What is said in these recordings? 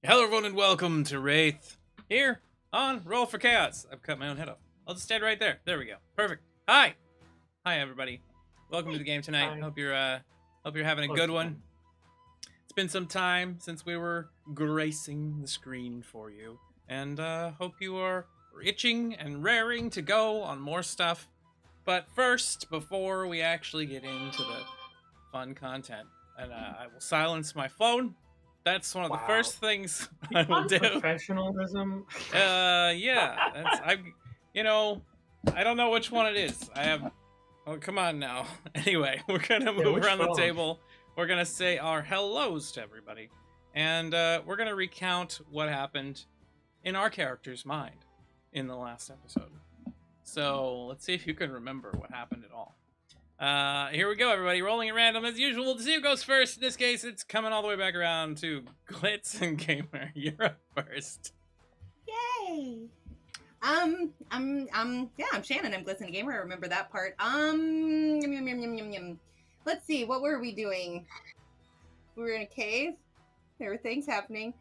Hello everyone and welcome to Wraithe, here on Roll for Chaos. I've cut my own head off. I'll just stand right there. There we go. Perfect. Hi everybody. Welcome to the game tonight. Hi. Hope you're having a good one. It's been some time since we were gracing the screen for you, and hope you are itching and raring to go on more stuff. But first, before we actually get into the fun content, and I will silence my phone. That's one of the first things I will do. Professionalism. Yeah. I don't know which one it is. I have. Oh, come on now. Anyway, we're gonna move around the table. We're gonna say our hellos to everybody, and we're gonna recount what happened in our character's mind in the last episode. So let's see if you can remember what happened at all. Here we go, everybody. Rolling at random as usual to see who goes first. In this case, it's coming all the way back around to Glitz and Gamer. You're up first. Yay! I'm Shannon. I'm Glitz and Gamer. I remember that part. Yum. Let's see. What were we doing? We were in a cave. There were things happening.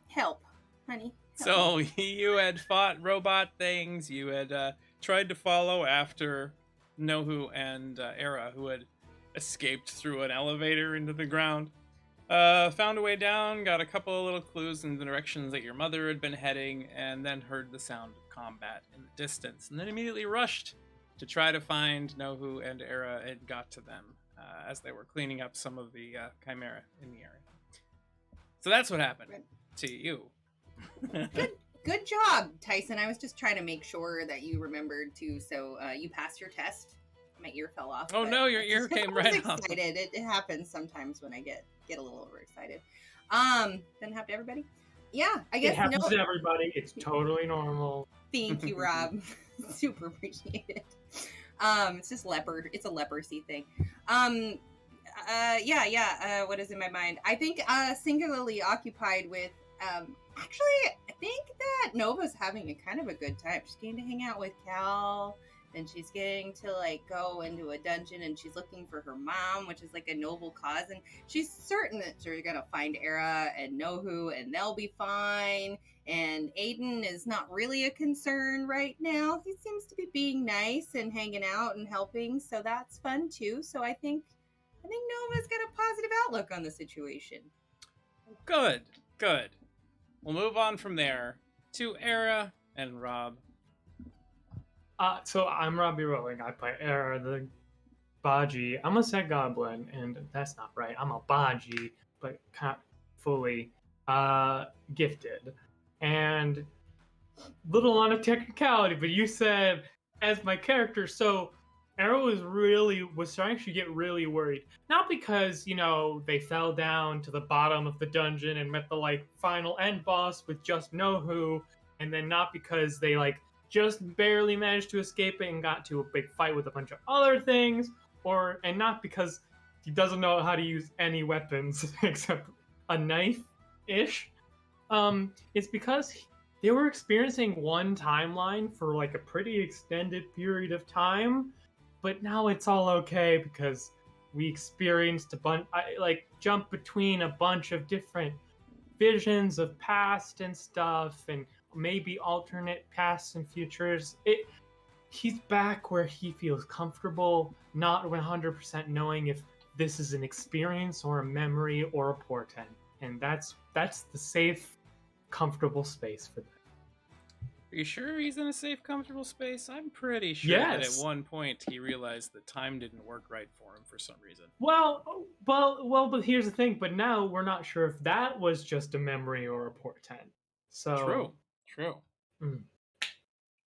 Help, honey. So you had fought robot things. You had tried to follow after Nohu and Era, who had escaped through an elevator into the ground. Found a way down, got a couple of little clues in the directions that your mother had been heading, and then heard the sound of combat in the distance, and then immediately rushed to try to find Nohu and Era and got to them as they were cleaning up some of the chimera in the area. So that's what happened to you. Good job, Tyson. I was just trying to make sure that you remembered too. So you passed your test. My ear fell off. Oh no, your ear came right off. Excited. It happens sometimes when I get a little overexcited. Doesn't happen to everybody. Yeah, I guess it happens to everybody. It's totally normal. Thank you, Rob. Super appreciate it. It's just it's a leprosy thing. What is in my mind? I think singularly occupied with actually, I think that Nova's having a kind of a good time. She's getting to hang out with Cal, and she's getting to go into a dungeon, and she's looking for her mom, which is a noble cause, and she's certain that she's gonna find Era and Nohu, and they'll be fine. And Ayden is not really a concern right now. He seems to be being nice and hanging out and helping, so that's fun too. So I think Nova's got a positive outlook on the situation. Good. We'll move on from there to Era and Rob. So I'm Robbie Rowling. I play Era, the Baji. I'm a set goblin, and that's not right. I'm a Baji, but not fully gifted. And little on a technicality, but you said as my character, so Era was starting to get really worried. Not because, they fell down to the bottom of the dungeon and met the final end boss with just Nohu, and then not because they just barely managed to escape it and got to a big fight with a bunch of other things, and not because he doesn't know how to use any weapons except a knife-ish. It's because they were experiencing one timeline for a pretty extended period of time, but now it's all okay because we experienced jump between a bunch of different visions of past and stuff, and maybe alternate pasts and futures. He's back where he feels comfortable, not 100% knowing if this is an experience or a memory or a portent, and that's the safe, comfortable space for them. Are you sure he's in a safe, comfortable space? I'm pretty sure that at one point he realized that time didn't work right for him for some reason. Well, but here's the thing. But now we're not sure if that was just a memory or a portent. So True.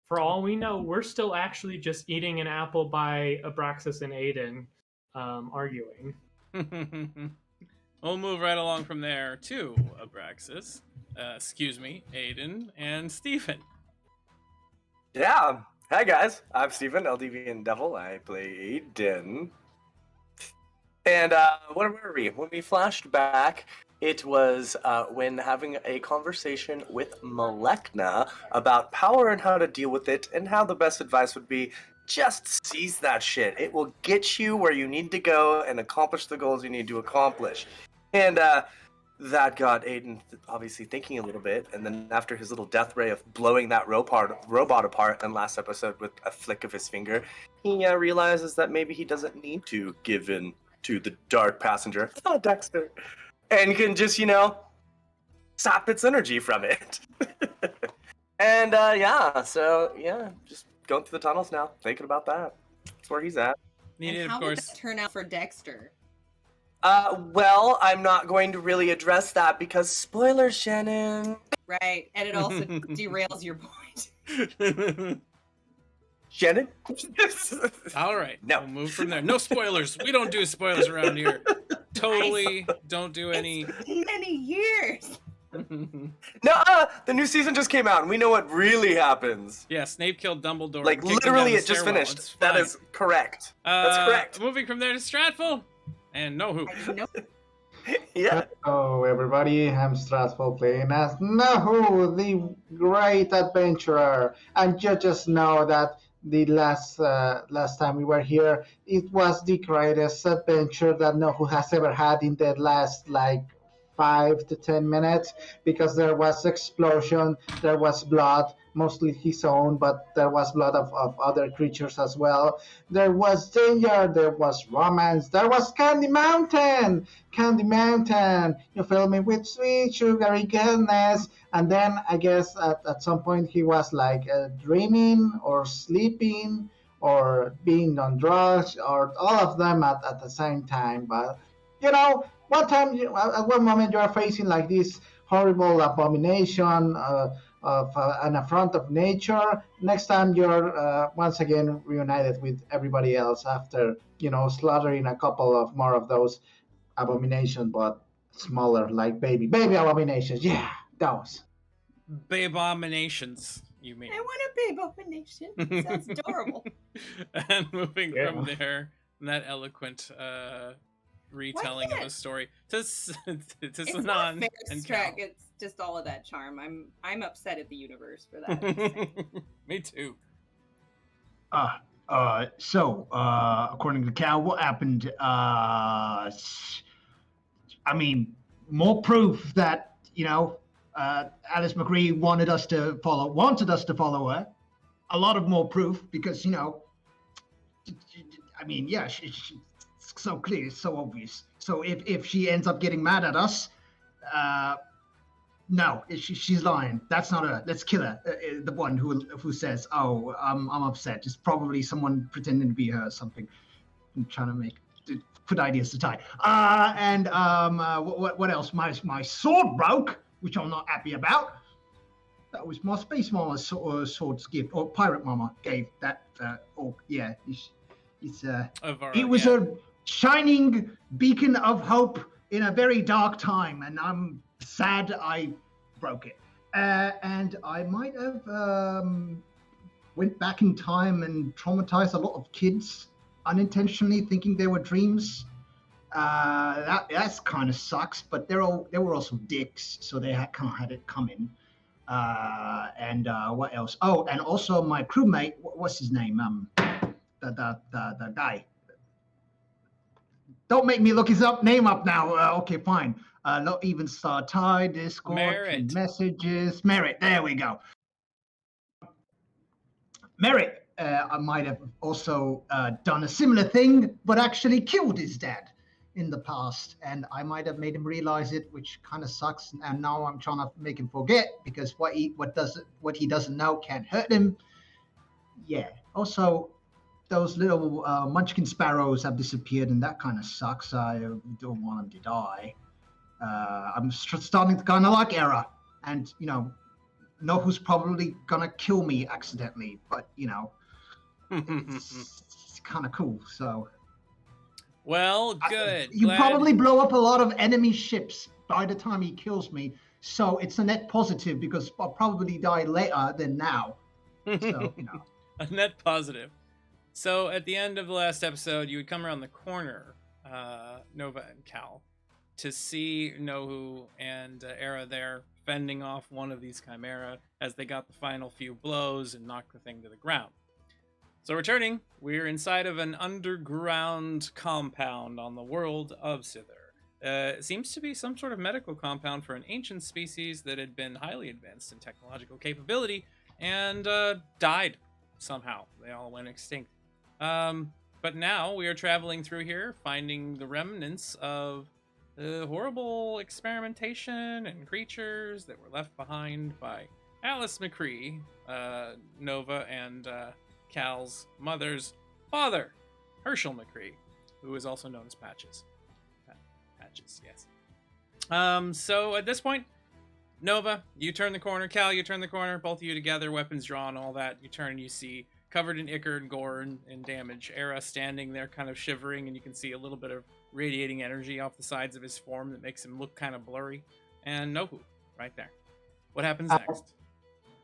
For all we know, we're still actually just eating an apple by Abraxas and Ayden, arguing. We'll move right along from there to Abraxas. Ayden and Stephen. Yeah. Hi, guys. I'm Stephen, LDV and Devil. I play Ayden. And where were we? When we flashed back, it was when having a conversation with Malekna about power and how to deal with it, and how the best advice would be just seize that shit. It will get you where you need to go and accomplish the goals you need to accomplish. And that got Ayden obviously thinking a little bit, and then after his little death ray of blowing that robot apart in last episode with a flick of his finger, he realizes that maybe he doesn't need to give in to the dark passenger, Dexter, and can just, sap its energy from it. And just going through the tunnels now, thinking about that. That's where he's at. Needed, and how of course. did that turn out for Dexter? Well, I'm not going to really address that because spoilers, Shannon. Right, and it also derails your point. Shannon? All right. No. We'll move from there. No spoilers. We don't do spoilers around here. Totally don't do any. It's been many years. No, the new season just came out, and we know what really happens. Yeah, Snape killed Dumbledore. Like, and kicked him literally, down the it just stairwell. finished. That is correct. That's correct. Moving from there to Stratful and Nohu. Yeah. Hello, everybody. I'm Strasful playing as Nohu, the great adventurer. And you just know that the last time we were here, it was the greatest adventure that Nohu has ever had in the last, 5 to 10 minutes, because there was explosion, there was blood, mostly his own, but there was blood of other creatures as well. There was danger, there was romance, there was Candy Mountain, you feel me, with sweet sugary goodness. And then I guess at some point he was dreaming or sleeping or being on drugs or all of them at the same time. But one time, at one moment, you are facing this horrible abomination of an affront of nature. Next time, you're once again reunited with everybody else after, slaughtering a couple of more of those abominations, but smaller, like baby abominations. Yeah, those. Babe-abominations, you mean. I want a babe abomination. Sounds adorable. And moving Yeah. from there, that eloquent retelling of a story to It's Sanan not fair, and Strack. Cal. It's just all of that charm. I'm upset at the universe for that. Me too. So, according to Cal, what happened? More proof that, Alice McCree wanted us to follow her. A lot of more proof because, it's so clear, it's so obvious. So if she ends up getting mad at us, no, she's lying. That's not her. Let's kill her. The one who says, "Oh, I'm upset." It's probably someone pretending to be her or something. I'm trying to put ideas to tie. What else? My sword broke, which I'm not happy about. That was my Space Mama's sword's gift, or Pirate Mama gave that. It was a shining beacon of hope in a very dark time, and I'm sad I broke it. And I might have went back in time and traumatized a lot of kids unintentionally, thinking they were dreams. That's kind of sucks, but they were also dicks, so they kind of had it coming. What else? Oh, and also my crewmate, what's his name? The guy. Don't make me look his name up now. Okay, fine. Not even star tie, Discord, Merritt. messages. Merritt, there we go. Merritt, I might have also done a similar thing, but actually killed his dad in the past, and I might have made him realize it, which kind of sucks. And now I'm trying to make him forget because what he doesn't know can't hurt him. Yeah. Also, those little munchkin sparrows have disappeared, and that kind of sucks. I don't want them to die. I'm starting to kind of like Era, and Nohu's probably gonna kill me accidentally, but it's kind of cool. So, well, good. You probably blow up a lot of enemy ships by the time he kills me, so it's a net positive because I'll probably die later than now. So A net positive. So at the end of the last episode, you would come around the corner, Nova and Cal, to see Nohu and Era there fending off one of these chimera as they got the final few blows and knocked the thing to the ground. So returning, we're inside of an underground compound on the world of Sither. It seems to be some sort of medical compound for an ancient species that had been highly advanced in technological capability and died somehow. They all went extinct. But now we are traveling through here, finding the remnants of horrible experimentation and creatures that were left behind by Alice McCree, Nova and Cal's mother's father, Herschel McCree, who is also known as Patches. Patches, yes. So at this point, Nova, you turn the corner. Cal, you turn the corner. Both of you together, weapons drawn, all that. You turn and you see, covered in ichor and gore and damage, Era standing there kind of shivering, and you can see a little bit of radiating energy off the sides of his form that makes him look kind of blurry. And Nohu, right there. What happens next?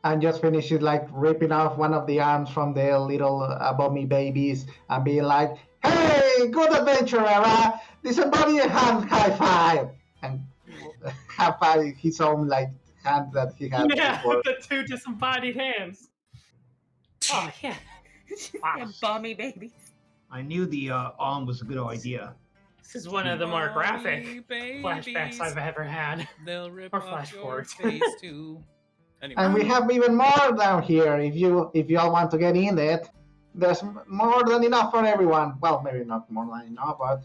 And just finishes like ripping off one of the arms from the little bummy babies and being like, "Hey, good adventure, Era! Disembody a hand high five!" And high five his own like hand that he had before. the two disembodied hands. Oh, yeah. Wow. Bomby babies. I knew the arm was a good idea. This is one of the more graphic Babies, flashbacks I've ever had. They'll rip Or off flash your forwards. face too. Anyway. And we have even more down here. If you all want to get in it, there's more than enough for everyone. Well, maybe not more than enough, but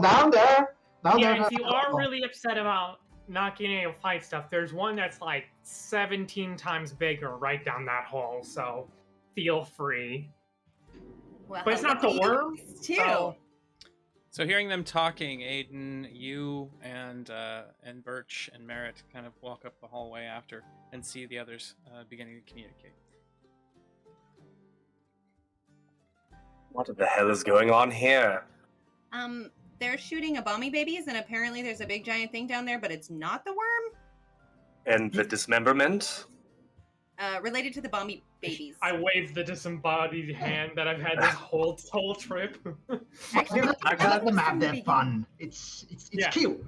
down there. Yeah, if you are really upset about not getting able to fight stuff, there's one that's like 17 times bigger right down that hole. So feel free. Well, But it's not the worm. Too. So hearing them talking, Ayden, you and Birch and Merritt kind of walk up the hallway after and see the others beginning to communicate. What the hell is going on here? They're shooting a bomby babies, and apparently there's a big giant thing down there, but it's not the worm. And the dismemberment? Related to the bomby babies. I waved the disembodied hand that I've had this whole trip. Actually, Let them have their fun. It's Yeah. cute.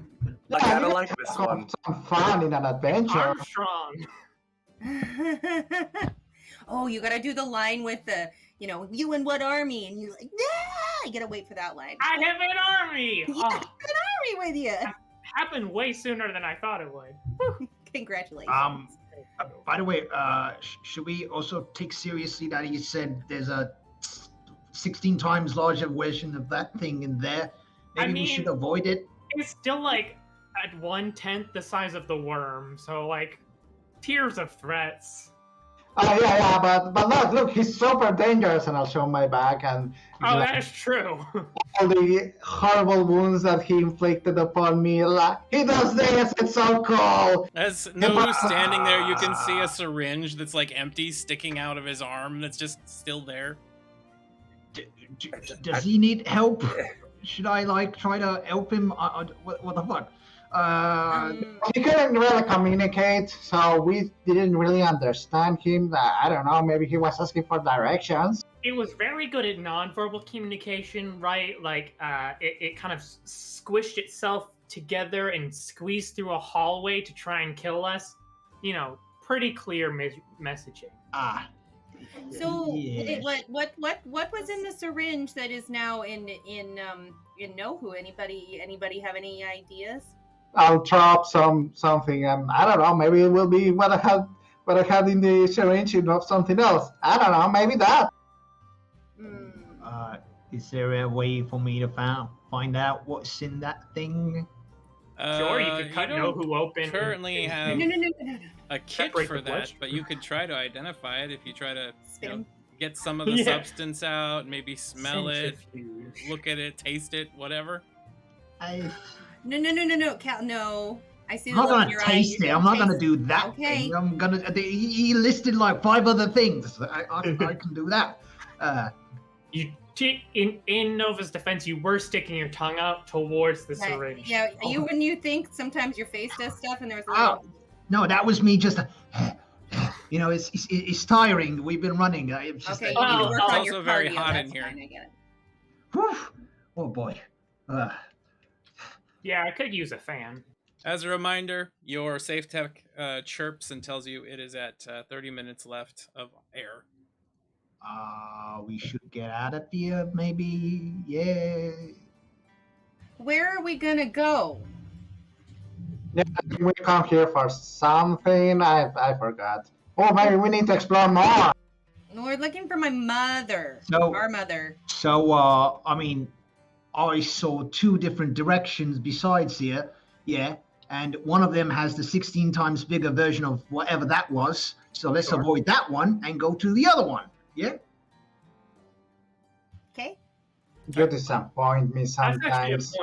I kinda like this one. Some fun in an adventure. Armstrong. Oh, you gotta do the line with the, you and what army? And you're like, yeah! You gotta wait for that line. I have an army! You Oh, have an army with you. happened way sooner than I thought it would. Congratulations. By the way, should we also take seriously that he said there's a 16 times larger version of that thing in there? Maybe we should avoid it. It's still like at 1/10 the size of the worm, so like tiers of threats. Yeah, but look, he's super dangerous, and I'll show my back and That is true. all the horrible wounds that he inflicted upon me. Like, he does this, it's so cool. As Nohu's standing there, you can see a syringe that's like empty sticking out of his arm that's just still there. Does he need help? Should I try to help him? What the fuck? He couldn't really communicate, so we didn't really understand him. I don't know, maybe he was asking for directions. It was very good at nonverbal communication, right? Like, it kind of squished itself together and squeezed through a hallway to try and kill us. Pretty clear messaging. So, Yes. what was in the syringe that is now in Nohu? Anybody have any ideas? I'll drop something, and I don't know, maybe it will be what I had in the syringe of something else. I don't know, maybe that. Is there a way for me to find out what's in that thing? Sure, you could cut Nohu open. Currently have No. a kit Separate for the that, bloodstream. but you could try to identify it if you try to Spin. get some of the Yeah. substance out, maybe smell it, Centrifuge. look at it, taste it, whatever. No, Cal, no. I see I'm the not look in gonna your taste eye. it. I'm not gonna do that Okay. thing. I'm gonna. He listed like 5 other things. I can do that. In Nova's defense, you were sticking your tongue out towards the Right. syringe. Yeah, when you think sometimes your face does stuff, and there's a little... No, that was me just. It's tiring. We've been running. It's just Okay, that- you need to work It's on also your very cardio, hot in that's here. fine, I get it. Whew. Oh boy. Yeah, I could use a fan. As a reminder, your safe tech chirps and tells you it is at 30 minutes left of air. We should get out of here, maybe. Yeah. Where are we gonna go? Yeah, we come here for something. I forgot. Oh, maybe we need to explore more. We're looking for my mother. So- Our mother. So, I mean, I saw two different directions besides here, yeah, and one of them has the 16 times bigger version of whatever that was. So let's Sure. avoid that one and go to the other one, yeah? Okay. You disappoint me That's actually a sometimes.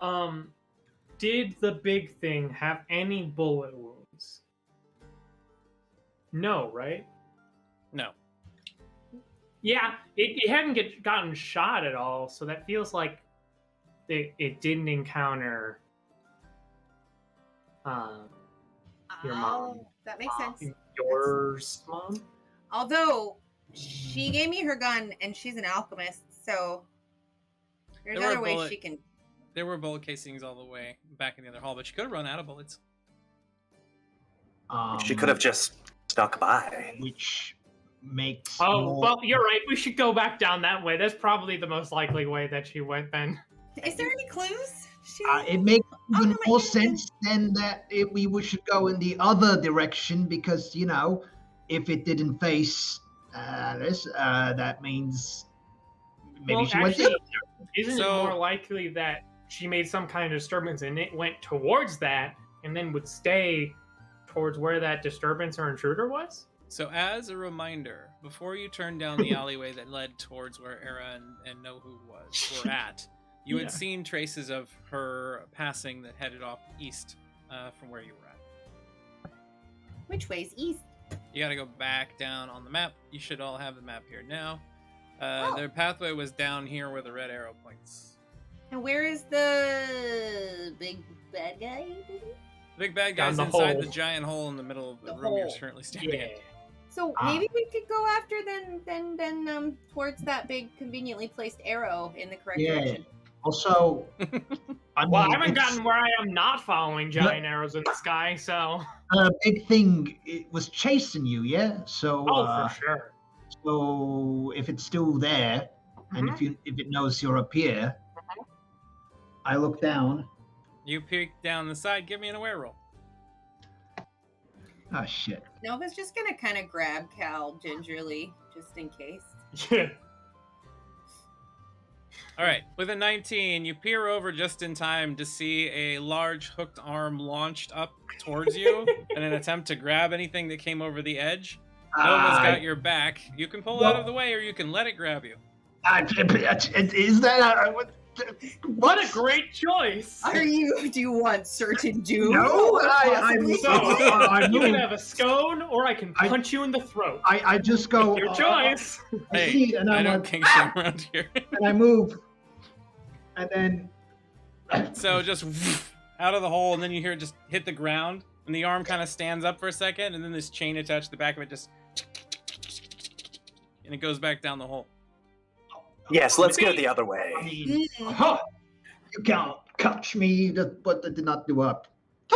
point. Did the big thing have any bullet wounds? No, right? No. Yeah, it hadn't gotten shot at all, so that feels like it didn't encounter your mom. Oh, that makes sense. Yours, mom? Although she gave me her gun and she's an alchemist, so there's There were other ways bullet- she can. There were bullet casings all the way back in the other hall, but she could have run out of bullets. She could have just snuck by. Which makes Oh, more... well, you're right. We should go back down that way. That's probably the most likely way that she went then. Is there any clues? It makes Oh, even no, my more God. sense than that we should go in the other direction because, you know, if it didn't face this, that means maybe Well, she went actually, there. isn't So- it more likely that she made some kind of disturbance and it went towards that and then would stay towards where that disturbance or intruder was? So, as a reminder, before you turned down the alleyway that led towards where Era and Nohu were at, you Yeah. had seen traces of her passing that headed off east from where you were at. Which way's east? You gotta go back down on the map. You should all have the map here now. Oh. Their pathway was down here where the red arrow points. And where is the big bad guy? The big bad Down guy's the inside hole. the giant hole in the middle of the The room you're hole. currently standing in. So maybe we could go after then towards that big conveniently placed arrow in the correct Yeah. direction. Also, I Well, I mean, haven't it's gotten where I am not following giant arrows in the sky, so. a big thing. It was chasing you, yeah. So, Oh, for sure. so if it's still there, and if it knows you're up here, I look down. You peek down the side, give me an aware roll. Oh shit! Nova's just gonna kind of grab Cal gingerly, just in case. Yeah. Alright, with a 19, you peer over just in time to see a large hooked arm launched up towards you in an attempt to grab anything that came over the edge. Nova's got your back. You can pull out of the way or you can let it grab you. Is that What a great choice! Do you want certain doom? No, Or possibly- I You can move. have a scone, or I can punch you in the throat. I just go. Your choice. I Hey, see it and I I'm don't like, kink shame around here. and I move, and then. So just out of the hole, and then you hear it just hit the ground, and the arm kind of stands up for a second, and then this chain attached to the back of it just... And it goes back down the hole. Yes, let's go the other way. I mean, you can't catch me, but that did not do up.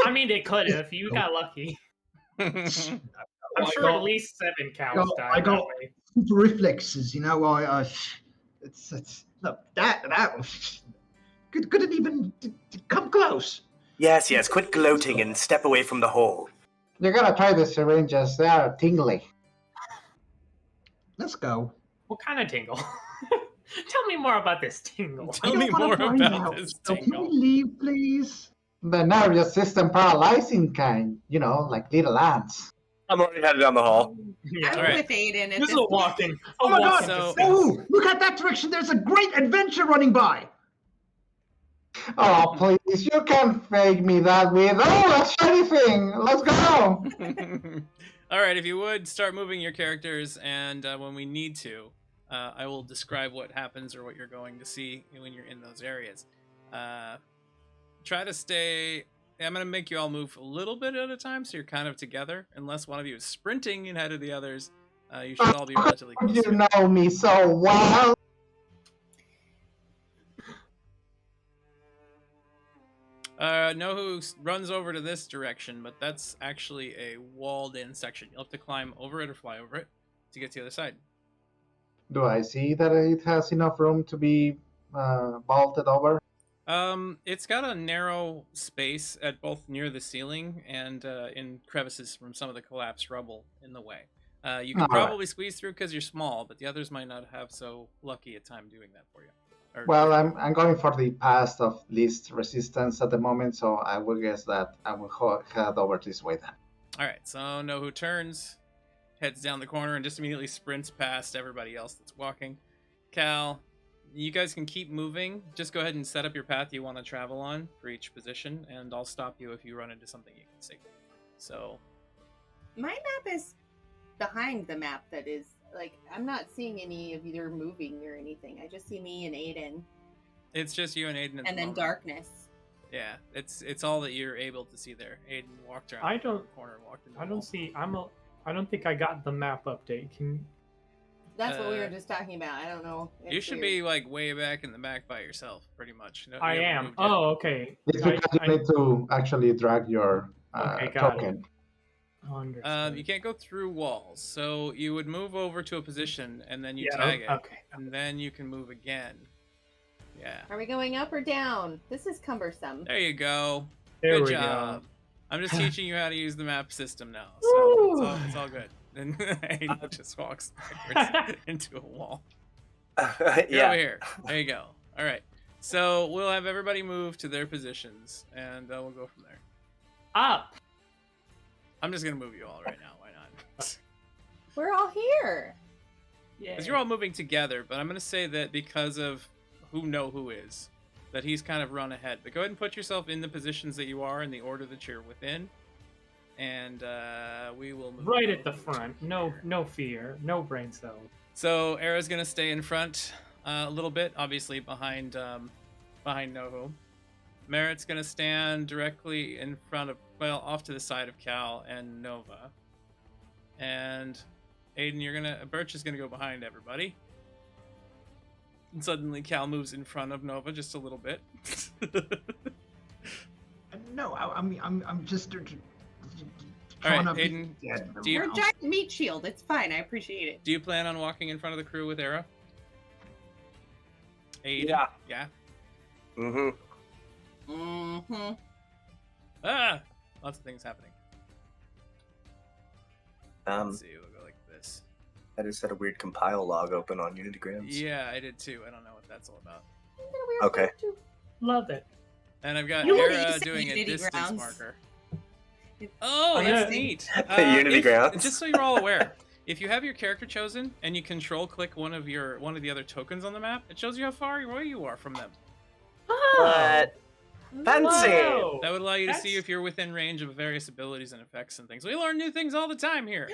I mean, they could have. You got lucky. I'm I sure got- at least 7 cows got- died I that got- way. Super reflexes, you know. It's look that was couldn't even come close. Yes, yes, quit gloating and step away from the hole. You gotta try the syringes. They are tingly. Let's go. What kind of tingle? Tell me more about this tingle. Tell I me don't wanna more find about out. this So can we tingle. leave, please? The nervous system paralyzing kind. You know, like little ants. I'm already headed down the hall. Yeah. I'm Alright. with Aiden at This is a point. walking. Oh my God! So- Oh, look at that direction. There's a great adventure running by. Oh, please, you can't fake me that with. Oh, a shiny thing. Let's go. All right, if you would start moving your characters, and when we need to, I will describe what happens or what you're going to see when you're in those areas. Try to stay. I'm going to make you all move a little bit at a time, so you're kind of together. Unless one of you is sprinting ahead of the others, you should all be relatively close. You know me so well. Nohu runs over to this direction, but that's actually a walled-in section. You'll have to climb over it or fly over it to get to the other side. Do I see that it has enough room to be vaulted over? It's got a narrow space at both near the ceiling and in crevices from some of the collapsed rubble in the way. You could probably squeeze through because you're small, but the others might not have so lucky a time doing that for you. Well, I'm going for the path of least resistance at the moment, so I will guess that I will head over this way then. All right, so Nohu turns, heads down the corner, and just immediately sprints past everybody else that's walking. Cal, you guys can keep moving. Just go ahead and set up your path you want to travel on for each position, and I'll stop you if you run into something you can see. So, my map is behind the map. That is, like, I'm not seeing any of either moving or anything. I just see me and Ayden. It's just you and Ayden. And then darkness. Yeah, it's all that you're able to see there. Ayden walked around the corner, walked into the wall. I don't think I got the map update. That's what we were just talking about. I don't know. You should be like way back in the back by yourself, pretty much. I am. Oh, okay. It's because you need to actually drag your token. You can't go through walls, so you would move over to a position and then you tag it, and then you can move again. Yeah. Are we going up or down? This is cumbersome. There you go. There Good we job. go. I'm just teaching you how to use the map system now, so it's all good. And he just walks backwards into a wall. Get over here. There you go. All right. So we'll have everybody move to their positions, and we'll go from there. Up. I'm just gonna move you all right now. Why not? We're all here. Yeah. Because you're all moving together, but I'm gonna say that because of who Nohu is, that he's kind of run ahead. But go ahead and put yourself in the positions that you are in the order that you're within, and we will move right at the front. No fear. No brain cells. So Era's gonna stay in front a little bit, obviously behind Nohu. Merritt's gonna stand directly in front of, well, off to the side of Cal and Nova. And Ayden, Birch is gonna go behind everybody. And suddenly Cal moves in front of Nova just a little bit. No, I'm just all right, Ayden. We're a giant meat shield. It's fine. I appreciate it. Do you plan on walking in front of the crew with Era? Ayden? Yeah. Yeah. Ah! Lots of things happening. Let's see, we'll go like this. I just had a weird compile log open on Unitygrams. Yeah, I did too. I don't know what that's all about. Okay. Love it. And I've got You Era doing a distance grounds. marker. Oh, that's neat. Unitygrams. Just so you're all aware, if you have your character chosen and you control click one of the other tokens on the map, it shows you how far away you are from them. But fancy. Whoa. That would allow you to see if you're within range of various abilities and effects and things. We learn new things all the time here.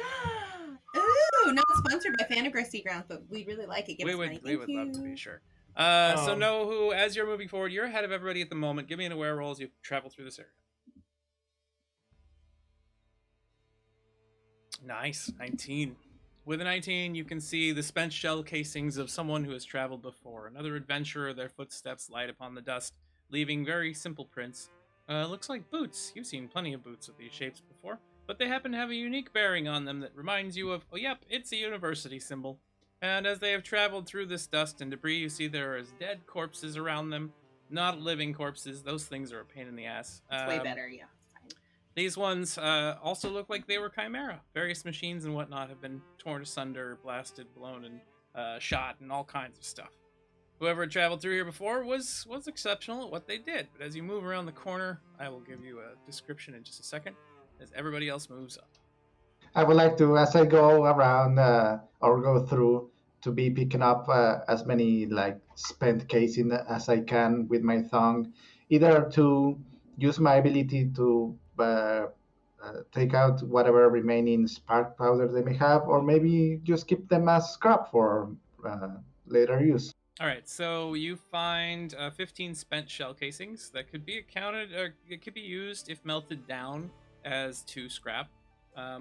Ooh, not sponsored by Fantasy Grounds, but we really like it. We would love to be sure. So Nohu, as you're moving forward, you're ahead of everybody at the moment. Give me an aware roll as you travel through this area. Nice, 19. With a 19, you can see the spent shell casings of someone who has traveled before. Another adventurer, their footsteps light upon the dust, leaving very simple prints. Looks like boots. You've seen plenty of boots of these shapes before, but they happen to have a unique bearing on them that reminds you of, oh yep, it's a university symbol. And as they have traveled through this dust and debris, you see there is dead corpses around them. Not living corpses. Those things are a pain in the ass. It's way better, yeah. These ones also look like they were Chimera. Various machines and whatnot have been torn asunder, blasted, blown, and shot, and all kinds of stuff. Whoever had traveled through here before was exceptional at what they did. But as you move around the corner, I will give you a description in just a second, as everybody else moves up. I would like to, as I go around or go through, to be picking up as many like spent casing as I can with my thong, either to use my ability to take out whatever remaining spark powder they may have, or maybe just keep them as scrap for later use. All right, so you find 15 spent shell casings that could be accounted, or it could be used if melted down as 2 scrap,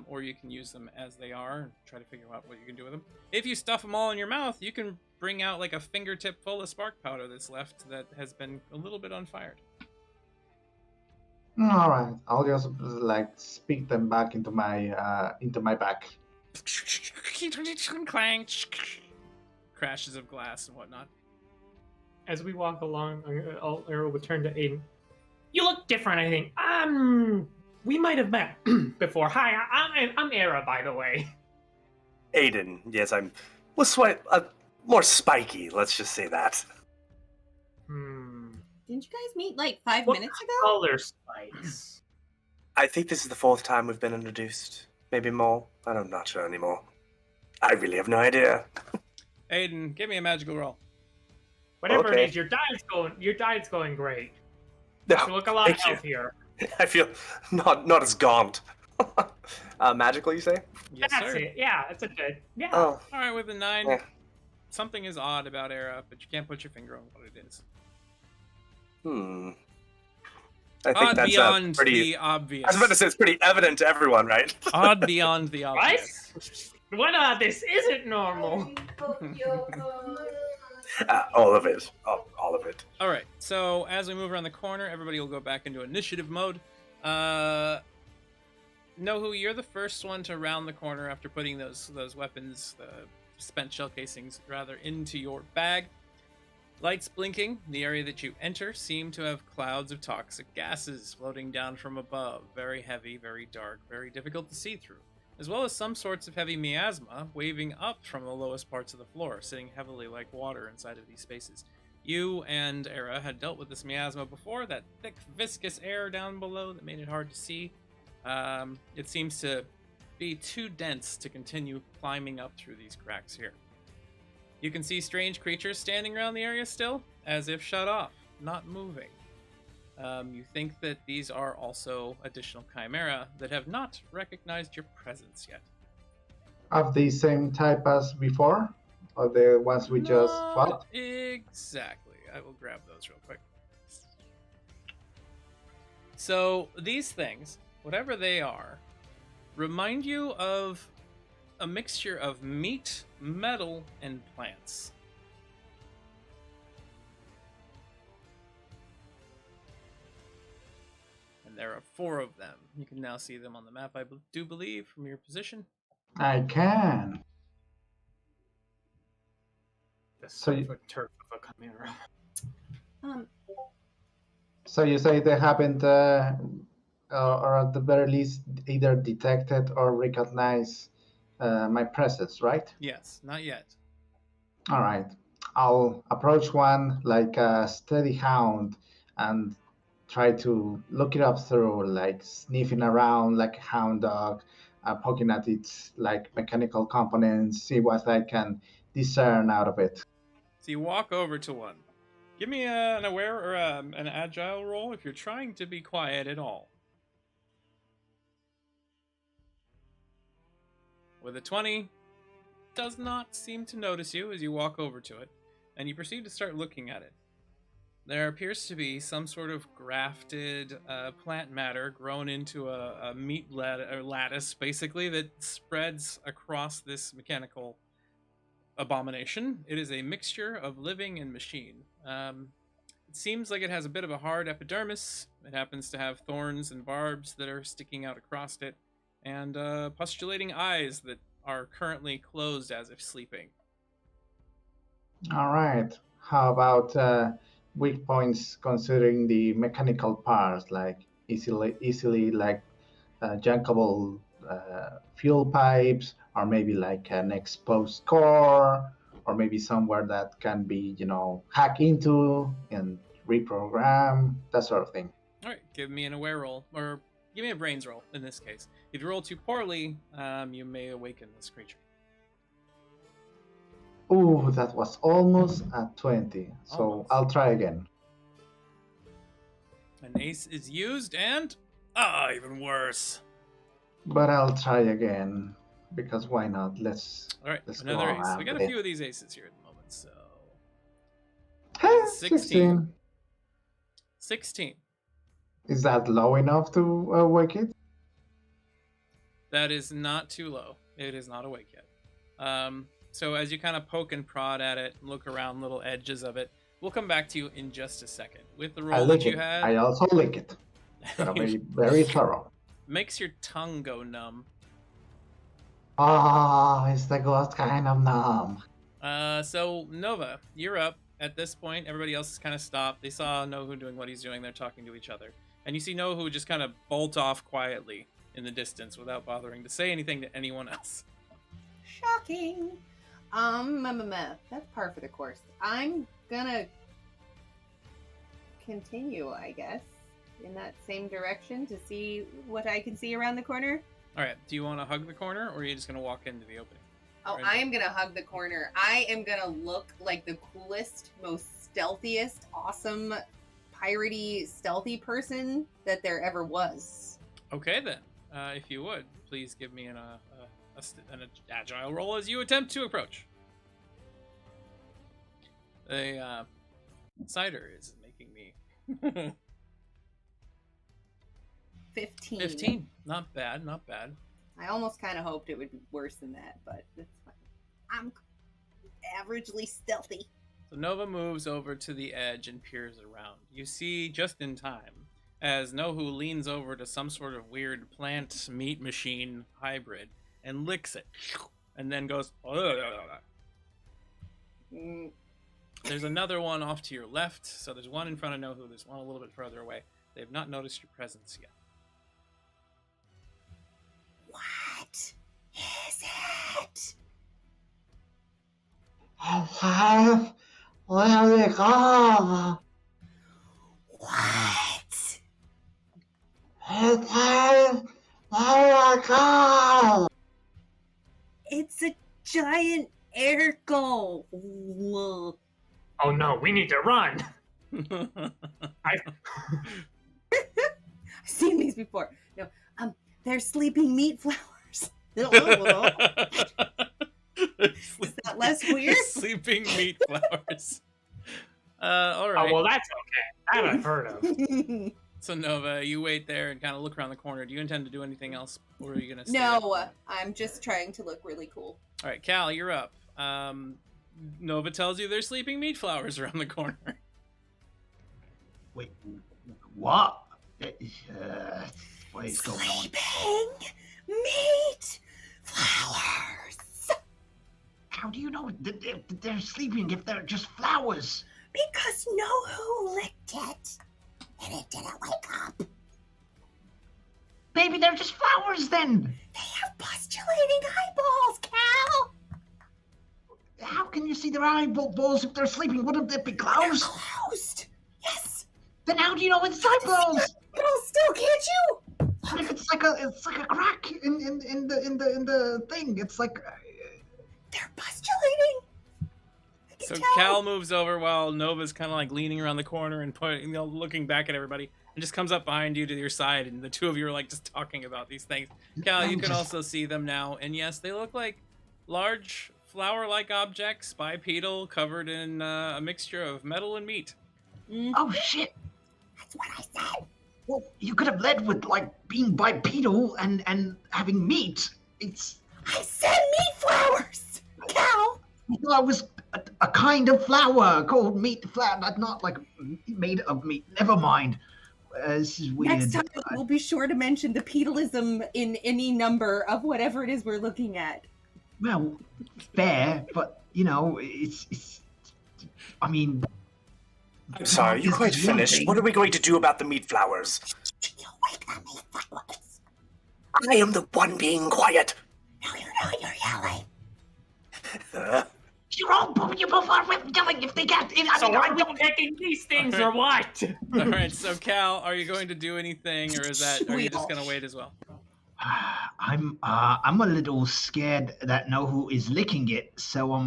or you can use them as they are and try to figure out what you can do with them. If you stuff them all in your mouth, you can bring out like a fingertip full of spark powder that's left that has been a little bit unfired. All right, I'll just like speak them back into my back. Clang, crashes of glass and whatnot. as we walk along, Era will turn to Ayden. You look different, I think. We might have met before. Hi, I'm Era, by the way. Ayden, yes, I'm more spiky, let's just say that. Didn't you guys meet like 5 What minutes ago? color spikes? I think this is the 4th time we've been introduced. Maybe more. I'm not sure anymore. I really have no idea. Ayden, give me a magical roll. Whatever Okay. it is, your diet's going great. No, You look a lot thank you. healthier. I feel not as gaunt. Magical, you say? Yes, That's sir. it. Yeah, it's a good. Yeah. Oh, All right, with a 9, Yeah. something is odd about Era, but you can't put your finger on what it is. I think Odd that's beyond pretty. the obvious. I was about to say it's pretty evident to everyone, right? Odd beyond the obvious. What? This isn't normal. All of it. All of it. All right, so as we move around the corner, everybody will go back into initiative mode. Nohu, you're the first one to round the corner after putting those weapons, spent shell casings, rather, into your bag. Lights blinking. The area that you enter seem to have clouds of toxic gases floating down from above. Very heavy, very dark, very difficult to see through. As well as some sorts of heavy miasma waving up from the lowest parts of the floor, sitting heavily like water inside of these spaces. You and Era had dealt with this miasma before, that thick, viscous air down below that made it hard to see. It seems to be too dense to continue climbing up through these cracks here. You can see strange creatures standing around the area still, as if shut off, not moving. You think that these are also additional chimera that have not recognized your presence yet. Of the same type as before? Or the ones we just Not fought? exactly. I will grab those real quick. So these things, whatever they are, remind you of a mixture of meat, metal, and plants. And there are 4 of them. You can now see them on the map, I do believe, from your position. I can. The So you- turf of a chimera. So you say they haven't, or at the very least, either detected or recognized my presence, right? Yes, not yet. All right. I'll approach one like a steady hound and try to look it up through, like sniffing around like a hound dog, poking at its like mechanical components, see what I can discern out of it. So you walk over to one. Give me an aware or an agile roll if you're trying to be quiet at all. With a 20, does not seem to notice you as you walk over to it, and you proceed to start looking at it. There appears to be some sort of grafted plant matter grown into a meat lattice, basically, that spreads across this mechanical abomination. It is a mixture of living and machine. It seems like it has a bit of a hard epidermis. It happens to have thorns and barbs that are sticking out across it, and pustulating eyes that are currently closed as if sleeping. All right. How about weak points considering the mechanical parts, like easily like junkable fuel pipes, or maybe like an exposed core, or maybe somewhere that can be, hack into and reprogram, that sort of thing. All right, give me an aware roll, or give me a brains roll in this case. If you roll too poorly, you may awaken this creature. Ooh, that was almost a 20. So Almost. I'll try again. An ace is used, and even worse. But I'll try again, because why not? Let's All right, go another ace. on We got with a it. few of these aces here at the moment, so Hey, 16. 16. Is that low enough to wake it? That is not too low. It is not awake yet. So as you kind of poke and prod at it, look around little edges of it, we'll come back to you in just a second. With the I roll lick that you it. had, I also lick it. Gotta be very thorough. makes your tongue go numb. Ah, it's the ghost kind of numb. So Nova, you're up. at this point, everybody else has kind of stopped. They saw Nohu doing what he's doing. They're talking to each other. And you see Nohu just kind of bolt off quietly in the distance without bothering to say anything to anyone else. Shocking. That's par for the course. I'm gonna continue, I guess, in that same direction to see what I can see around the corner. All right. Do you want to hug the corner, or are you just going to walk into the opening? Oh, Right. I am gonna hug the corner. I am gonna look like the coolest, most stealthiest, awesome, piratey, stealthy person that there ever was. Okay, then. If you would, please give me an agile roll as you attempt to approach. The cider is making me 15. 15. Not bad, not bad. I almost kind of hoped it would be worse than that, but it's fine. I'm averagely stealthy. So Nova moves over to the edge and peers around. You see, just in time, as Nohu leans over to some sort of weird plant meat machine hybrid and licks it, and then goes. Mm, There's another one off to your left, so there's one in front of Nohu, there's one a little bit further away. They've not noticed your presence yet. what is it? Alive? Where they go? What? Alive? Where they go? It's a giant air gull. Whoa. Oh no, we need to run. I've seen these before. No, they're sleeping meat flowers. Is that less weird? Sleeping meat flowers. All right. Oh well, that's okay. That I've heard of. So Nova, you wait there and kind of look around the corner. Do you intend to do anything else, or are you gonna stay No, there? I'm just trying to look really cool. All right, Cal, you're up. Nova tells you there's sleeping meat flowers around the corner. Wait, what? What is going on? Sleeping meat flowers. How do you know that they're sleeping if they're just flowers? Because Nohu licked it, and it didn't wake up. Maybe they're just flowers then. They have postulating eyeballs, Cal. How can you see their eyeballs if they're sleeping? Wouldn't they be They're closed? closed. Yes. Then how do you know it's eyeballs? Eyeballs still, can't you? What if it's like a crack in the thing? It's like They're postulating. I can So tell. Cal moves over while Nova's kind of like leaning around the corner and looking back at everybody, and just comes up behind you to your side, and the two of you are like just talking about these things. Cal, you can also see them now, and yes, they look like large flower-like objects, bipedal, covered in a mixture of metal and meat. Mhm. oh shit. That's what I said. Well, you could have led with like being bipedal and having meat. It's I said meat flowers, Cal. I thought it was a kind of flower called meat flower, not like made of meat. Never mind. This is weird. Next time, we'll be sure to mention the pedalism in any number of whatever it is we're looking at. Well, fair, but you know, it's. I mean, I'm sorry, you quite finished. What are we going to do about the meat flowers? You wake the meat flowers. I am the one being quiet. No, you're not. You're yelling. you're all you both are yelling if they get. So are we picking these things or what? All right, so Cal, are you going to do anything, or are you just going to wait as well? I'm a little scared that Nohu is licking it, so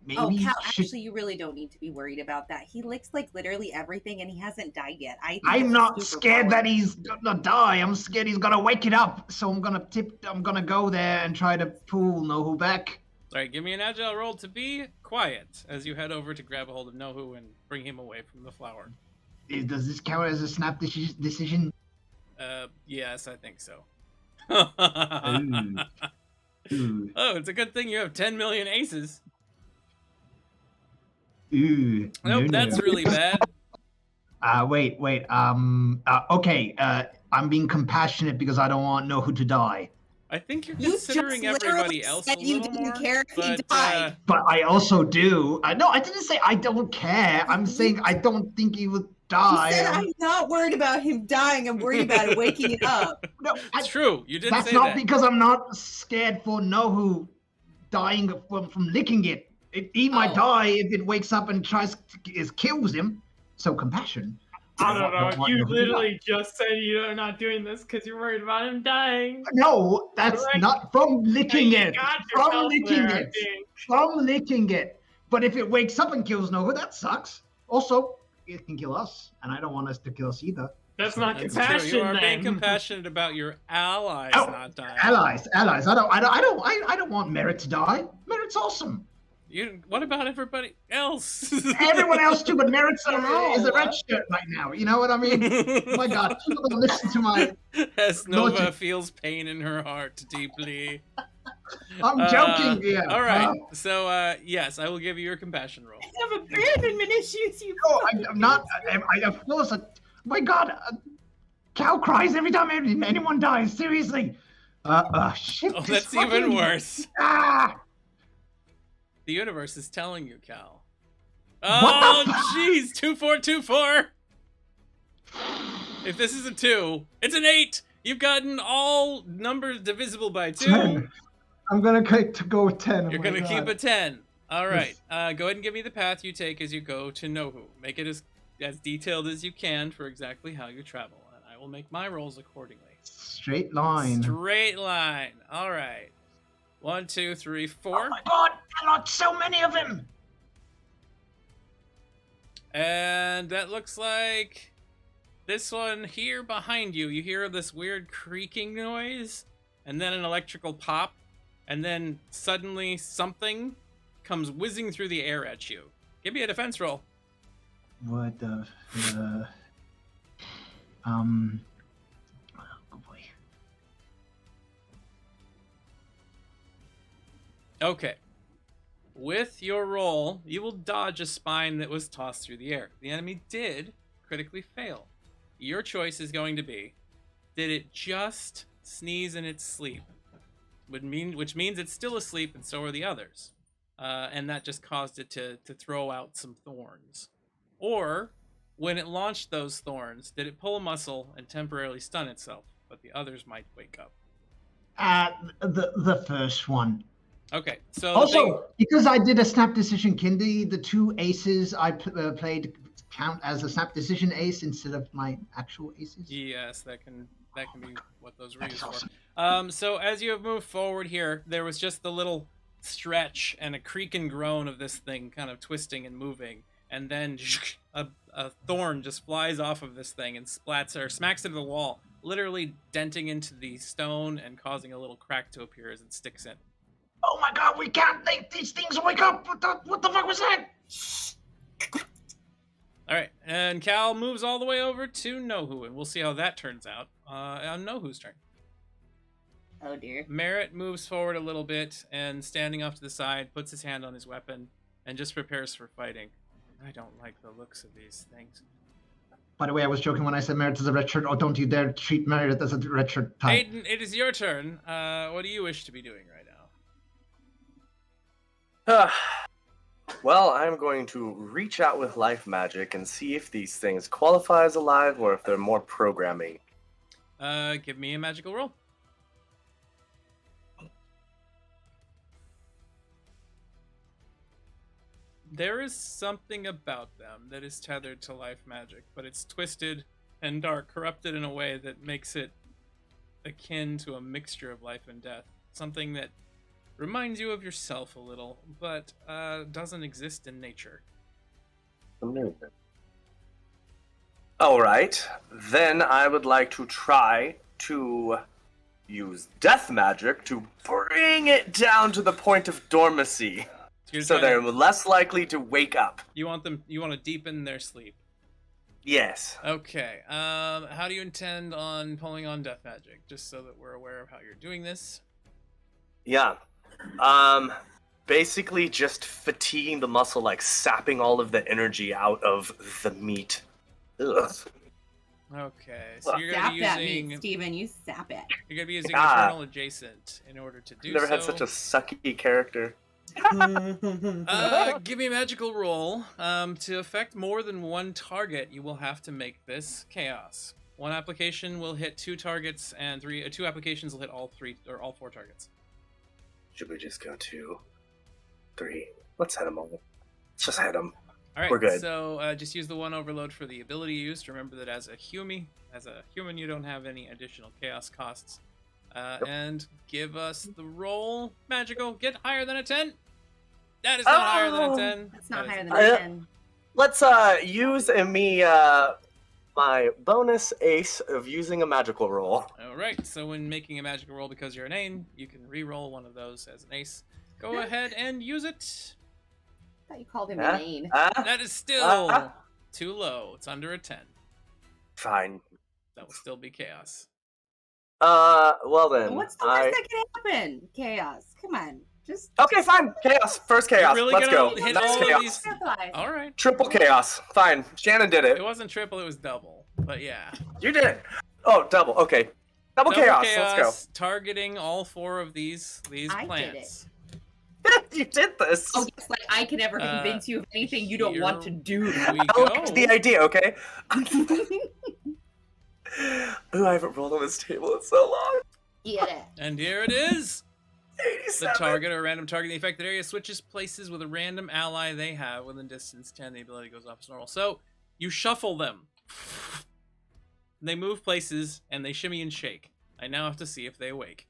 maybe. Oh, Cal, should... actually, you really don't need to be worried about that. He licks like literally everything, and he hasn't died yet. I'm not scared that he's gonna die. I'm scared he's gonna wake it up. So I'm gonna go there and try to pull Nohu back. All right, give me an agile roll to be quiet as you head over to grab a hold of Nohu and bring him away from the flower. Does this count as a snap decision? Yes, I think so. Ooh. Oh, it's a good thing you have 10 million aces. Ooh. Nope, that's really bad. Wait. Okay. I'm being compassionate because I don't want Nohu to die. I think you're You considering just everybody literally else a said you little didn't more. care if he But died. But I also do. No, I didn't say I don't care. I'm saying I don't think he would You die. said I'm not worried about him dying. I'm worried about waking up. No, it's true. You did that's say not that. because I'm not scared for Nohu dying from licking it. He might die if it wakes up and kills him. So compassion. I don't know. want You Nohu to literally just said you're not doing this because you're worried about him dying. No, that's Correct. not from licking You it. got From yourself licking there, I it. think. From licking it. But if it wakes up and kills Nohu, that sucks. Also, it can kill us, and I don't want us to kill us either. That's not That's compassion. true. You are being then. compassionate about your allies Oh, not dying. Allies. I don't want Merit to die. Merit's awesome. What about everybody else? Everyone else too, but Merit's No. is a red shirt right now. You know what I mean? Oh my God, people don't listen to my. As Nova logic. feels pain in her heart deeply. I'm joking. Yeah. All right. So yes, I will give you your compassion roll. I have abandonment issues. You. No, I'm not. Of course. My God, Cal cries every time anyone dies. Seriously. Shit. Oh, this that's even fucking- worse. Ah. The universe is telling you, Cal. What the Oh, fuck? jeez, 2424. If this is a 2, it's an 8. You've gotten all numbers divisible by 2. 10. I'm gonna go with 10. You're Oh my gonna keep God. a 10. All right. Yes. Go ahead and give me the path you take as you go to Nohu. Make it as detailed as you can for exactly how you travel, and I will make my rolls accordingly. Straight line. Straight line. All right. 1, 2, 3, 4. Oh my God, there are so many of them. And that looks like this one here behind you. You hear this weird creaking noise, and then an electrical pop, and then suddenly something comes whizzing through the air at you. Give me a defense roll. What the? Oh boy. Okay. With your roll, you will dodge a spine that was tossed through the air. The enemy did critically fail. Your choice is going to be, did it just sneeze in its sleep? Which means it's still asleep, and so are the others. And that just caused it to throw out some thorns. Or, when it launched those thorns, did it pull a muscle and temporarily stun itself, but the others might wake up? The first one. Okay, so Also, because I did a snap decision Kindy, the 2 aces I played count as a snap decision ace instead of my actual aces. yes, that can be what those were That used is awesome. for. So as you have moved forward here, there was just the little stretch and a creak and groan of this thing kind of twisting and moving, and then a thorn just flies off of this thing and smacks into the wall, literally denting into the stone and causing a little crack to appear as it sticks in. Oh my God, we can't make these things wake up. What the fuck was that? All right, and Cal moves all the way over to Nohu, and we'll see how that turns out on Nohu's turn. Oh dear. Merritt moves forward a little bit and, standing off to the side, puts his hand on his weapon and just prepares for fighting. I don't like the looks of these things. By the way, I was joking when I said Merit is a red shirt. Oh, don't you dare treat Merit as a red shirt type. Ayden, it is your turn. What do you wish to be doing right now? Well, I'm going to reach out with life magic and see if these things qualify as alive or if they're more programming. Give me a magical roll. There is something about them that is tethered to life magic, but it's twisted and dark, corrupted in a way that makes it akin to a mixture of life and death. Something that reminds you of yourself a little, but doesn't exist in nature. Alright, then I would like to try to use death magic to bring it down to the point of dormancy. So they're less likely to wake up. You want to deepen their sleep. Yes. Okay. How do you intend on pulling on death magic? Just so that we're aware of how you're doing this. Yeah. Basically just fatiguing the muscle, like sapping all of the energy out of the meat. Ugh. Okay, so you're Sap gonna be that using meat, Steven. You sap it. you're gonna be using Ah. Eternal Adjacent in order to do Never so. had such a sucky character. Give me a magical roll. To affect more than one target, you will have to make this chaos. One application will hit 2 targets, and two applications will hit all 4 targets. Should we just go 2, 3? Let's hit them all. Let's just hit them. All right, We're good. So just use the 1 overload for the ability used. Remember that as a human, you don't have any additional chaos costs. And give us the roll. Magical. Get higher than a 10. That is not higher than a 10. That's not That higher is- than a 10. Let's use my bonus ace of using a magical roll. All right. So when making a magical roll because you're an Ain, you can re-roll one of those as an ace. Go ahead and use it. I thought you called him a name. That is still too low. It's under a 10. Fine. That will still be chaos. Well then. What's the worst that can happen? Chaos. Come on. Just Okay, fine. Chaos. First chaos. You're really Let's go. gonna hit Next all of chaos. these? simplify. All right. Triple chaos. Fine. Shannon did It it. wasn't triple, it was double. But yeah. You did it. Oh, double. Okay. Double chaos. Let's Targeting all 4 of these I did plants. go. You did this. Oh, yes, like I can never convince you of anything you don't want to do. Here we I go. liked the idea, okay? Ooh, I haven't rolled on this table in so long. Get it. And here it is. The 87. target or random target in the affected area switches places with a random ally they have within distance 10. The ability goes off as normal. So you shuffle them. They move places and they shimmy and shake. I now have to see if they awake.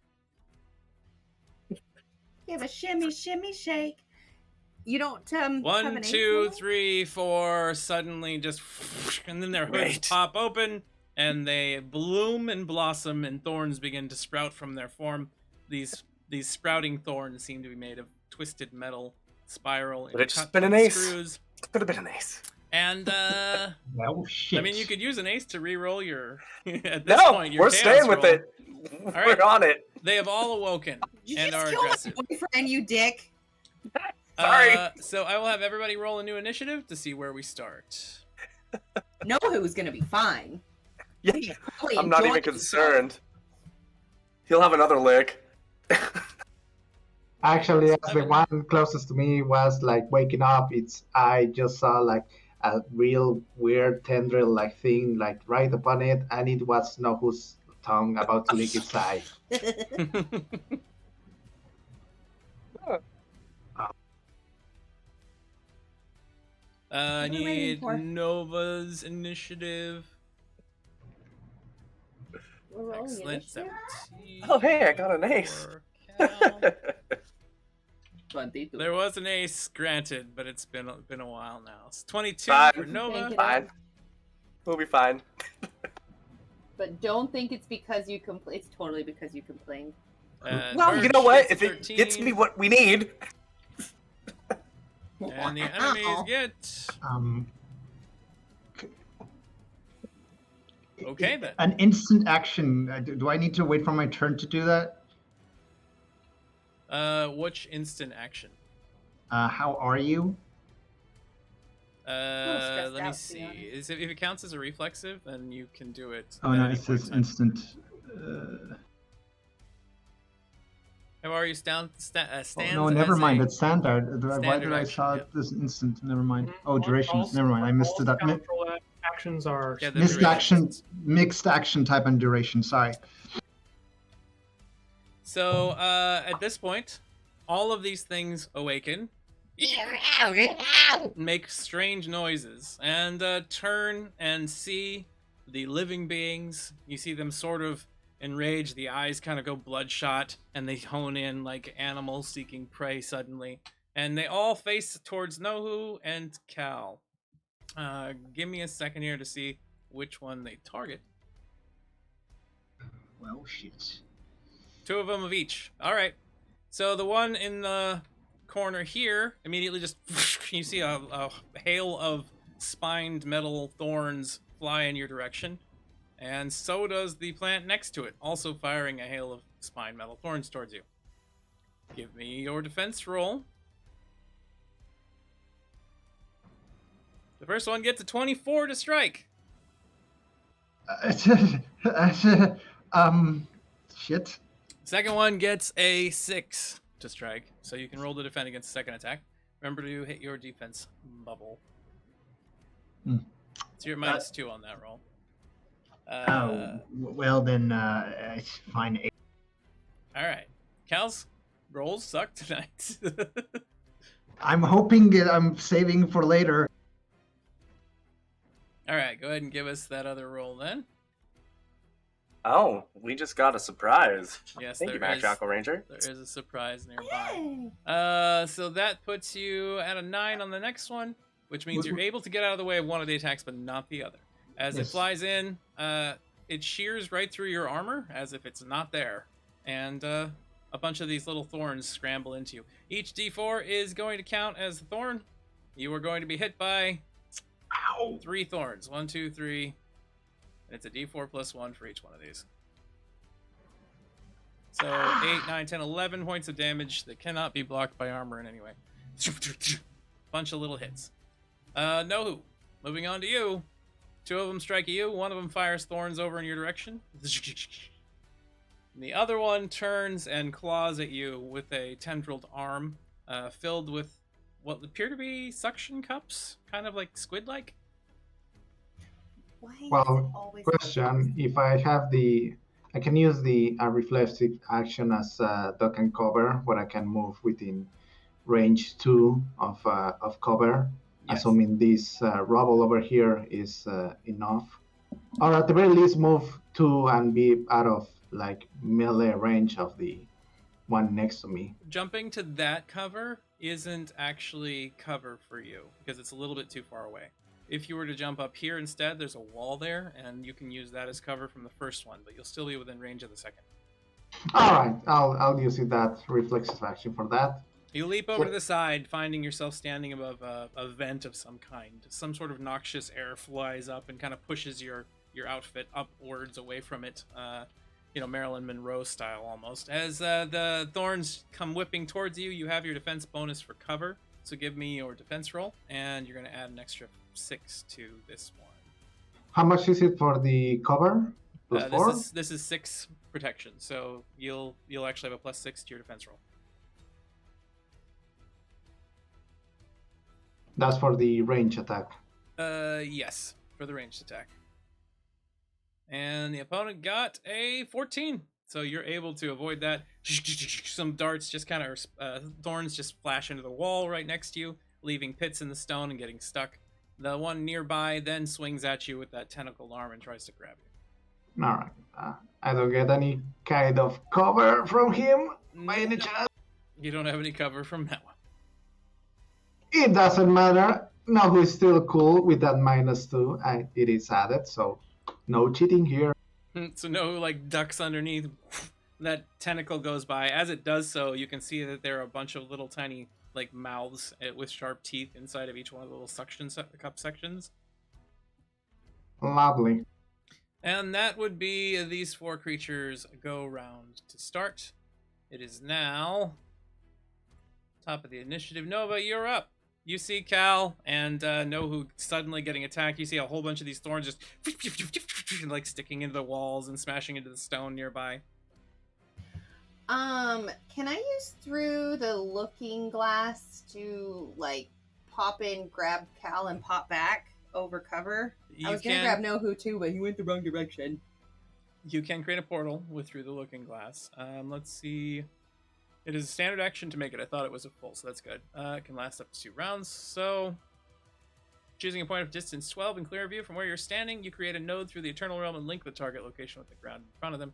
Give a shimmy, shimmy, shake. You don't have 1, an 2, ace 3, 4. Suddenly, just and then their hoods Right. pop open, and they bloom and blossom, and thorns begin to sprout from their form. These sprouting thorns seem to be made of twisted metal spiral. But it's cut just been an with ace. Screws. Could have been an ace. And Well, shit. I mean, you could use an ace to re-roll your. At this No, point, your we're chaos staying with roll. it. All We're right. on it. They have all awoken You and just are killed aggressive. my boyfriend, you dick. Sorry. So I will have everybody roll a new initiative to see where we start. Nohu's gonna be fine. Yeah, Probably I'm not even enjoying concerned. He'll have another lick. Actually, as the one closest to me was like waking up, I just saw like a real weird tendril like thing like right upon it, and it was Nohu's tongue about to lick its eye. I What are we waiting need for? Nova's initiative. We're rolling Excellent. initiative. 17. Oh, hey, I got an ace. for Cal. 22. There was an ace granted, but it's been a while now. It's 22 Fine. for Nova. Thank you. Fine. We'll be fine. But don't think it's because you complained. It's totally because you complained. Well, you Birch know what? gets If it 13, gets me what we need. and the enemies get okay then. An instant action. Do I need to wait for my turn to do that? Which instant action? How are you? stressed Let me out, to be see. honest. If it counts as a reflexive, then you can do it. Oh at no, any it point says in time. instant. How are you stands? No, never as mind. a- That's standard. Why standard did I action, saw yeah. this instant? Never mind. Oh, All- durations. all- Never mind. I missed all it. That spell actions are Yeah, the missed durations. action, mixed action type and duration. Sorry. So at this point, all of these things awaken, make strange noises, and turn and see the living beings. You see them sort of enraged. The eyes kind of go bloodshot, and they hone in like animals seeking prey suddenly. And they all face towards Nohu and Cal. Give me a second here to see which one they target. Well, shit. 2 of them of each. All right. So the one in the corner here immediately just you see a hail of spined metal thorns fly in your direction, and so does the plant next to it, also firing a hail of spined metal thorns towards you. Give me your defense roll. The first one gets a 24 to strike. Shit. Second one gets a 6 to strike, so you can roll to defend against the second attack. Remember to hit your defense bubble. Hmm. So you're -2 on that roll. Well then, it's fine. All right. Cal's rolls suck tonight. I'm hoping I'm saving for later. All right, go ahead and give us that other roll then. Oh, we just got a surprise. Yes, Thank you, there is. Magical Ranger. There is a surprise nearby. Yay. So that puts you at a 9 on the next one, which means you're able to get out of the way of one of the attacks, but not the other. As it Yes. flies in, it shears right through your armor as if it's not there, and a bunch of these little thorns scramble into you. Each D4 is going to count as a thorn. You are going to be hit by 3 thorns. 1, 2, 3. And it's a D4 plus 1 for each one of these. So 8, 9, 10, 11 points of damage that cannot be blocked by armor in any way. Bunch of little hits. Nohu, moving on to you. 2 of them strike at you. 1 of them fires thorns over in your direction. And the other one turns and claws at you with a tendrilled arm filled with what appear to be suction cups, kind of like squid-like. Why is it Well, always question: if I have I can use the reflexive action as duck and cover, where I can move within range 2 of cover, Yes. assuming this rubble over here is enough, or at the very least move 2 and be out of like melee range of the one next to me. Jumping to that cover isn't actually cover for you because it's a little bit too far away. If you were to jump up here instead, there's a wall there, and you can use that as cover from the first one, but you'll still be within range of the second. All right, I'll use that reflexive action for that. You leap over to the side, finding yourself standing above a vent of some kind. Some sort of noxious air flies up and kind of pushes your outfit upwards away from it, Marilyn Monroe style almost. As the thorns come whipping towards you, you have your defense bonus for cover. So give me your defense roll, and you're going to add an extra 6 to this one. How much is it for the cover? Plus 4? This is 6 protection, so you'll actually have a +6 to your defense roll. That's for the range attack. Yes, for the ranged attack. And the opponent got a 14. So you're able to avoid that. Some darts just kind of, thorns just flash into the wall right next to you, leaving pits in the stone and getting stuck. The one nearby then swings at you with that tentacled arm and tries to grab you. All right. I don't get any kind of cover from him by any chance. You don't have any cover from that one. It doesn't matter. Nohu is still cool with that -2. It is added, so no cheating here. So Nohu ducks underneath. That tentacle goes by. As it does so, you can see that there are a bunch of little tiny mouths with sharp teeth inside of each one of the little suction cup sections. Lovely. And that would be these 4 creatures go round to start. It is now top of the initiative. Nova, you're up. You see Cal and Nohu suddenly getting attacked. You see a whole bunch of these thorns just sticking into the walls and smashing into the stone nearby. Can I use through the looking glass to pop in, grab Cal, and pop back over cover? I was gonna grab Nohu too, but he went the wrong direction. You can create a portal with through the looking glass. Let's see. It is a standard action to make it. I thought it was a full, so that's good. It can last up to 2 rounds. So, choosing a point of distance 12 in clear view from where you're standing, you create a node through the Eternal Realm and link the target location with the ground in front of them.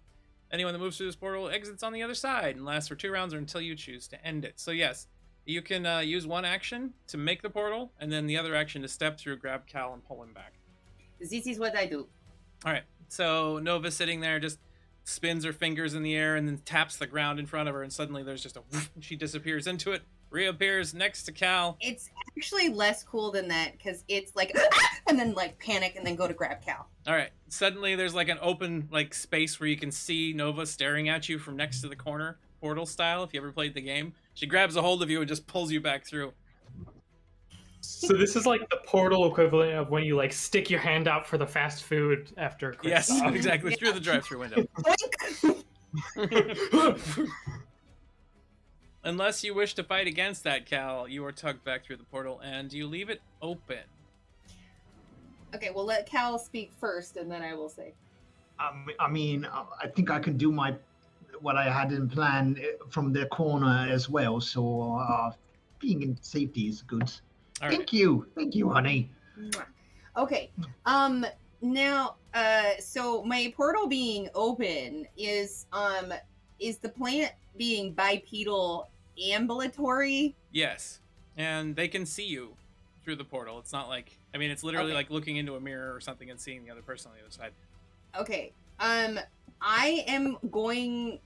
Anyone that moves through this portal exits on the other side and lasts for 2 rounds or until you choose to end it. So yes, you can use one action to make the portal, and then the other action to step through, grab Cal, and pull him back. This is what I do. All right, so Nova's sitting there, just spins her fingers in the air and then taps the ground in front of her, and suddenly there's just a whoosh, she disappears into it, reappears next to Cal. It's actually less cool than that, because it's and then panic and then go to grab Cal. All right, suddenly there's an open space where you can see Nova staring at you from next to the corner, portal style, if you ever played the game. She grabs a hold of you and just pulls you back through. So this is like the portal equivalent of when you like stick your hand out for the fast food after a quick Yes, stop. exactly. Through the drive-through window. Unless you wish to fight against that, Cal, you are tugged back through the portal, and you leave it open. Okay, we'll let Cal speak first, and then I will say. I mean, I think I can do what I had in plan from the corner as well. So being in safety is good. All Thank you, honey. Mwah. Okay. Now, so my portal being open is the plant being bipedal ambulatory? Yes, and they can see you through the portal. It's not like, I mean, it's literally like looking into a mirror or something and seeing the other person on the other side. Okay. I am going.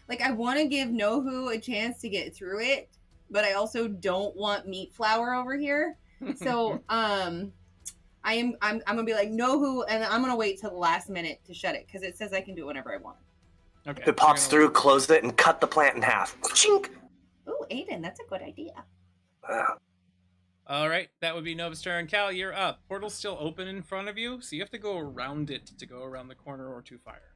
Like, I want to give Nohu a chance to get through it, but I also don't want meat flour over here. So, I'm gonna be like Nohu, and I'm gonna wait till the last minute to shut it because it says I can do it whenever I want. Okay. If it pops through, close it, and cut the plant in half. Chink! Ooh, Ayden, that's a good idea. All right, that would be Nova's turn. Cal, you're up. Portal's still open in front of you, so you have to go around it to go around the corner or to fire.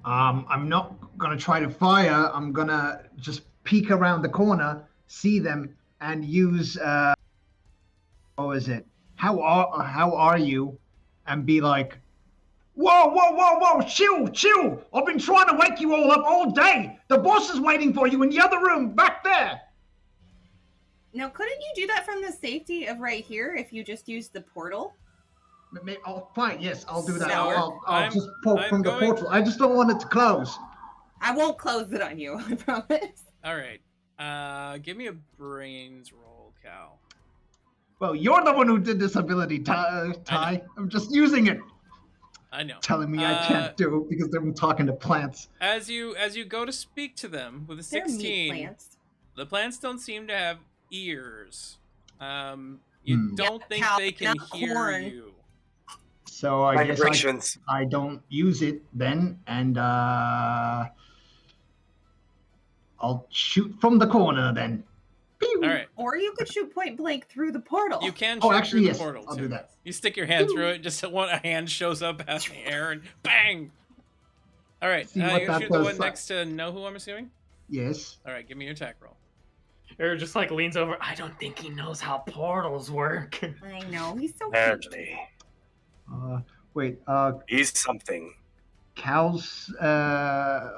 I'm not gonna try to fire. I'm gonna just peek around the corner, see them, and use what is it? How are you? And be like, whoa, chill. I've been trying to wake you all up all day. The boss is waiting for you in the other room back there. Now, couldn't you do that from the safety of right here if you just use the portal? Fine, yes, I'll do that. So, I'll just poke from the portal. I just don't want it to close. I won't close it on you, I promise. All right. Give me a brains roll, Cal. Well, you're the one who did this ability, Ty. I'm just using it. I know. Telling me I can't do it because they're talking to plants. As you go to speak to them with a 16, the plants don't seem to have ears. You don't think they can hear you. So I guess I don't use it then, and I'll shoot from the corner then. Pew! All right. Or you could shoot point blank through the portal. You can shoot through the portal. I'll do that. You stick your hand through it, just one hand shows up out in the air, and bang! All right, you shoot the one next to Nohu, I'm assuming? Yes. All right, give me your attack roll. Or just like leans over. I don't think he knows how portals work. I know, he's so Apparently. Wait. He's something. Cal's. I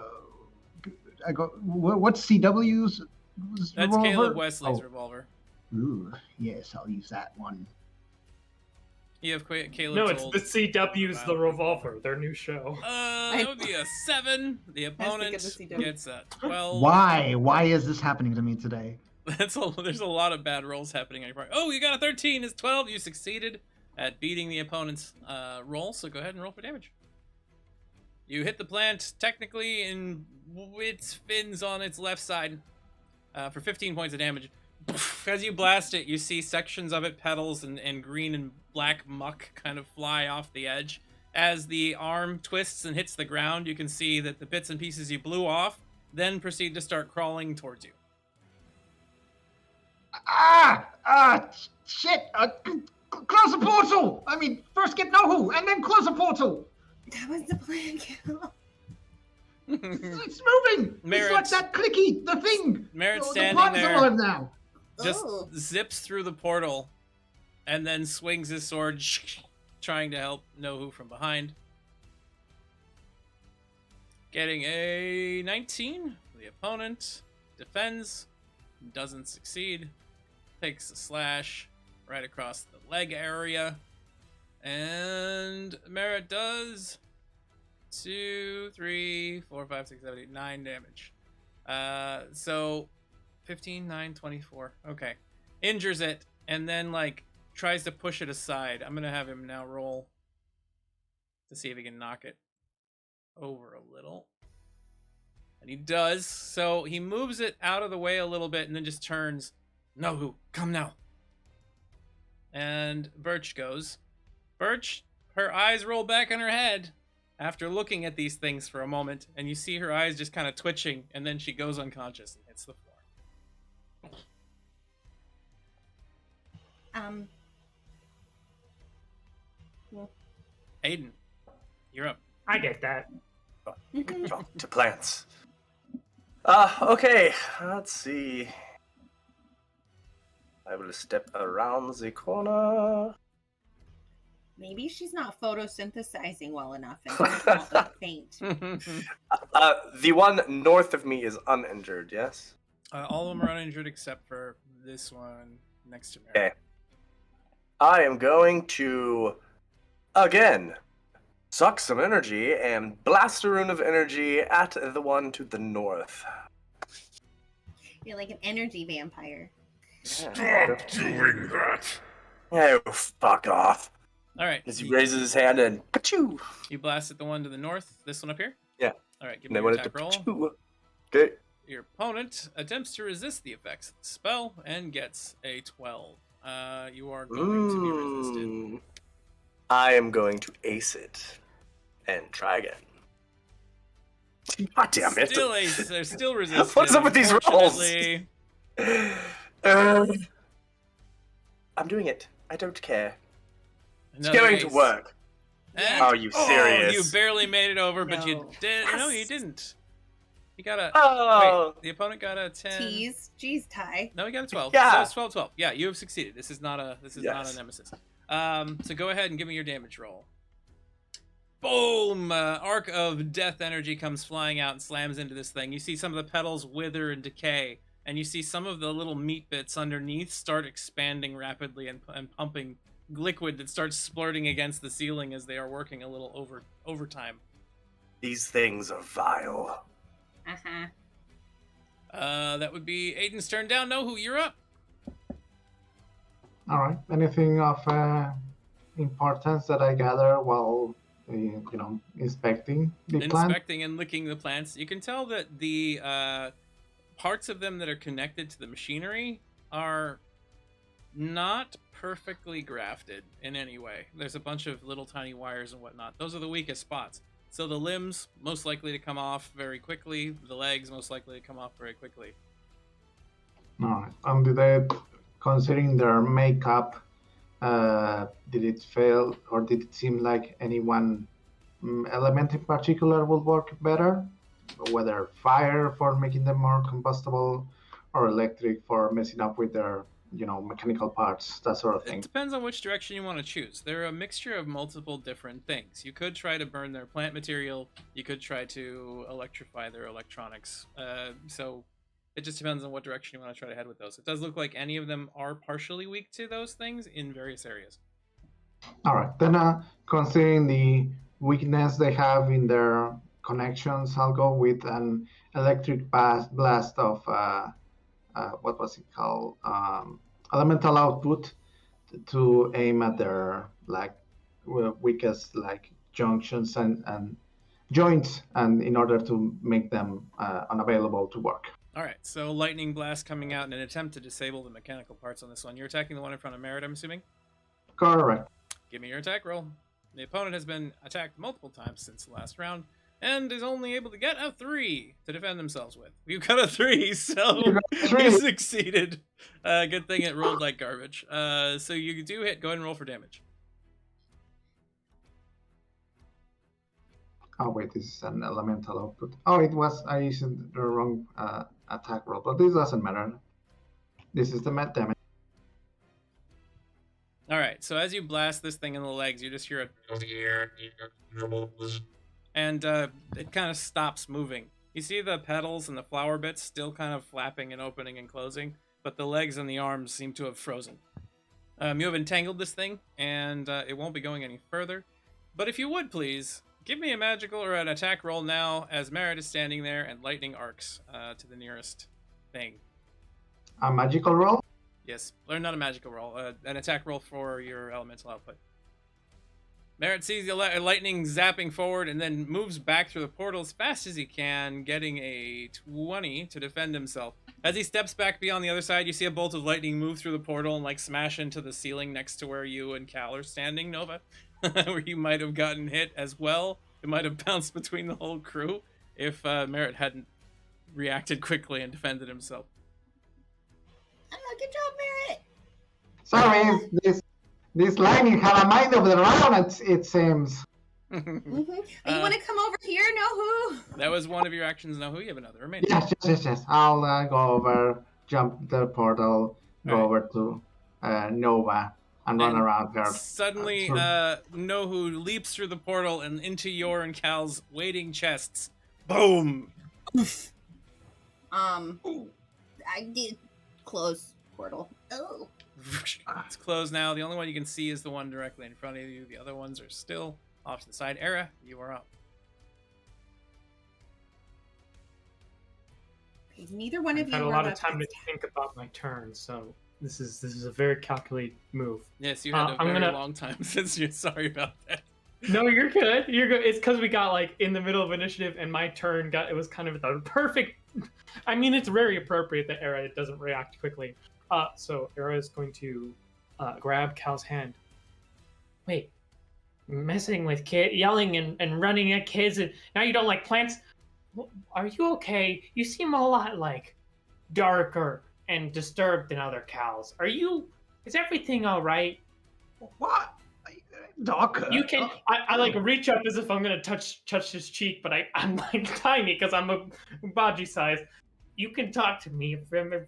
got. What's CW's? That's revolver? Caleb Wesley's revolver. Ooh, yes, I'll use that one. You have Caleb's No, it's old the CW's the revolver. Their new show. That would be a 7. The opponent gets a 12. Why is this happening to me today? There's a lot of bad rolls happening on your part. Oh, you got a 13. It's 12. You succeeded at beating the opponent's roll, so go ahead and roll for damage. You hit the plant technically, and it spins on its left side for 15 points of damage. As you blast it, you see sections of it, petals and green and black muck kind of fly off the edge. As the arm twists and hits the ground, you can see that the bits and pieces you blew off then proceed to start crawling towards you. Shit! Close the portal! I mean, first get Nohu, and then close the portal! That was the plan, Cal. It's moving! It's like that clicky, the thing! Merritt's the standing there. alive now. Just zips through the portal and then swings his sword, trying to help Nohu from behind. Getting a 19. The opponent defends, doesn't succeed, takes a slash right across the leg area, and Merritt does 2, 3, 4, 5, 6, 7, 8, 9 damage. So 15, 9, 24. Okay. Injures it, and then, tries to push it aside. I'm going to have him now roll to see if he can knock it over a little. And he does. So he moves it out of the way a little bit and then just turns. Nohu, come now. And Birch goes. Birch, her eyes roll back in her head after looking at these things for a moment, and you see her eyes just kind of twitching, and then she goes unconscious and hits the floor. Ayden, you're up. I get that. Talk to plants. Okay, let's see. I will step around the corner. Maybe she's not photosynthesizing well enough and comes out with faint. The one north of me is uninjured, yes? All of them are uninjured except for this one next to Mary. Okay. I am going to, again, suck some energy and blast a rune of energy at the one to the north. You're like an energy vampire. Stop doing that. Oh, fuck off. All right. As he raises his hand and ka-choo. You blast at the one to the north. This one up here? Yeah. All right, give And me I your wanted to attack roll. ka-choo. Okay. Your opponent attempts to resist the effects of the spell and gets a 12. You are going to be resisted. I am going to ace it and try again. God damn it. Still ace. They're still resisted. What's up with these rolls? Unfortunately. I'm doing it. I don't care. It's Another going ace. to work. And- Are you serious? You barely made it over, but you No. did. No, you didn't. You got a. Oh. Wait, the opponent got a 10. Tease. Jeez, Ty. No, he got a 12. Yeah. So it's 12-12. Yeah, you have succeeded. This is not a not Yes. a nemesis. So go ahead and give me your damage roll. Boom! Arc of death energy comes flying out and slams into this thing. You see some of the petals wither and decay, and you see some of the little meat bits underneath start expanding rapidly and pumping liquid that starts splurting against the ceiling as they are working a little overtime. These things are vile. Uh-huh. That would be Ayden's turn down. Nohu, you're up. All right. Anything of importance that I gather while inspecting the plant? Inspecting and licking the plants, you can tell that the parts of them that are connected to the machinery are not perfectly grafted in any way. There's a bunch of little tiny wires and whatnot. Those are the weakest spots. So the limbs most likely to come off very quickly. The legs most likely to come off very quickly. All right. Did they, considering their makeup, did it fail, or did it seem like any one element in particular would work better? Whether fire for making them more combustible, or electric for messing up with their, mechanical parts, that sort of It thing. depends on which direction you want to choose. They're a mixture of multiple different things. You could try to burn their plant material. You could try to electrify their electronics. So it just depends on what direction you want to try to head with those. It does look like any of them are partially weak to those things in various areas. All right. Then, considering the weakness they have in their connections, I'll go with an electric blast of what was it called? Elemental output to aim at their weakest junctions and joints, and in order to make them unavailable to work. All right, so lightning blast coming out in an attempt to disable the mechanical parts on this one. You're attacking the one in front of Merritt, I'm assuming? Correct. Give me your attack roll. The opponent has been attacked multiple times since the last round, and is only able to get a 3 to defend themselves with. You got a 3, so you succeeded. Good thing it rolled like garbage. So you do hit. Go ahead and roll for damage. Oh wait, this is an elemental output. Oh, I used the wrong attack roll, but this doesn't matter. This is the mat damage. All right, so as you blast this thing in the legs, you just hear a... And it kind of stops moving. You see the petals and the flower bits still kind of flapping and opening and closing, but the legs and the arms seem to have frozen. You have entangled this thing, and it won't be going any further. But if you would, please, give me a magical or an attack roll now, as Merritt is standing there and lightning arcs to the nearest thing. A magical roll? Yes, or not a magical roll, an attack roll for your elemental output. Merritt sees the lightning zapping forward and then moves back through the portal as fast as he can, getting a 20 to defend himself. As he steps back beyond the other side, you see a bolt of lightning move through the portal and smash into the ceiling next to where you and Cal are standing, Nova, where you might have gotten hit as well. It might have bounced between the whole crew if Merritt hadn't reacted quickly and defended himself. Good job, Merritt. Sorry, this lightning had a mind of their own. It seems. You want to come over here, Nohu? That was one of your actions. Nohu, you have another remaining. Yes. I'll go over, jump the portal, go over to Nova, and run around her. Suddenly, Nohu leaps through the portal and into your and Cal's waiting chests. Boom! I did close portal. Oh. It's closed now. The only one you can see is the one directly in front of you. The other ones are still off to the side. Era, you are up. Neither one of I've you had a are lot of left time to think about my turn, so this is a very calculated move. Yes, you had a very long time since you're sorry about that. No, you're good. You're good. It's because we got like in the middle of initiative, and my turn it was kind of the perfect. I mean, it's very appropriate that Era doesn't react quickly. So Era is going to grab Cal's hand. Wait, messing with kids, yelling and running at kids, and now you don't like plants? Are you okay? You seem a lot like darker and disturbed than other cows. Is everything all right? What? Darker? You can. I like reach up as if I'm gonna touch his cheek, but I'm like tiny because I'm a Baji size. You can talk to me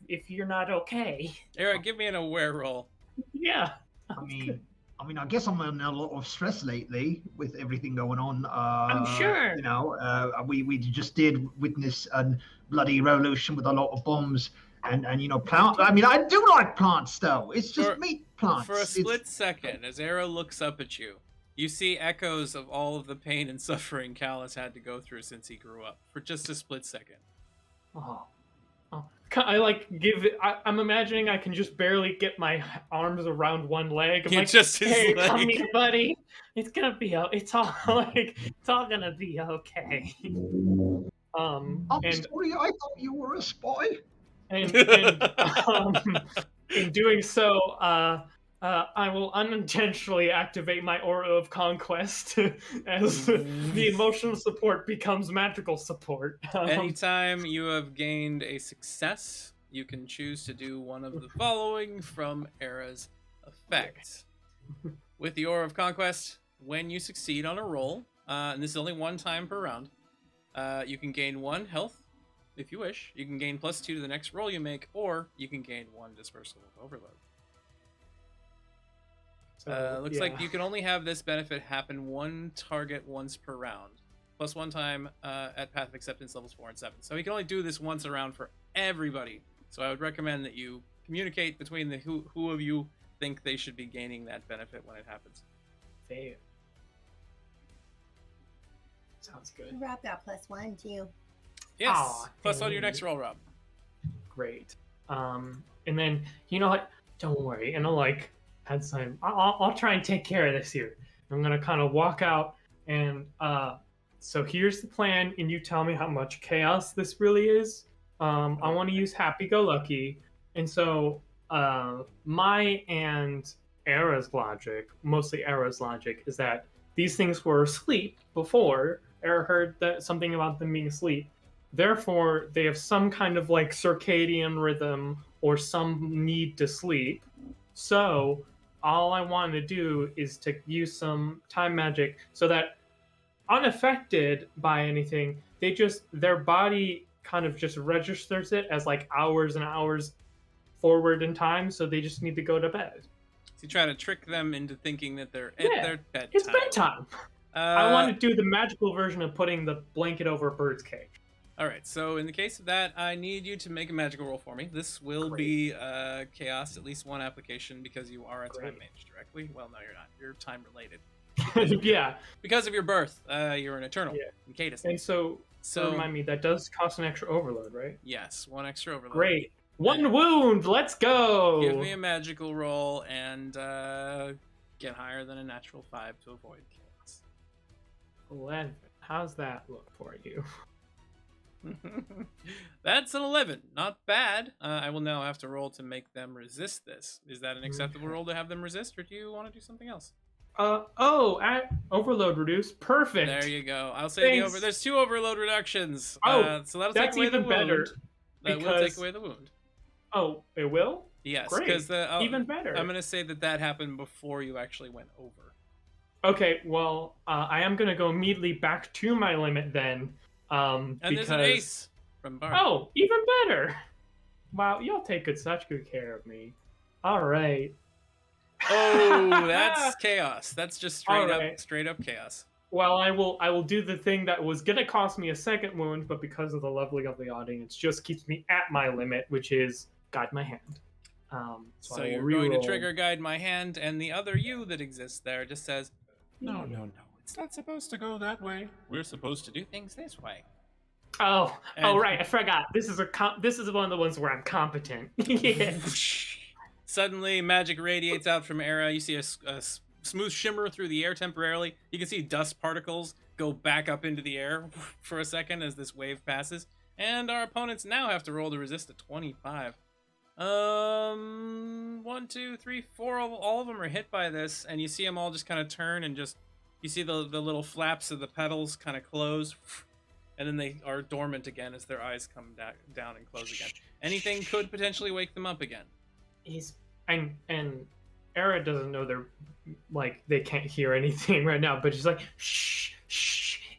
if you're not okay. Era, give me an aware roll. Yeah. I mean, I guess I'm under a lot of stress lately with everything going on. I'm sure. You know, we just did witness a bloody revolution with a lot of bombs and you know, plant. I mean, I do like plants though. It's just meat plants. For a split second, as Era looks up at you, you see echoes of all of the pain and suffering Cal has had to go through since he grew up. For just a split second. Oh. I like give it. I'm imagining I can just barely get my arms around one leg. I'm like, just his hey, leg. come here, buddy. It's gonna be. It's all gonna be okay. I'm sorry, I thought you were a spy. And in doing so, I will unintentionally activate my Aura of Conquest as the emotional support becomes magical support. Anytime you have gained a success, you can choose to do one of the following from Era's effects. With the Aura of Conquest, when you succeed on a roll, and this is only one time per round, you can gain 1 health, if you wish. You can gain +2 to the next roll you make, or you can gain 1 dispersal of overload. Looks like you can only have this benefit happen 1 target once per round, plus 1 time at Path of Acceptance levels 4 and 7. So you can only do this once a round for everybody. So I would recommend that you communicate between the who of you think they should be gaining that benefit when it happens. Fair. Sounds good. Rob got +1 too. Yes. Aw, Plus on your next roll, Rob. Great. And then you know what? Don't worry. And I'll try and take care of this here. I'm gonna kind of walk out and so here's the plan, and you tell me how much chaos this really is. I want to use happy-go-lucky, and so my and Era's logic, mostly Era's logic, is that these things were asleep before. Era heard that something about them being asleep. Therefore, they have some kind of like circadian rhythm or some need to sleep. So all I want to do is to use some time magic so that unaffected by anything, their body kind of just registers it as like hours and hours forward in time, so they just need to go to bed. So you try to trick them into thinking that they're at their bedtime. It's bedtime. I want to do the magical version of putting the blanket over a bird's cage. Alright, so in the case of that, I need you to make a magical roll for me. This will be chaos, at least 1 application, because you are a time mage directly. Well, no, you're not. You're time related. Yeah. Because of your birth, you're an eternal. Yeah. In Cadus. And so remind me, that does cost an extra overload, right? Yes, 1 extra overload. Great. 1 wound. Let's go. Give me a magical roll and get higher than a natural 5 to avoid chaos. 11. How's that look for you? That's an 11. Not bad. I will now have to roll to make them resist this. Is that an acceptable roll to have them resist, or do you want to do something else? Overload reduce. Perfect. There you go. I'll say there's 2 overload reductions. So that'll take away the wound. better. That will take away the wound. Oh, it will? Yes, Great. because Even better. I'm gonna say that happened before you actually went over. Okay, well, I am gonna go immediately back to my limit then. And because... there's an ace from Bart. Oh, even better! Wow, y'all take such good care of me. All right. Oh, that's chaos. That's just straight up chaos. Well, I will do the thing that was gonna cost me a second wound, but because of the leveling of the audience, just keeps me at my limit, which is guide my hand. So you're going to trigger guide my hand, and the other you that exists there just says, no, it's not supposed to go that way. We're supposed to do things this way. Oh, right, I forgot. This is one of the ones where I'm competent. Yeah. Suddenly, magic radiates out from Era. You see a smooth shimmer through the air temporarily. You can see dust particles go back up into the air for a second as this wave passes. And our opponents now have to roll to resist a 25. 1, 2, 3, 4. All of them are hit by this, and you see them all just kind of turn and just... You see the little flaps of the petals kind of close, and then they are dormant again as their eyes come down and close again. Anything could potentially wake them up again. And Era doesn't know they can't hear anything right now, but she's like, shh,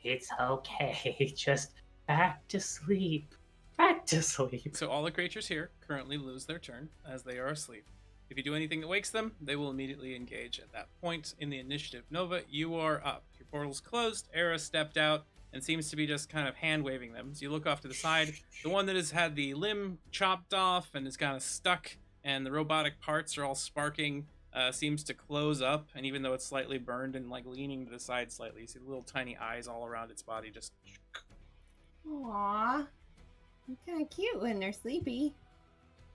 it's okay, just back to sleep. So all the creatures here currently lose their turn as they are asleep. If you do anything that wakes them, they will immediately engage at that point in the initiative. Nova, you are up. Your portal's closed. Era stepped out and seems to be just kind of hand-waving them. So you look off to the side. The one that has had the limb chopped off and is kind of stuck, and the robotic parts are all sparking, seems to close up. And even though it's slightly burned and leaning to the side slightly, you see the little tiny eyes all around its body just... Aww. They're kind of cute when they're sleepy.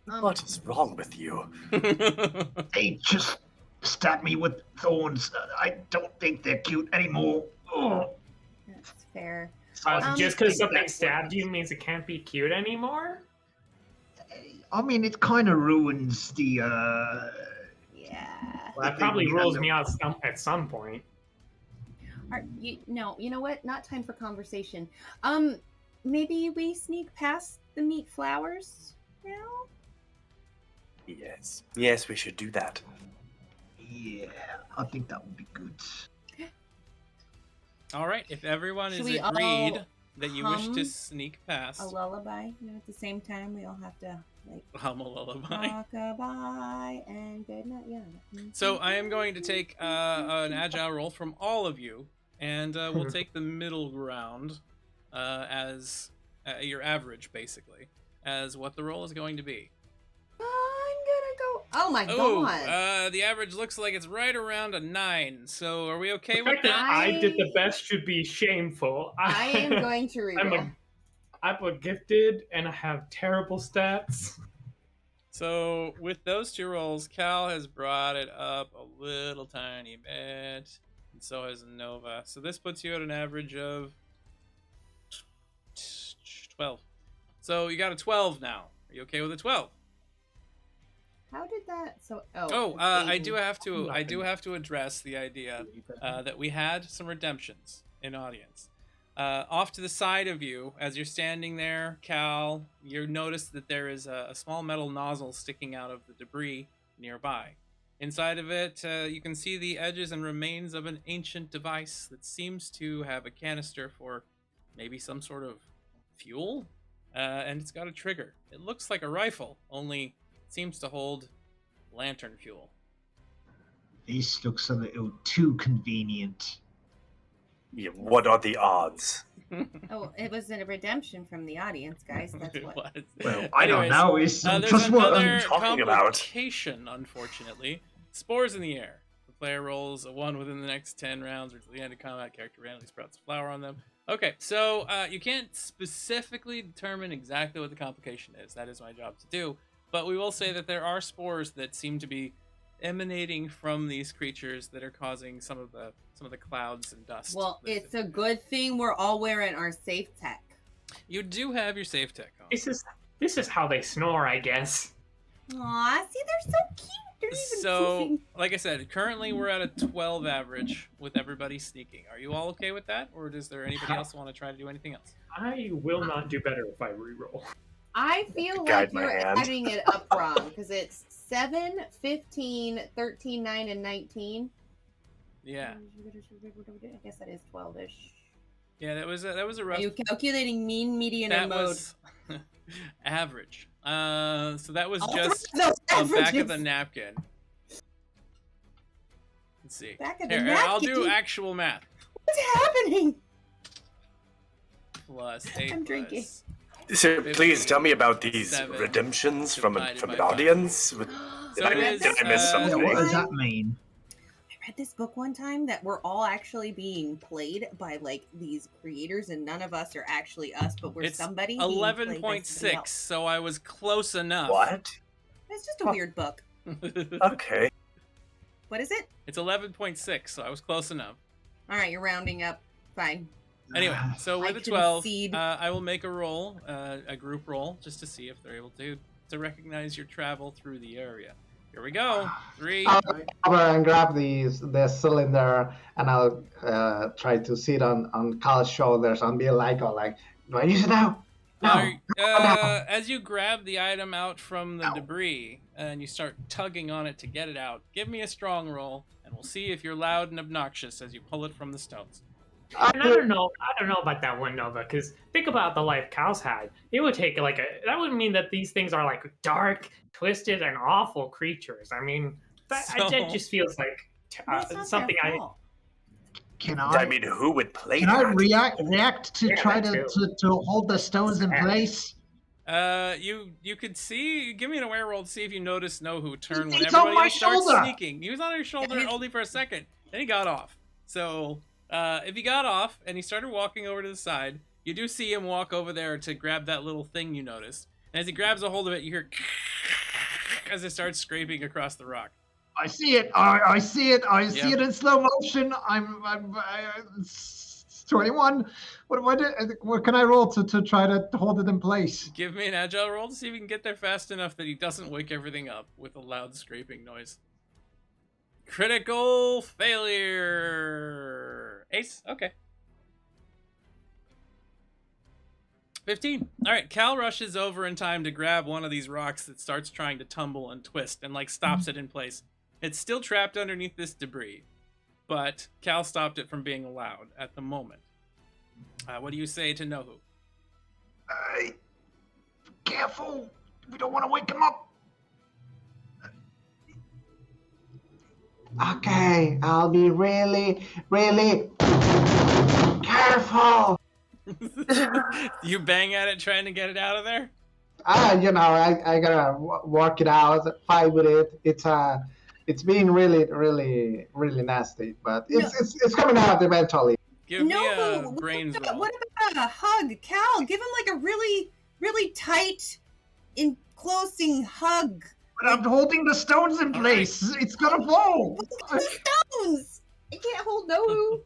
What is wrong with you? They just stabbed me with thorns. I don't think they're cute anymore. Oh. That's fair. Just because something stabbed you means it can't be cute anymore? I mean, it kind of ruins the... Yeah. Well, that probably rules me out at some point. You know what? Not time for conversation. Maybe we sneak past the meat flowers now? Yes, we should do that. Yeah, I think that would be good. All right, if everyone is agreed that you wish to sneak past... A lullaby? At the same time, we all have to, hum a lullaby. Rock-a-bye and good night. Yeah. So I am going to take an agile roll from all of you, and we'll take the middle ground as your average, basically, as what the roll is going to be. Oh my god! The average looks like it's right around a 9. So are we okay the with fact that I did the best should be shameful. I am going to reroll. I'm a gifted, and I have terrible stats. So with those 2 rolls, Cal has brought it up a little tiny bit, and so has Nova. So this puts you at an average of 12. So you got a 12 now. Are you okay with a 12? How did that? I do have to address the idea that we had some redemptions in audience. Off to the side of you, as you're standing there, Cal, you notice that there is a small metal nozzle sticking out of the debris nearby. Inside of it, you can see the edges and remains of an ancient device that seems to have a canister for maybe some sort of fuel, and it's got a trigger. It looks like a rifle, only seems to hold lantern fuel. This looks a little too convenient. Yeah, what are the odds? It was a redemption from the audience, guys. That's what. Well, I don't know. It's there's just what another I'm talking about. complication, unfortunately. Spores in the air. The player rolls a 1 within the next 10 rounds, or to the end of combat, character randomly sprouts a flower on them. Okay, so you can't specifically determine exactly what the complication is. That is my job to do. But we will say that there are spores that seem to be emanating from these creatures that are causing some of the clouds and dust. Well, it's a good thing we're all wearing our safe tech. You do have your safe tech on. This is how they snore, I guess. Aw, see, they're so cute. They're even poofing. Like I said, currently we're at a 12 average with everybody sneaking. Are you all okay with that, or is there anybody else who want to try to do anything else? I will not do better if I reroll. I feel Guide like my you're hand. adding it up wrong because it's 7, 15, 13, 9, and 19. Yeah. I guess that is 12-ish. Yeah, that was a Are rough. you calculating mean, median, That and mode? was average. So that was All just three of those the back of averages. the napkin. Let's see. Back of the Here, I'll do napkin? actual math. What's happening? Plus 8 I'm drinking. plus So please tell me about these 7 redemptions from divided an by 5. audience. So Did it I is, miss something? What does that mean? I read this book one time that we're all actually being played by like these creators, and none of us are actually us, but we're It's somebody. being played by somebody 11.6, else. so I was close enough. What? It's just a weird book. Okay. What is it? It's 11.6, so I was close enough. All right, you're rounding up. Fine. Anyway, so I with the 12, concede. I will make a roll, a group roll, just to see if they're able to recognize your travel through the area. Here we go. 3. I'll go over and grab the cylinder, and I'll try to sit on Cal's shoulders and be like, do I use it now? No. As you grab the item out from the debris and you start tugging on it to get it out, give me a strong roll, and we'll see if you're loud and obnoxious as you pull it from the stones. And I don't know about that one, Nova, because think about the life Cal's had. It would take that would mean that these things are like dark, twisted, and awful creatures. I mean, that just feels like That's not something their fault. Can I I? mean, who would play Can I that? react to Yeah, try that to hold the stones in place? You could see. Give me an aware roll to see if you notice Nohu turn when He's everybody on my else starts shoulder. sneaking. He was on your shoulder only for a second, then he got off. So, if he got off and he started walking over to the side, you do see him walk over there to grab that little thing you noticed. And as he grabs a hold of it, you hear as it starts scraping across the rock. I see it. I see it. I see Yep. it in slow motion. It's 21. What can I roll to try to hold it in place? Give me an agile roll to see if you can get there fast enough that he doesn't wake everything up with a loud scraping noise. Critical failure. Ace? Okay. 15. All right, Cal rushes over in time to grab one of these rocks that starts trying to tumble and twist and stops it in place. It's still trapped underneath this debris, but Cal stopped it from being allowed at the moment. What do you say to Nohu? Careful. We don't want to wake him up. Okay, I'll be really, really careful. You bang at it trying to get it out of there? I gotta work it out, fight with it. It's being really, really, really nasty, but it's coming out eventually. Give me a No, brains roll. what about a hug, Cal? Give him like a really, really tight, enclosing hug. But I'm holding the stones in place. It's gonna fall. The stones. I can't hold Nohu.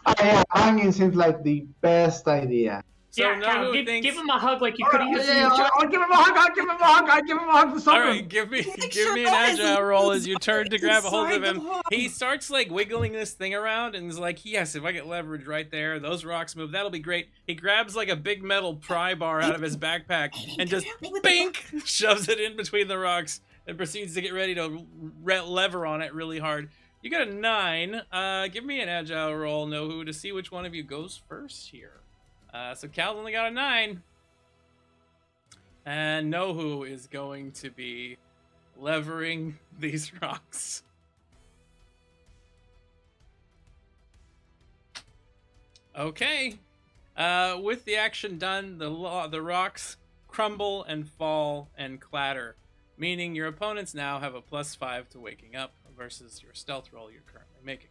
Oh yeah, hanging seems like the best idea. So yeah, Cal, Nohu give thinks... him a hug like you could have used. I'll give him a hug. I'll give him a hug. I'll give him a hug for All something. right, give me sure an guys, agile roll as you it's turn to grab a hold of inside him. the hug. He starts wiggling this thing around and is like, yes, if I get leverage right there, those rocks move, that'll be great. He grabs a big metal pry bar out of his backpack and just bink shoves it in between the rocks and proceeds to get ready to lever on it really hard. You got a 9. Give me an agile roll, Nohu, to see which one of you goes first here. So Cal's only got a 9. And Nohu is going to be levering these rocks. Okay. With the action done, the rocks crumble and fall and clatter, meaning your opponents now have a +5 to waking up versus your stealth roll you're currently making.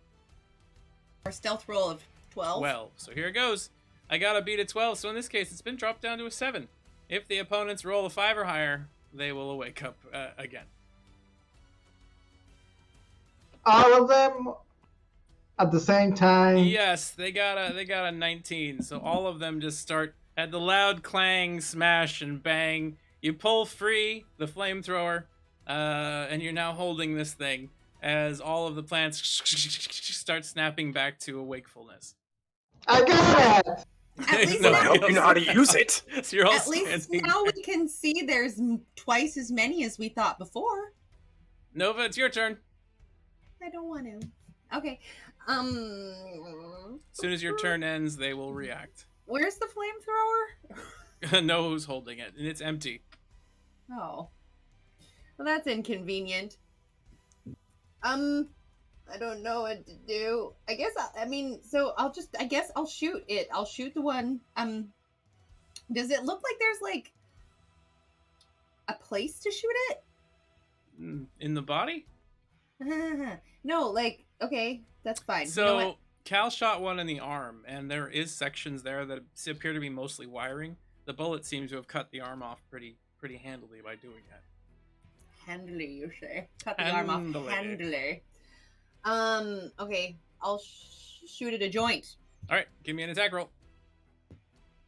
Our stealth roll of 12. 12. So here it goes. I got to beat a 12, so in this case, it's been dropped down to a 7. If the opponents roll a 5 or higher, they will wake up again. All of them at the same time. Yes, they got a 19. So all of them just start at the loud clang, smash, and bang. You pull free the flamethrower, and you're now holding this thing as all of the plants start snapping back to a wakefulness. I got it. At least No, I now, hope you know how to use it. So you're all at least standing now there. we can see there's twice as many as we thought before. Nova, it's your turn. I don't want to. Okay. As soon as your turn ends, they will react. Where's the flamethrower? Know who's holding it, and it's empty. Oh. Well, that's inconvenient. I don't know what to do. I guess I guess I'll shoot it. I'll shoot the one. Does it look like there's like a place to shoot it? In the body? No, like, okay, that's fine. So, You know what? Cal shot one in the arm, and there is sections there that appear to be mostly wiring. The bullet seems to have cut the arm off pretty handily by doing that. Handily, you say. Cut the arm off. Handily. Handily. Okay, I'll shoot at a joint. All right, give me an attack roll.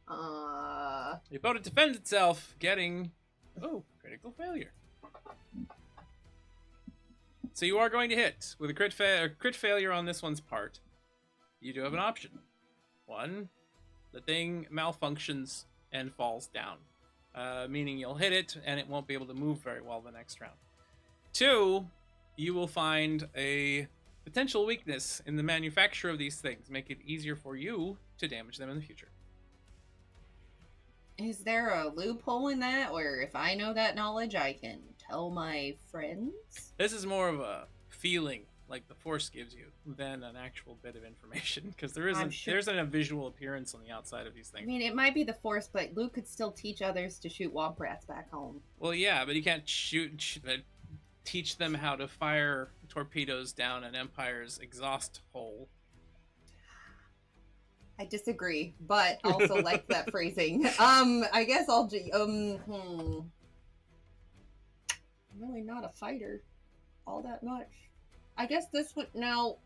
Uh, The opponent defends itself, getting critical failure. So you are going to hit with a crit failure on this one's part. You do have an option. One, the thing malfunctions and falls down, meaning you'll hit it and it won't be able to move very well the next round. Two, you will find a potential weakness in the manufacture of these things, make it easier for you to damage them in the future. is there a loophole in that, or if I know that knowledge, I can tell my friends? This is more of a feeling like the Force gives you than an actual bit of information, because there isn't a visual appearance on the outside of these I things. mean, it might be the Force, but Luke could still teach others to shoot womp rats back home. Well, yeah, but you can't teach them how to fire torpedoes down an Empire's exhaust hole. I disagree, but also like that phrasing. I guess I'll do. I'm really not a fighter, all that much. I guess this would now.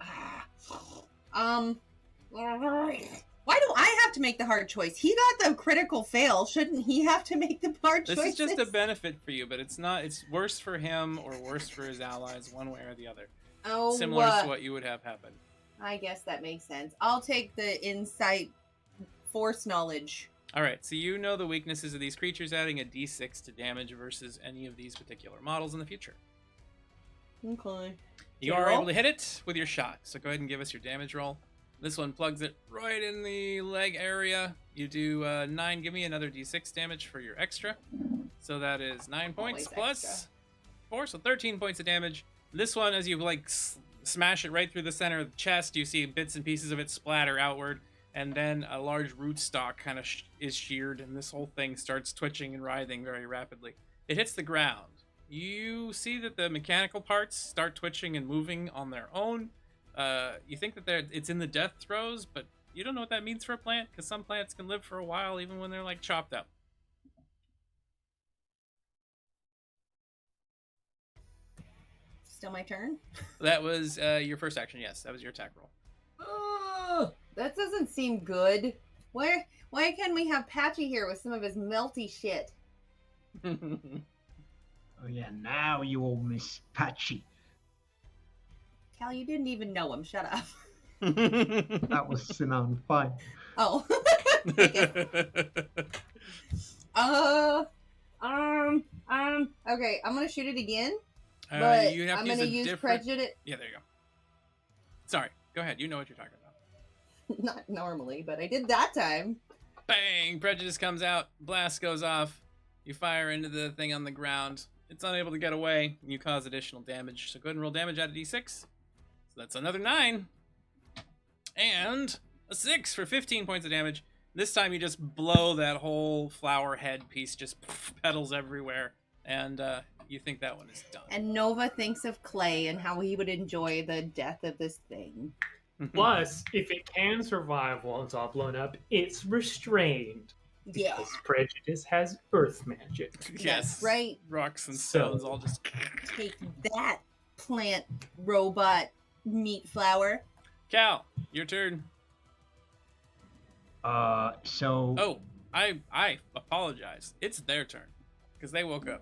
Why do I have to make the hard choice? He got the critical fail. Shouldn't he have to make the hard choice? This is just a benefit for you, but it's not. It's worse for him or worse for his allies, one way or the other. Oh, Similar to what you would have happen. I guess that makes sense. I'll take the insight force knowledge. All right, so you know the weaknesses of these creatures, adding a d6 to damage versus any of these particular models in the future. Okay. You are able to hit it with your shot, so go ahead and give us your damage roll. This one plugs it right in the leg area. You do 9. Give me another d6 damage for your extra. So that is 9 points plus extra. 4, so 13 points of damage. This one, as you like smash it right through the center of the chest, you see bits and pieces of it splatter outward, and then a large rootstock kind of is sheared, and this whole thing starts twitching and writhing very rapidly. It hits the ground. You see that the mechanical parts start twitching and moving on their own. You think that it's in the death throes, but you don't know what that means for a plant, because some plants can live for a while even when they're like chopped up. Still my turn? That was your first action, yes. That was your attack roll. Oh, that doesn't seem good. Why can't we have Patchy here with some of his melty shit? Oh yeah, now you all miss Patchy. Cal, you didn't even know him. Shut up. That was Sinan. Fine. Oh. Okay, I'm gonna shoot it again. But you have I'm to gonna use prejudice. Yeah, there you go. Sorry, go ahead. You know what you're talking about. Not normally, but I did that time. Bang! Prejudice comes out. Blast goes off. You fire into the thing on the ground. It's unable to get away. And you cause additional damage. So go ahead and roll damage out of d6. So that's another 9. And a 6 for 15 points of damage. This time you just blow that whole flower head piece, just petals everywhere. And you think that one is done. And Nova thinks of Clay and how he would enjoy the death of this thing. Plus, if it can survive while it's all blown up, it's restrained. Yeah. Because prejudice has earth magic. Yes. That's right. Rocks and So- stones all just... Take that, plant robot meat flower. Cal, your turn. So Oh, I apologize. It's their turn. because they woke up.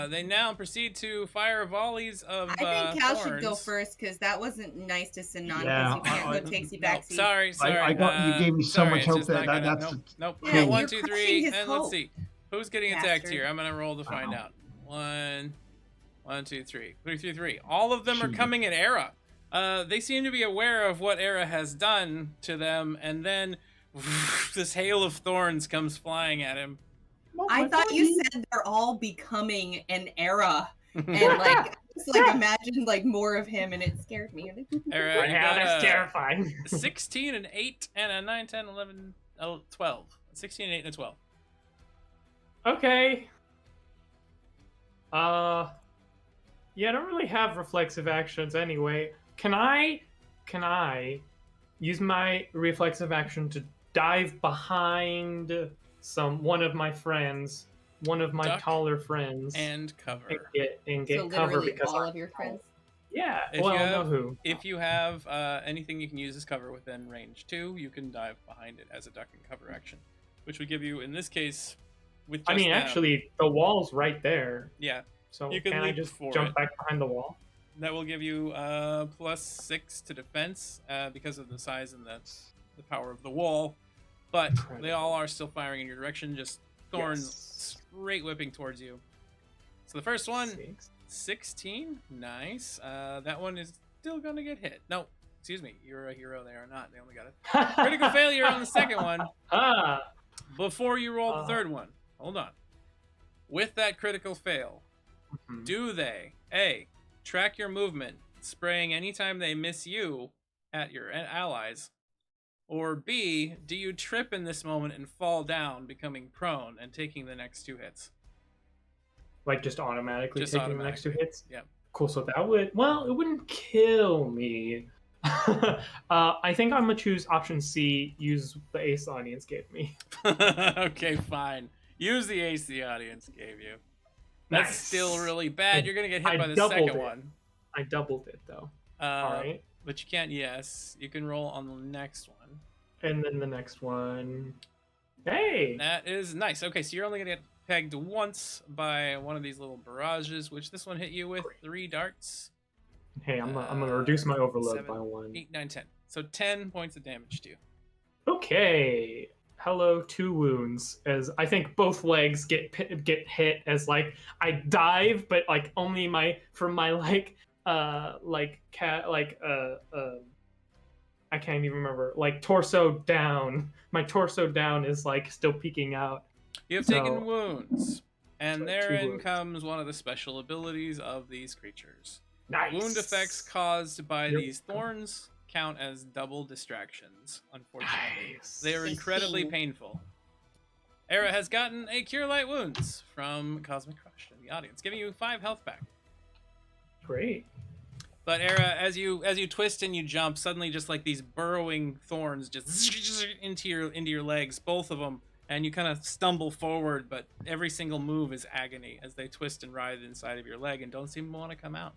They now proceed to fire volleys of I think Cal thorns. should go first because that wasn't nice to Sinan because Yeah, you can't go takesy backsy. Sorry. I got you gave me so sorry, much it's hope just that, not gonna- that's Nope. Yeah, Yeah, you're 1, 2, crushing 3, his and hope. let's see. Who's getting attacked Bastard. here? I'm gonna roll to find Wow. out. 1, 2, 3. 3, 3, 3. All of them are Shoot. coming at Era. They seem to be aware of what Era has done to them, and then this hail of thorns comes flying at him. I thought you said they're all becoming an era, and like just like imagine like more of him, and it scared me. Era, you Yeah, got that's a terrifying. 16, an 8, and a 9, 10, 11, 12. 16, an 8, and a 12. Okay. Yeah, I don't really have reflexive actions anyway. Can I use my reflexive action to dive behind one of my friends, one of my Duck taller friends, And cover. and get So cover literally because all I'm of your friends. Yeah, If well, you have- know who. If you have anything you can use as cover within range 2, you can dive behind it as a duck and cover action, which would give you, in this case, with just I mean, them- actually, the wall's right there. yeah, So You can can I leap just for jump it. back behind the wall? that will give you +6 to defense because of the size and the power of the wall. But they all are still firing in your direction, just thorns Yes. straight whipping towards you. So the first one, 6. 16, nice. That one is still gonna get hit. No, excuse me, you're a hero. They are not. They only got a critical failure on the second one. Ah, Before you roll the third one, hold on. With that critical fail, mhm. do they A, track your movement, spraying anytime they miss you at your allies, or B, do you trip in this moment and fall down, becoming prone and taking the next 2 hits? Like just automatically Just taking the next 2 automatically. hits? Yep. Cool, so that would, well, it wouldn't kill me. I think I'm gonna choose option C, use the ace the audience gave me. Okay, fine. Use the ace the audience gave you. That's Nice. still really bad. You're gonna get hit I by the doubled second it. one. I doubled it though. Uh, Alright. But you can't, yes. You can roll on the next one. And then the next one. Hey! That is nice. Okay, so you're only going to get pegged once by one of these little barrages, which this one hit you with 3 darts. Hey, I'm gonna reduce my overload 7, by 1. 8, 9, 10. So 10 points of damage to you. Okay. Hello, 2 wounds. As I think both legs get hit as like I dive, but like only my I can't even remember, like torso down. My torso down is like still peeking out. You have So- taken wounds, and so 2 therein wounds. comes one of the special abilities of these creatures. Nice. Wound effects caused by Yep. these thorns count as double distractions, unfortunately. Nice. They are incredibly painful. Era has gotten a Cure Light Wounds from Cosmic Crush in the audience, giving you 5 health back. Great. But Era, as you twist and you jump, suddenly just like these burrowing thorns just into your legs, both of them, and you kind of stumble forward. But every single move is agony as they twist and writhe inside of your leg and don't seem to want to come out.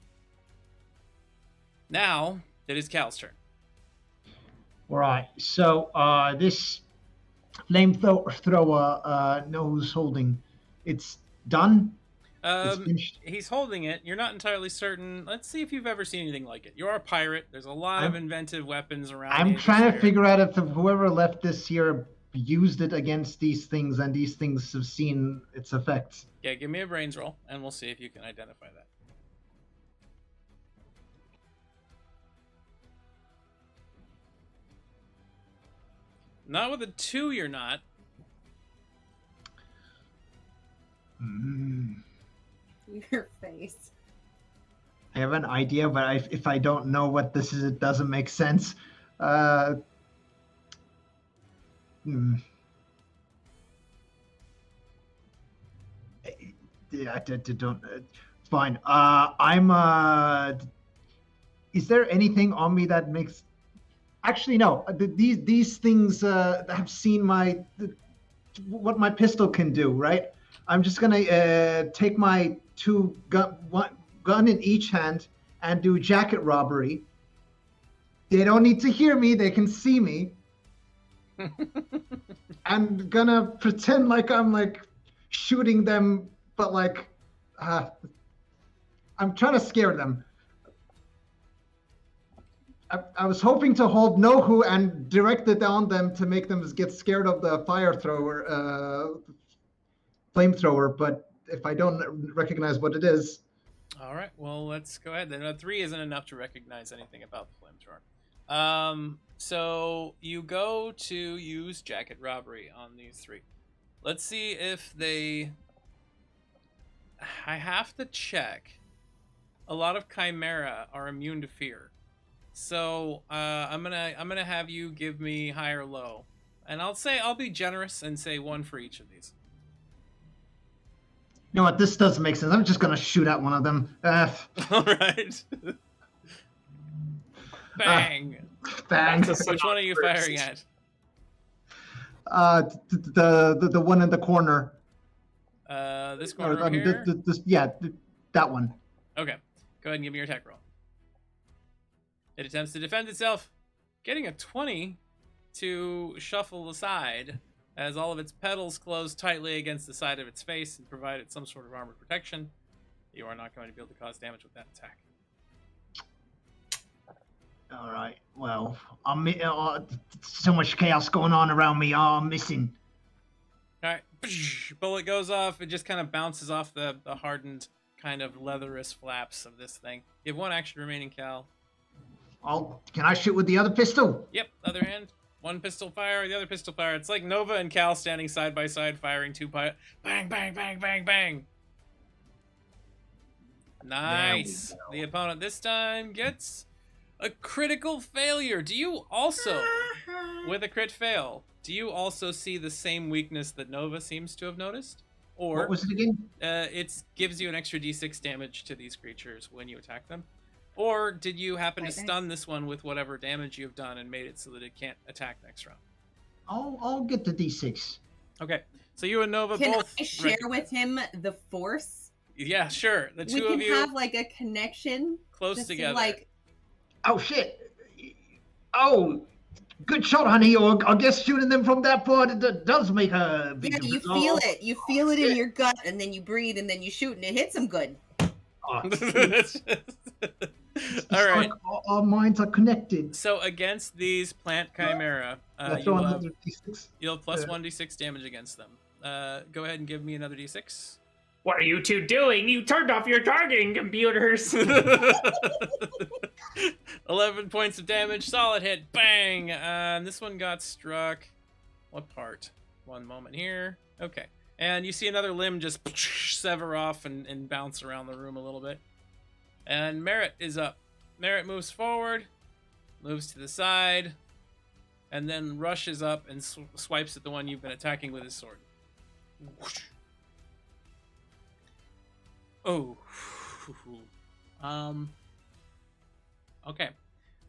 Now it is Cal's turn. Right. So this flamethrower, Nohu's holding. It's done. It's finished. He's holding it. You're not entirely certain. Let's see if you've ever seen anything like it. You're a pirate. There's a lot of inventive weapons around. I'm trying to figure out if whoever left this here used it against these things, and these things have seen its effects. Yeah, give me a brains roll, and we'll see if you can identify that. Not with a 2, you're not. Your face. I have an idea, but if I don't know what this is, it doesn't make sense. Yeah, I don't. Fine. Is there anything on me that makes? Actually, no. These things have seen what my pistol can do. Right. I'm just gonna take my 2 gun in each hand and do jacket robbery. They don't need to hear me; they can see me. I'm gonna pretend like I'm like shooting them but like, I'm trying to scare them. I was hoping to hold Nohu and direct it on them to make them get scared of the flamethrower, but if I don't recognize what it is... All right, well, let's go ahead. Then 3 isn't enough to recognize anything about the flamethrower. So you go to use jacket robbery on these 3. Let's see if they... I have to check. A lot of Chimera are immune to fear. So I'm gonna have you give me high or low, and I'll be generous and say 1 for each of these. You know what? This doesn't make sense. I'm just gonna shoot at one of them. All right. Bang. Bang. Which one are you firing at? The one in the corner. This corner over here? That one. Okay. Go ahead and give me your attack roll. It attempts to defend itself, getting a 20 to shuffle aside as all of its petals close tightly against the side of its face and provide it some sort of armored protection. You are not going to be able to cause damage with that attack. All right. Well, I'm so much chaos going on around me. I'm missing. All right. Bullet goes off. It just kind of bounces off the hardened kind of leatherous flaps of this thing. You have 1 action remaining, Cal. Can I shoot with the other pistol? Yep, other hand. 1 pistol fire, the other pistol fire. It's like Nova and Cal standing side by side, firing 2 bang, bang, bang, bang, bang. Nice. The opponent this time gets a critical failure. Do you also, with a crit fail, do you also see the same weakness that Nova seems to have noticed? Or what was it again? It gives you an extra d6 damage to these creatures when you attack them. Or did you happen to stun this one with whatever damage you've done and made it so that it can't attack next round? I'll get the d6. Okay, so you and Nova Can both I share with him the force? Yeah, sure. The two we of you can have like a connection close together. Like, oh shit! Oh, good shot, honey. Or I guess shooting them from that far does make a big difference. You feel it. You feel it in your gut, and then you breathe, and then you shoot, and it hits them good. All right. Like our minds are connected. So against these plant chimera, you'll have plus 1d6 damage against them. Go ahead and give me another d6. What are you 2 doing? You turned off your targeting computers. 11 points of damage, solid hit, bang. And this one got struck. What part? One moment here. Okay. And you see another limb just sever off and bounce around the room a little bit. And Merritt is up. Merritt moves forward, moves to the side, and then rushes up and swipes at the one you've been attacking with his sword. Whoosh. Oh. Okay.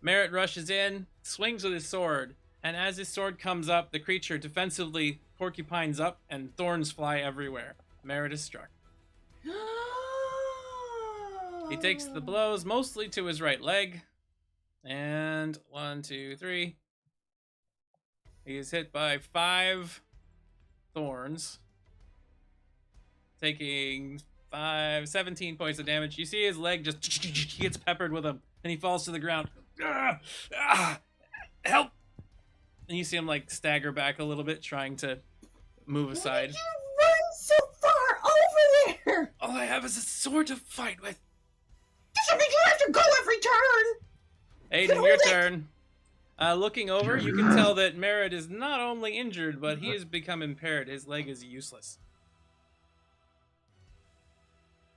Merritt rushes in, swings with his sword, and as his sword comes up, the creature defensively porcupines up, and thorns fly everywhere. Merritt is struck. He takes the blows mostly to his right leg. And 1, 2, 3. He is hit by 5 thorns, taking 17 points of damage. You see his leg just gets peppered with them, and he falls to the ground. Help! And you see him like stagger back a little bit, trying to move aside. Why did you run so far over there? All I have is a sword to fight with. Doesn't mean you have to go every turn. Ayden, your turn. Looking over, you can tell that Merritt is not only injured, but he has become impaired. His leg is useless.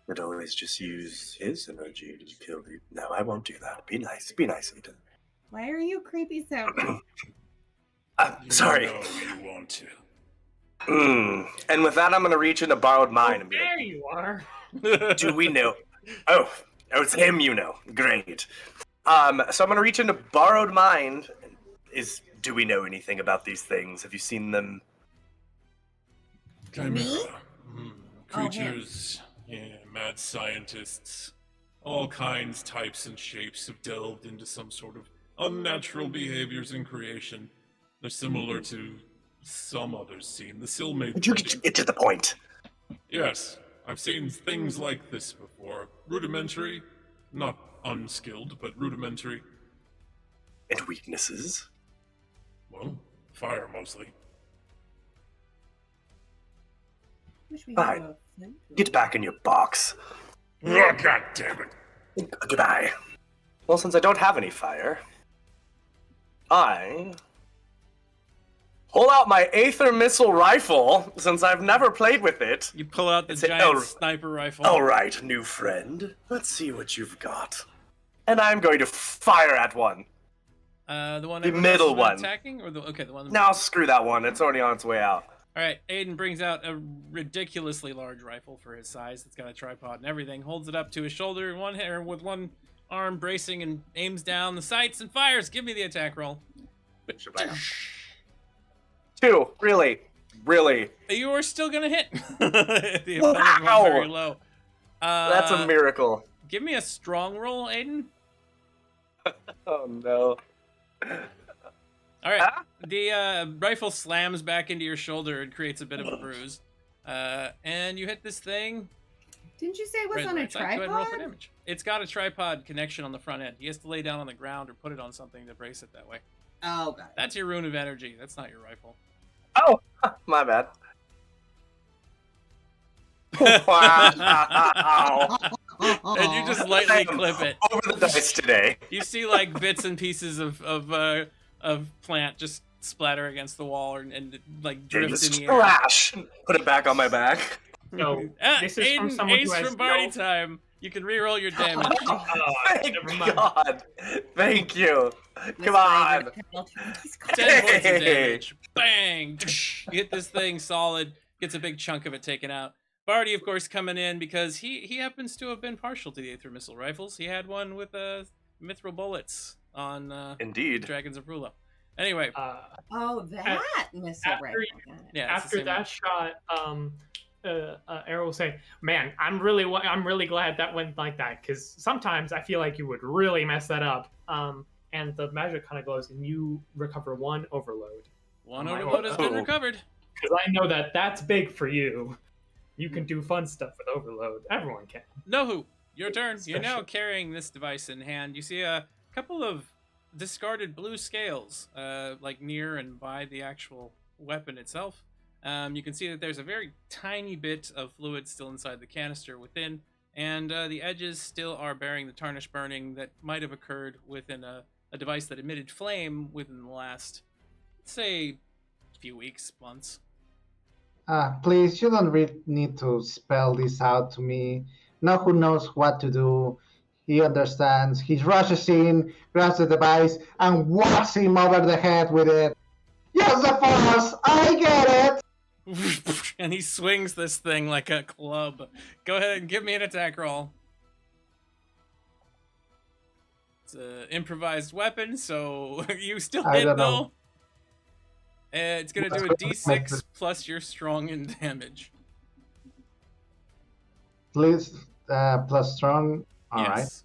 I'd always just use his energy to kill you. No, I won't do that. Be nice. Be nice, Ayden. Why are you creepy sounding? Sorry. You know you want to. And with that, I'm going to reach into borrowed mind and be There you are. like, do we know? Oh, it's him you know. Great. So I'm going to reach into borrowed mind. Do we know anything about these things? Have you seen them? Me? Creatures, mad scientists, all kinds, types, and shapes have delved into some sort of unnatural behaviors in creation. They're similar to some others seen. The Sill made. Would you get to the point? Yes, I've seen things like this before. Rudimentary, not unskilled, but rudimentary. And weaknesses? Well, fire mostly. Wish we Fine. had a flame. Get back in your box. Oh, God damn it. Goodbye. Well, since I don't have any fire, I pull out my Aether missile rifle, since I've never played with it. You pull out the It's a- giant oh. sniper rifle. All right, new friend. Let's see what you've got. And I'm going to fire at one. The one The everyone middle else has been one. attacking, or the one. Now screw that one. It's already on its way out. All right, Ayden brings out a ridiculously large rifle for his size. It's got a tripod and everything. Holds it up to his shoulder, with one arm bracing, and aims down the sights and fires. Give me the attack roll. Two. Really? You are still gonna hit. The Wow. opponent rolled very low. That's a miracle. Give me a strong roll, Ayden. Oh no. All right. Huh? The rifle slams back into your shoulder and creates a bit of a bruise. And you hit this thing. Didn't you say it was Right, on a right side. Go ahead and roll for tripod? damage. It's got a tripod connection on the front end. He has to lay down on the ground or put it on something to brace it that way. Oh, got it. That's your rune of energy. That's not your rifle. Oh, my bad. Wow. And you just lightly clip it. Over the dice today. You see like bits and pieces of plant just splatter against the wall and like drift in the air. Splash! Put it back on my back. No, this is from Ayden, someone Ace who has from Barty no... Time. You can reroll your damage. Thank never mind. God. Thank you. This Come on. guy with he's 10 points of Hey. damage. Bang! You hit this thing solid. Gets a big chunk of it taken out. Barty, of course, coming in because he happens to have been partial to the Aether missile rifles. He had one with mithril bullets on Indeed. Dragons of Rula. Anyway, Oh, that missile after rifle. you- Got it. yeah. it's the After same that one. shot, Arrow will say, "Man, I'm really glad that went like that, because sometimes I feel like you would really mess that up." And the magic kind of glows, and you recover one overload. One my overload has been oh. recovered. Because I know that that's big for you. You can do fun stuff with overload. Everyone can. Nohu, your turn. You're now Special. carrying this device in hand. You see a couple of discarded blue scales, like near and by the actual weapon itself. You can see that there's a very tiny bit of fluid still inside the canister within, and the edges still are bearing the tarnish burning that might have occurred within a device that emitted flame within the last, say, few weeks, months. Please, you don't really need to spell this out to me. Nohu knows what to do. He understands. He rushes in, grabs the device, and whacks him over the head with it. Yes, the force! I get it! And he swings this thing like a club. Go ahead and give me an attack roll. It's an improvised weapon, so you still I hit don't though. know. It's gonna do a d6 plus your strong in damage. Please, plus strong. All right. Yes.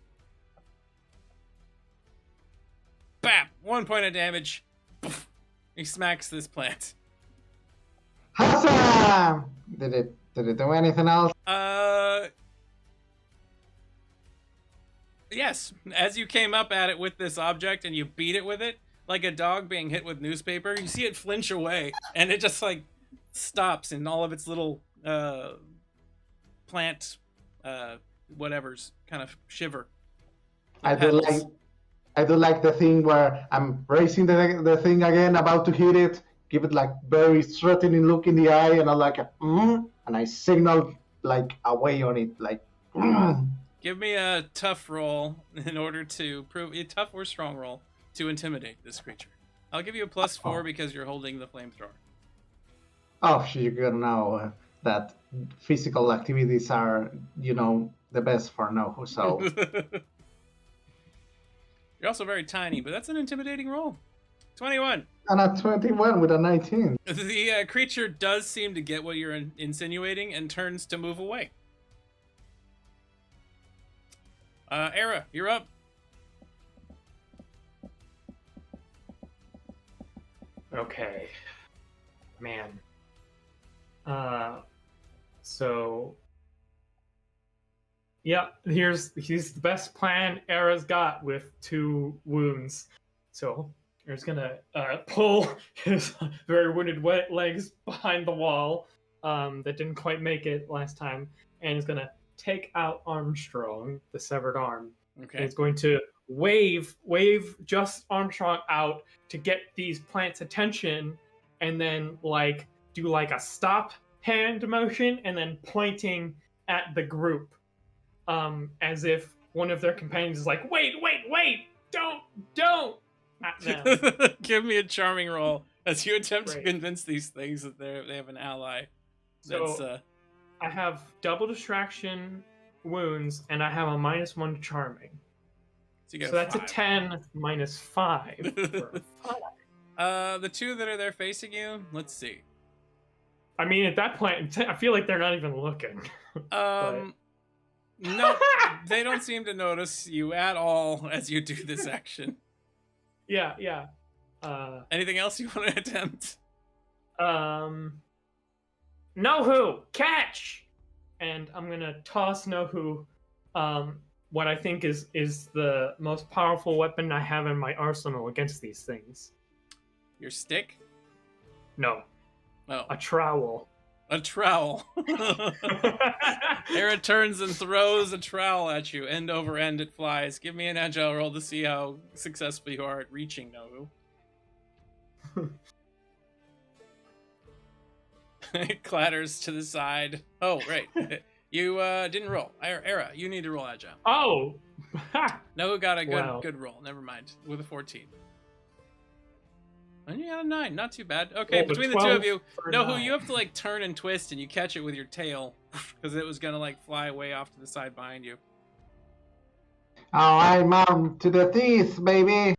Bap! 1 point of damage. He smacks this plant. Huzzah! Did it do anything else? Yes. As you came up at it with this object and you beat it with it, like a dog being hit with newspaper, you see it flinch away, and it just like stops in all of its little plant whatever's kind of shiver. I do Petals. like the thing where I'm raising the thing again, about to hit it, give it like very threatening look in the eye, and I'm like, and I signal like away on it, like. Give me a tough roll in order to prove a tough or strong roll to intimidate this creature. I'll give you a +4 because you're holding the flamethrower. Oh, you gotta know that physical activities are, the best for Nohu. So You're also very tiny, but that's an intimidating roll. 21. and a 21 with a 19. The creature does seem to get what you're insinuating and turns to move away. Era, you're up. Okay. Man. So Yeah, here's the best plan Era's got with 2 wounds. So Era's gonna pull his very wounded legs behind the wall that didn't quite make it last time, and is gonna take out Armstrong, the severed arm. Okay. And it's going to wave just Armstrong out to get these plants' attention, and then do like a stop hand motion, and then pointing at the group. As if one of their companions is like, wait, don't, at them. Give me a charming roll as you attempt to Right. convince these things that they have an ally. That's So I have double distraction wounds, and I have a -1 to charming. so, you get So that's a 5. 10 minus 5. For 5. The 2 that are there facing you. Let's see. I mean, at that point, I feel like they're not even looking. No, they don't seem to notice you at all as you do this action. Yeah. Anything else you want to attempt? Nohu, catch! And I'm gonna toss Nohu, what I think is the most powerful weapon I have in my arsenal against these things. Your stick? No, Oh, a trowel. a trowel. Era turns and throws a trowel at you. End over end it flies. Give me an agile roll to see how successful you are at reaching Nohu. It clatters to the side. Oh, right. You didn't roll. Era, you need to roll agile. Oh! Nohu got a Wow. good roll. Never mind. With a 14. And you got a 9. Not too bad. Okay, Rolled a between the two of 12 you, for Nohu, 9. you have to like turn and twist, and you catch it with your tail because it was gonna like fly way off to the side behind you. All right, mom, to the teeth, baby.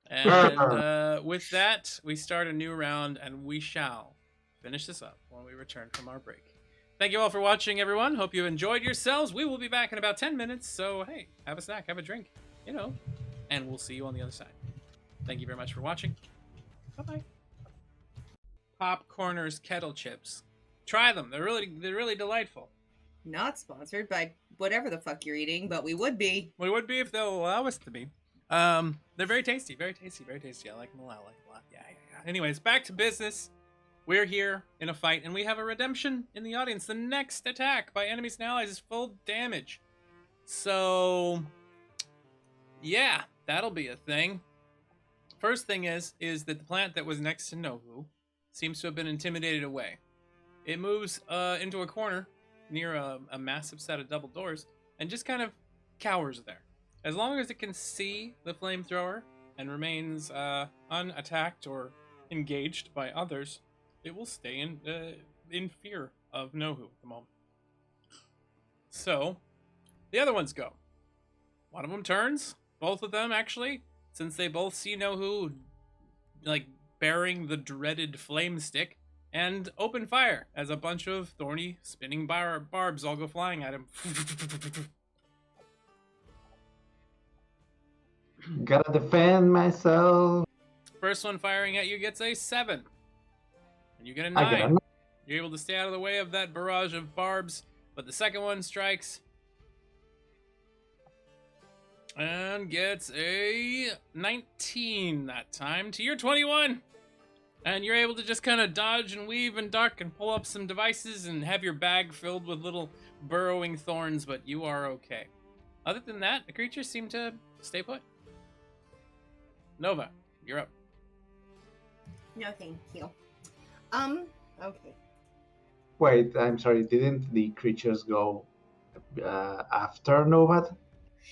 And with that, we start a new round, and we shall finish this up when we return from our break. Thank you all for watching, everyone. Hope you enjoyed yourselves. We will be back in about 10 minutes, so hey, have a snack, have a drink, and we'll see you on the other side. Thank you very much for watching. Bye-bye. Popcorners kettle chips. Try them. They're really delightful. Not sponsored by whatever the fuck you're eating, but we would be. We would be if they'll allow us to be. They're very tasty, very tasty, very tasty. I like them a lot. Yeah. Anyways, back to business. We're here in a fight, and we have a redemption in the audience. The next attack by enemies and allies is full damage. So, yeah, that'll be a thing. First thing is that the plant that was next to Nohu seems to have been intimidated away. It moves into a corner near a massive set of double doors and just kind of cowers there. As long as it can see the flamethrower and remains unattacked or engaged by others, it will stay in fear of Nohu at the moment. So, the other ones go. One of them turns. Both of them, actually, since they both see Nohu, like, bearing the dreaded flame stick, and open fire as a bunch of thorny, spinning barbs all go flying at him. Gotta defend myself. First one firing at you gets a 7. And you get a I get 9. a 9. You're able to stay out of the way of that barrage of barbs, but the second one strikes and gets a 19 that time to your 21. And you're able to just kind of dodge and weave and duck and pull up some devices and have your bag filled with little burrowing thorns, but you are okay. Other than that, the creatures seem to stay put. Nova, you're up. No, thank you. Okay. Wait, I'm sorry. Didn't the creatures go after Nova?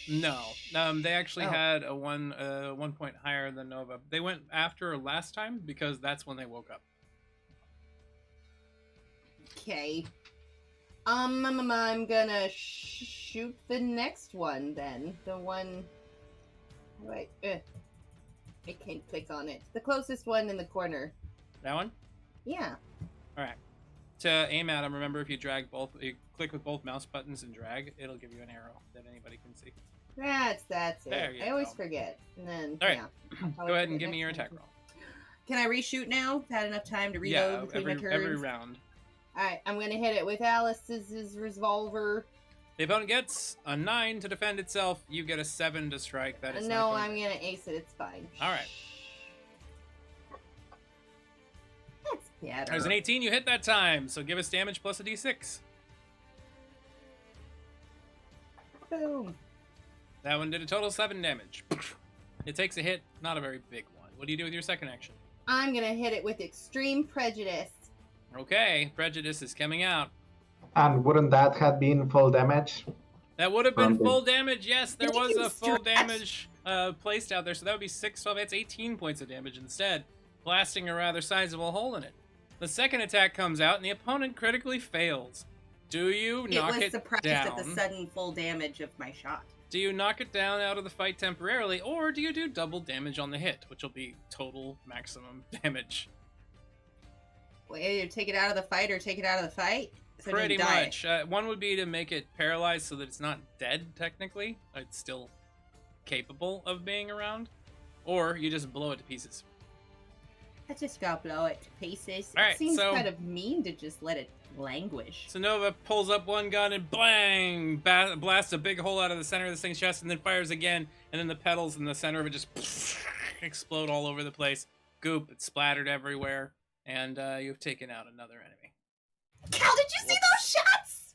No, they actually Oh. had a 1 point higher than Nova. They went after last time because that's when they woke up. Okay. I'm gonna shoot the next one then. The one. Wait. I can't click on it. The closest one in the corner. That one? Yeah. All right. To aim at them, remember if you you click with both mouse buttons and drag, it'll give you an arrow that anybody can see. That's it. There you I always go. forget. And then All right. yeah. Go ahead and give me your attack roll. Can I reshoot now? Had enough time to reload Yeah, between my turns? every round. Alright, I'm gonna hit it with Alice's revolver. The opponent gets a 9 to defend itself. You get a 7 to strike. That is No, not I'm gonna ace it. It's fine. All right. That's better. There's an 18. You hit that time. So give us damage plus a d6. Boom. That one did a total 7 damage. It takes a hit. Not a very big one. What do you do with your second action? I'm gonna hit it with extreme prejudice. Okay. Prejudice is coming out. And wouldn't that have been full damage? That would have been From the- full damage. Yes, there was a full Stretch. damage placed out there. So that would be 6, 12. That's 18 points of damage instead, blasting a rather sizable hole in it. The second attack comes out, and the opponent critically fails. Do you knock It was it surprised down? at the sudden full damage of my shot. Do you knock it down out of the fight temporarily, or do you do double damage on the hit, which will be total maximum damage? Well, either take it out of the fight or take it out of the fight. So it Pretty doesn't die. much. One would be to make it paralyzed so that it's not dead, technically. It's still capable of being around. Or you just blow it to pieces. I just gotta blow it to pieces. All right, It seems so- kind of mean to just let it languish. So Nova pulls up one gun and blang! Blasts a big hole out of the center of this thing's chest and then fires again. And then the petals in the center of it just explode all over the place. Goop, it's splattered everywhere. And you've taken out another enemy. Cal, did you see those shots?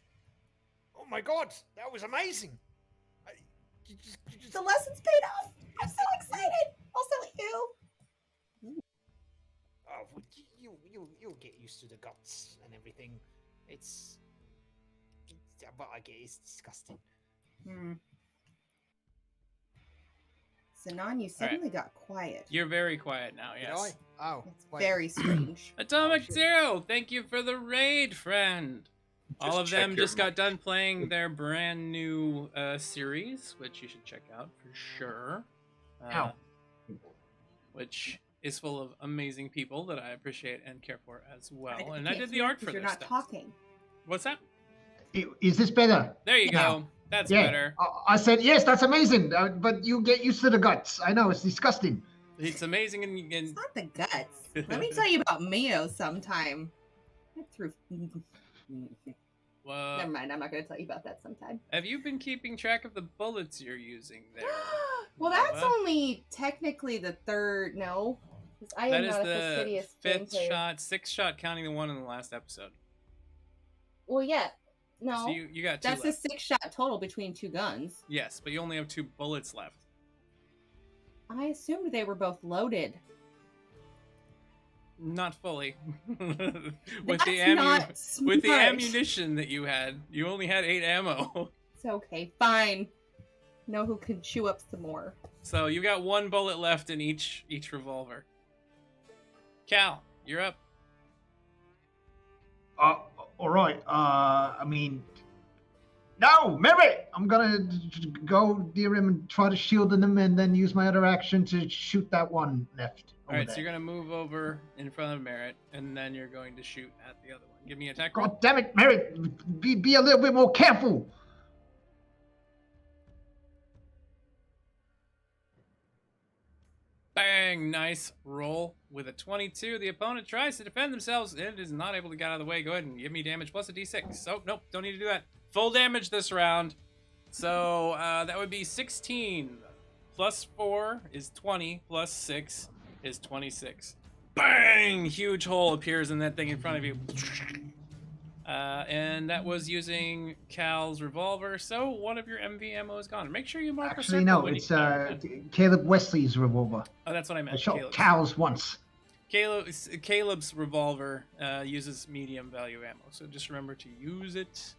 Oh my god, that was amazing! You just- The lessons paid off. I'm so excited. Also you. oh, well, you'll get used to the guts and everything. But I get it's disgusting. Sanan, you suddenly got quiet. You're very quiet now, Did yes. I? Oh, It's wait. very strange. Atomic Oh, shit. Zero, thank you for the raid, friend. All Just of check them your just got done playing their brand new series, which you should check out for sure. Ow. Which is full of amazing people that I appreciate and care for as well. And I can't did the hear art 'cause for you're this not stuff. talking. What's that? Is this better? There you Yeah. go. That's Yeah. better. I said, yes, that's amazing, but you get used to the guts. I know, it's disgusting. It's amazing and It's not the guts. Let me tell you about Mio sometime. I threw. Never mind. I'm not going to tell you about that sometime. Have you been keeping track of the bullets you're using there? Well, that's Nova? only technically the third. No, 'cause I That am is not a the fastidious game fifth player. shot, 6th shot, counting the one in the last episode. Well, yeah. No, So you got 2 that's left. a 6-shot total between 2 guns. Yes, but you only have 2 bullets left. I assumed they were both loaded. Not fully. That's not with the smart. ammunition that you had, you only had 8 ammo. It's okay. Fine. Know who can chew up some more. So you got 1 bullet left in each revolver. Cal, you're up. All right. I mean, no, Mary, I'm gonna go near him and try to shield him, and then use my other action to shoot that one left. All right, so you're gonna move over in front of Merritt, and then you're going to shoot at the other one. Give me an attack roll. God damn it, Mary, be a little bit more careful. Bang! Nice roll with a 22. The opponent tries to defend themselves and is not able to get out of the way. Go ahead and give me damage plus a d6. Oh, nope, don't need to do that. Full damage this round. So that would be 16. Plus 4 is 20. Plus 6 is 26. Bang! Huge hole appears in that thing in front of you. And that was using Cal's revolver. So one of your MV ammo is gone. Make sure you mark a Actually, circle no, when it's you Caleb Wesley's revolver. Oh, that's what I I meant. shot Caleb's. cows once. Caleb's revolver uses medium value ammo, so just remember to use it.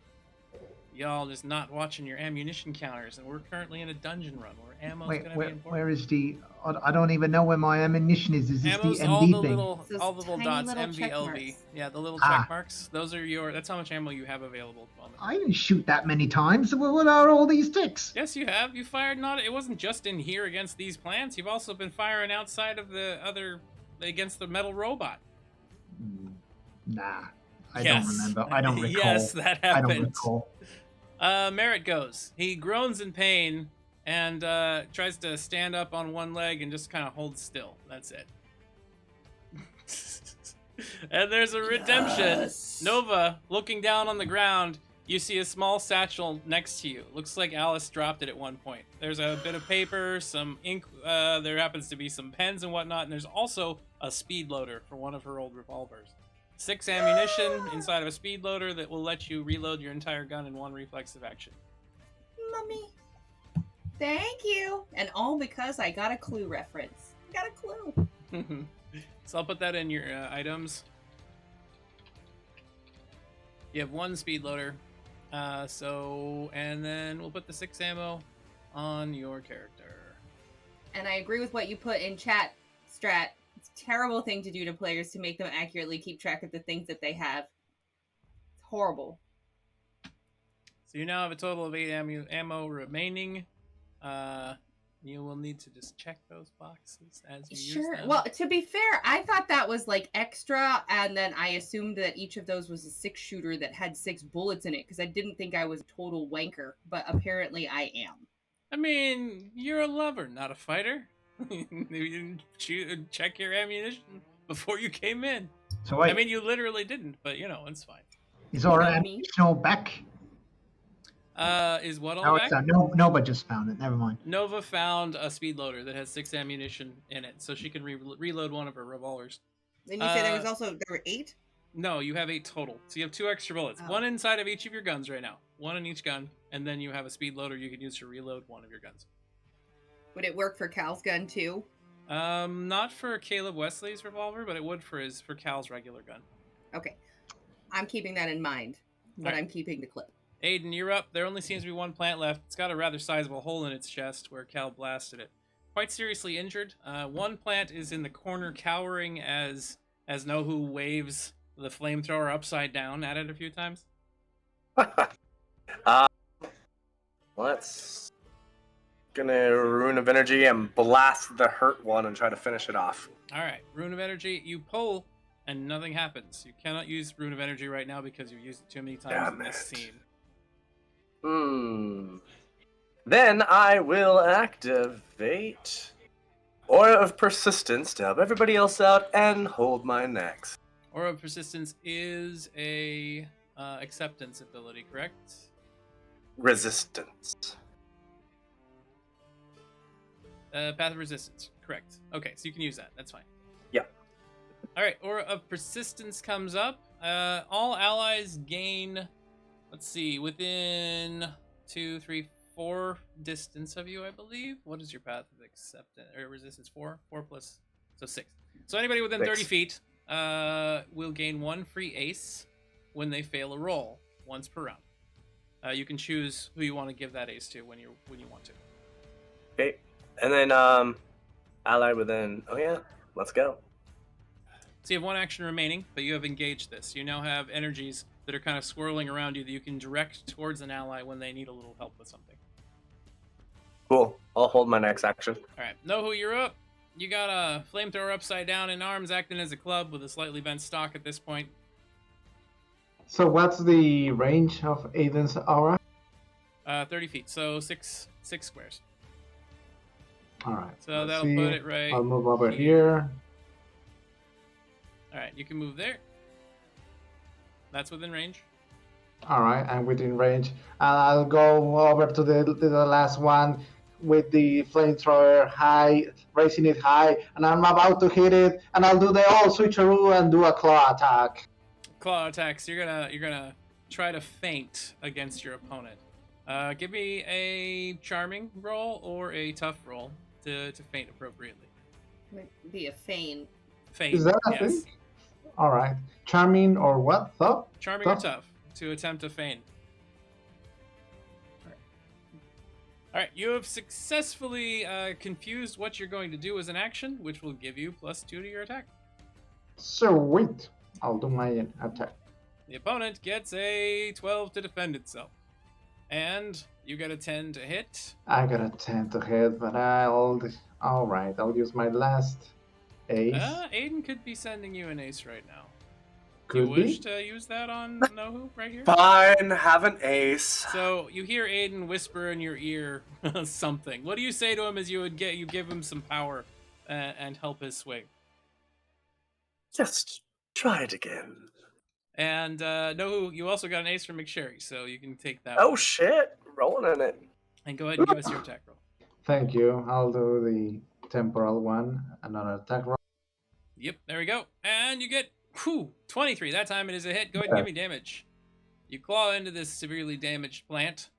Y'all just not watching your ammunition counters, and we're currently in a dungeon run where ammo's Wait, gonna be important. where is the? I don't even know where my ammunition is. Is this Ammo's the all MD the thing? little, all the little Those dots, tiny little check MVLV. marks. Yeah, the little Ah. check marks. Those are your. That's how much ammo you have available at the moment. I didn't shoot that many times. What are all these ticks? Yes, you have. You fired not. It wasn't just in here against these plants. You've also been firing outside of the other against the metal robot. Nah, I Yes. don't remember. I don't recall. Yes, that I happened. don't recall. Merritt goes. He groans in pain and tries to stand up on one leg and just kind of holds still. That's it. And there's a redemption. Yes. Nova, looking down on the ground, You see a small satchel next to you. Looks like Alice dropped it at one point. There's a bit of paper, some ink. There happens to be some pens and whatnot, and there's also a speed loader for one of her old revolvers. 6 ammunition inside of a speed loader that will let you reload your entire gun in 1 reflexive action. Mummy. Thank you. And all because I got a Clue reference. I got a clue. So I'll put that in your items. You have 1 speed loader. And then we'll put the 6 ammo on your character. And I agree with what you put in chat, Strat. It's a terrible thing to do to players to make them accurately keep track of the things that they have. It's horrible. So you now have a total of 8 ammo remaining. You will need to just check those boxes as you use them. Well, to be fair, I thought that was like extra, and then I assumed that each of those was a 6-shooter that had 6 bullets in it, because I didn't think I was a total wanker, but apparently I am. I mean, you're a lover, not a fighter. You didn't check your ammunition before you came in. So wait, I mean, you literally didn't, but you know, it's fine. is our ammunition all back? Is what all No, back? it's not. No, Nova just found it. Never mind. Nova found a speed loader that has 6 ammunition in it, so she can reload one of her revolvers. Then you say there were 8? No, you have 8 total. So you have 2 extra bullets. Oh. 1 inside of each of your guns right now. 1 in each gun, and then you have a speed loader you can use to reload one of your guns. Would it work for Cal's gun too? Not for Caleb Wesley's revolver, but it would for Cal's regular gun. Okay. I'm keeping that in mind, but I'm keeping the clip. Ayden, you're up. There only seems to be 1 plant left. It's got a rather sizable hole in its chest where Cal blasted it. Quite seriously injured. 1 plant is in the corner cowering as Nohu waves the flamethrower upside down at it a few times. Let's gonna Rune of Energy and blast the hurt one and try to finish it off. Alright, Rune of Energy, you pull and nothing happens. You cannot use Rune of Energy right now because you've used it too many times in this scene. Then I will activate Aura of Persistence to help everybody else out and hold my next. Aura of Persistence is a acceptance ability, correct? Resistance. Path of Resistance, correct. Okay, so you can use that. That's fine. Yeah. Alright, Aura of Persistence comes up. All allies gain... Let's see, within 2, 3, 4 distance of you, I believe. What is your path of acceptance or resistance? 4? 4 plus, so 6. So anybody within 30 feet will gain 1 free ace when they fail a roll once per round. You can choose who you want to give that ace to when you want to. Okay, and then ally within. Oh yeah, let's go. So you have 1 action remaining, but you have engaged this. You now have energies that are kind of swirling around you that you can direct towards an ally when they need a little help with something. Cool. I'll hold my next action. All right, Nohu, you're up. You got a flamethrower upside down in arms, acting as a club with a slightly bent stock at this point. So what's the range of Ayden's aura? 30 feet, so 6 squares. All right. So let's that'll see. put it right. I'll move over here. All right, you can move there. That's within range. All right, I'm within range. And I'll go over to the last one with the flamethrower high, raising it high, and I'm about to hit it, and I'll do the old switcheroo and do a claw attack. Claw attacks. You're gonna try to feint against your opponent. Give me a charming roll or a tough roll to feint appropriately. Might be a feign. Feint. Is that a yes. thing? All right. Charming or what? Tough? Charming or tough to attempt to feint. All right, you have successfully confused what you're going to do as an action, which will give you +2 to your attack. Sweet. I'll do my attack. The opponent gets a 12 to defend itself. And you get a 10 to hit. I got a 10 to hit, but all right, I'll use my last ace. Ayden could be sending you an ace right now. Could you be. wish to use that on Nohu right here? Fine, have an ace. So you hear Ayden whisper in your ear something. What do you say to him as you give him some power and help his swing? Just try it again. And Nohu, you also got an ace from McSherry, so you can take that. Oh one. shit! Rolling in it. And go ahead and give us your attack roll. Thank you. I'll do the temporal one. Another attack roll. Yep, there we go. And you get 23. That time it is a hit. Go ahead and give me damage. You claw into this severely damaged plant.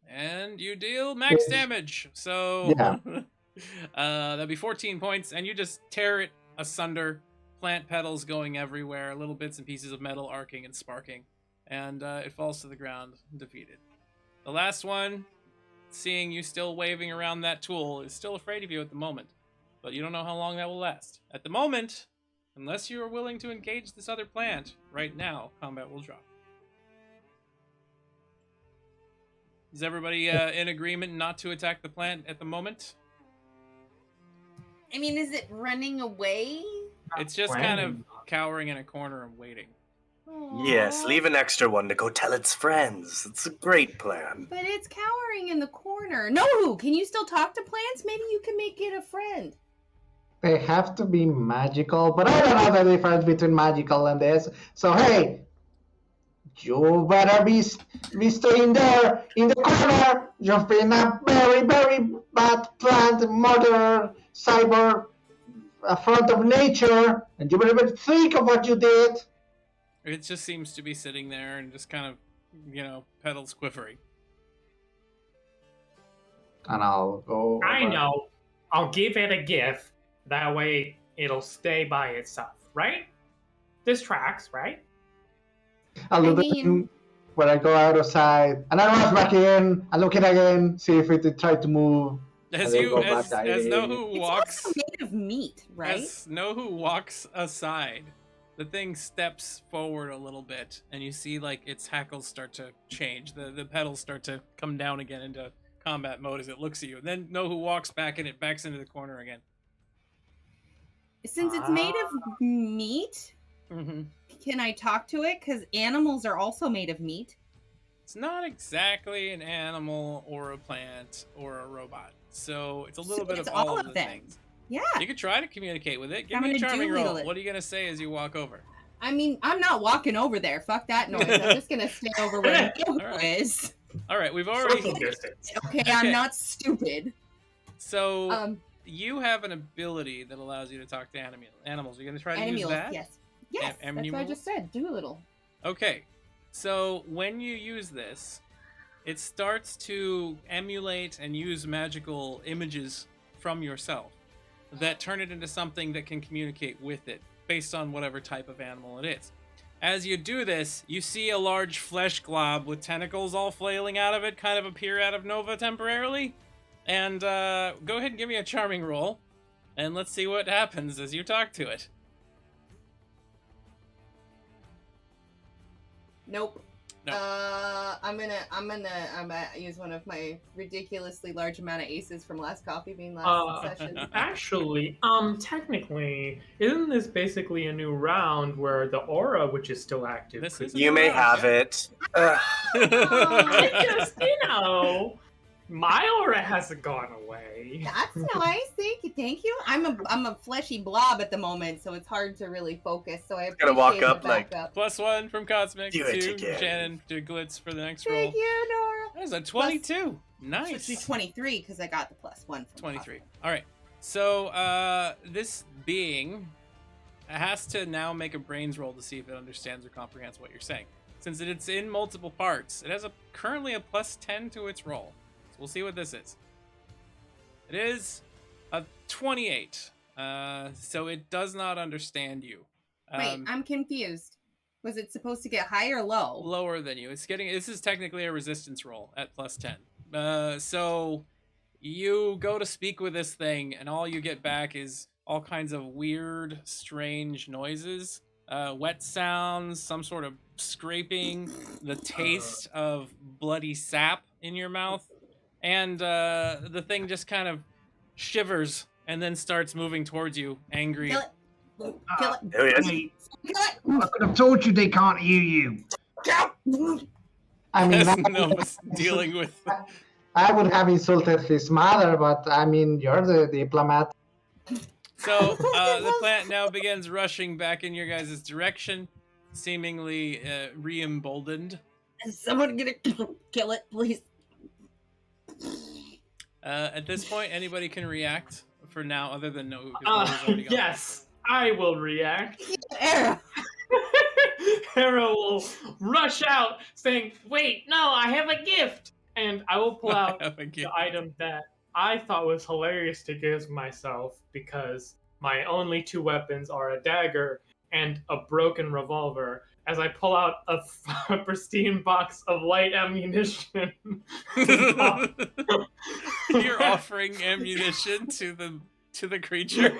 And you deal max damage. So Yeah. that'd be 14 points. And you just tear it asunder. Plant petals going everywhere. Little bits and pieces of metal arcing and sparking. And it falls to the ground, defeated. The last one, seeing you still waving around that tool, is still afraid of you at the moment. But you don't know how long that will last. At the moment, unless you are willing to engage this other plant, right now, combat will drop. Is everybody in agreement not to attack the plant at the moment? I mean, is it running away? It's just kind of cowering in a corner and waiting. Yes, Aw. leave an extra one to go tell its friends. It's a great plan. But it's cowering in the corner. Nohu, can you still talk to plants? Maybe you can make it a friend. They have to be magical, but I don't know the difference between magical and this. So hey, you better be staying there in the corner. You've been a very, very bad plant, murderer, cyber, affront of nature, and you better think of what you did. It just seems to be sitting there and just kind of, petals quivering. And I'll go. I over. know. I'll give it a gift. That way it'll stay by itself, right? This tracks, right? I'll do I the mean- thing where I go outside and I rush back in. I look it again, see if it tried to move. As then you go as back Nohu It's walks also made of meat, right? as Nohu walks aside, the thing steps forward a little bit, and you see like its hackles start to change. The petals start to come down again into combat mode as it looks at you. And then Nohu walks back and it backs into the corner again. Since it's made of meat, Mm-hmm. can I talk to it? Because animals are also made of meat. It's not exactly an animal or a plant or a robot, so it's a little So bit it's of all all of of the them. things. Yeah. You could try to communicate with it. Give I'm me a gonna charming doolittle roll. it. What are you gonna say as you walk over? I mean, I'm not walking over there. Fuck that noise. I'm just gonna stay over where Nohu Alright. is. All right, we've already. Social distance. Okay, Okay. I'm not stupid. So you have an ability that allows you to talk to animals. Are you gonna try to use Animals, that? yes. Yes, that's what I animals? just said. Doolittle. Okay, so when you use this, it starts to emulate and use magical images from yourself that turn it into something that can communicate with it based on whatever type of animal it is. As you do this, you see a large flesh glob with tentacles all flailing out of it kind of appear out of Nova temporarily. And go ahead and give me a charming roll, and let's see what happens as you talk to it. Nope. No. I'm gonna use one of my ridiculously large amount of aces from last coffee bean last session. Actually, technically, isn't this basically a new round where the aura, which is still active, This could- is a You may have it. I just, my aura hasn't gone away. That's nice. Thank you. I'm a fleshy blob at the moment, so it's hard to really focus. So I Gotta walk appreciate up the like- backup. +1 from Cosmic Do it to again. Shannon to Glitz for the next roll. Thank you, Nora. That is a 22. So Nice. it's be 23 because I got the +1 from 23. All right. So this being has to now make a brains roll to see if it understands or comprehends what you're saying. Since it's in multiple parts, it has currently a +10 to its roll. So we'll see what this is. It is a 28. So it does not understand you. Wait, I'm confused. Was it supposed to get high or low? Lower than you. This is technically a resistance roll at +10. So you go to speak with this thing, and all you get back is all kinds of weird, strange noises, wet sounds, some sort of scraping, the taste of bloody sap in your mouth, and the thing just kind of shivers and then starts moving towards you, angry. Kill it. Kill it. There he is. Kill I could have told you they can't hear you. it. I mean, As Nova's dealing with. I would have insulted his mother, but I mean, you're the diplomat. So the plant now begins rushing back in your guys' direction. seemingly re-emboldened. Is someone gonna kill it, please? At this point, anybody can react for now, other than Nohu. 'Cause Nohu's already gone Yes, I will react. Era. Hera will rush out saying, "Wait, no, I have a gift!" And I will pull out Have a gift. the item that I thought was hilarious to give myself because my only two weapons are a dagger and a broken revolver. As I pull out a pristine box of light ammunition. You're offering ammunition to the creature.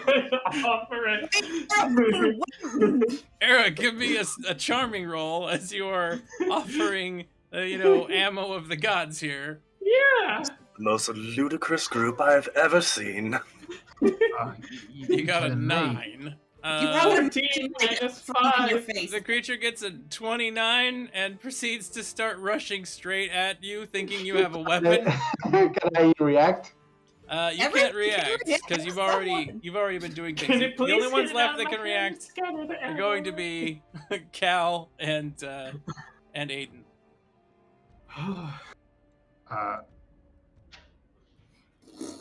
Offer it. Era, give me a charming roll as you are offering, ammo of the gods here. Yeah. The most ludicrous group I've ever seen. You got a 9. You have a 14 minus in your 5. face. The creature gets a 29 and proceeds to start rushing straight at you, thinking you have a weapon. Can I react? You can't react because you've already been doing things. The only ones left that can react are going to be Cal and Ayden.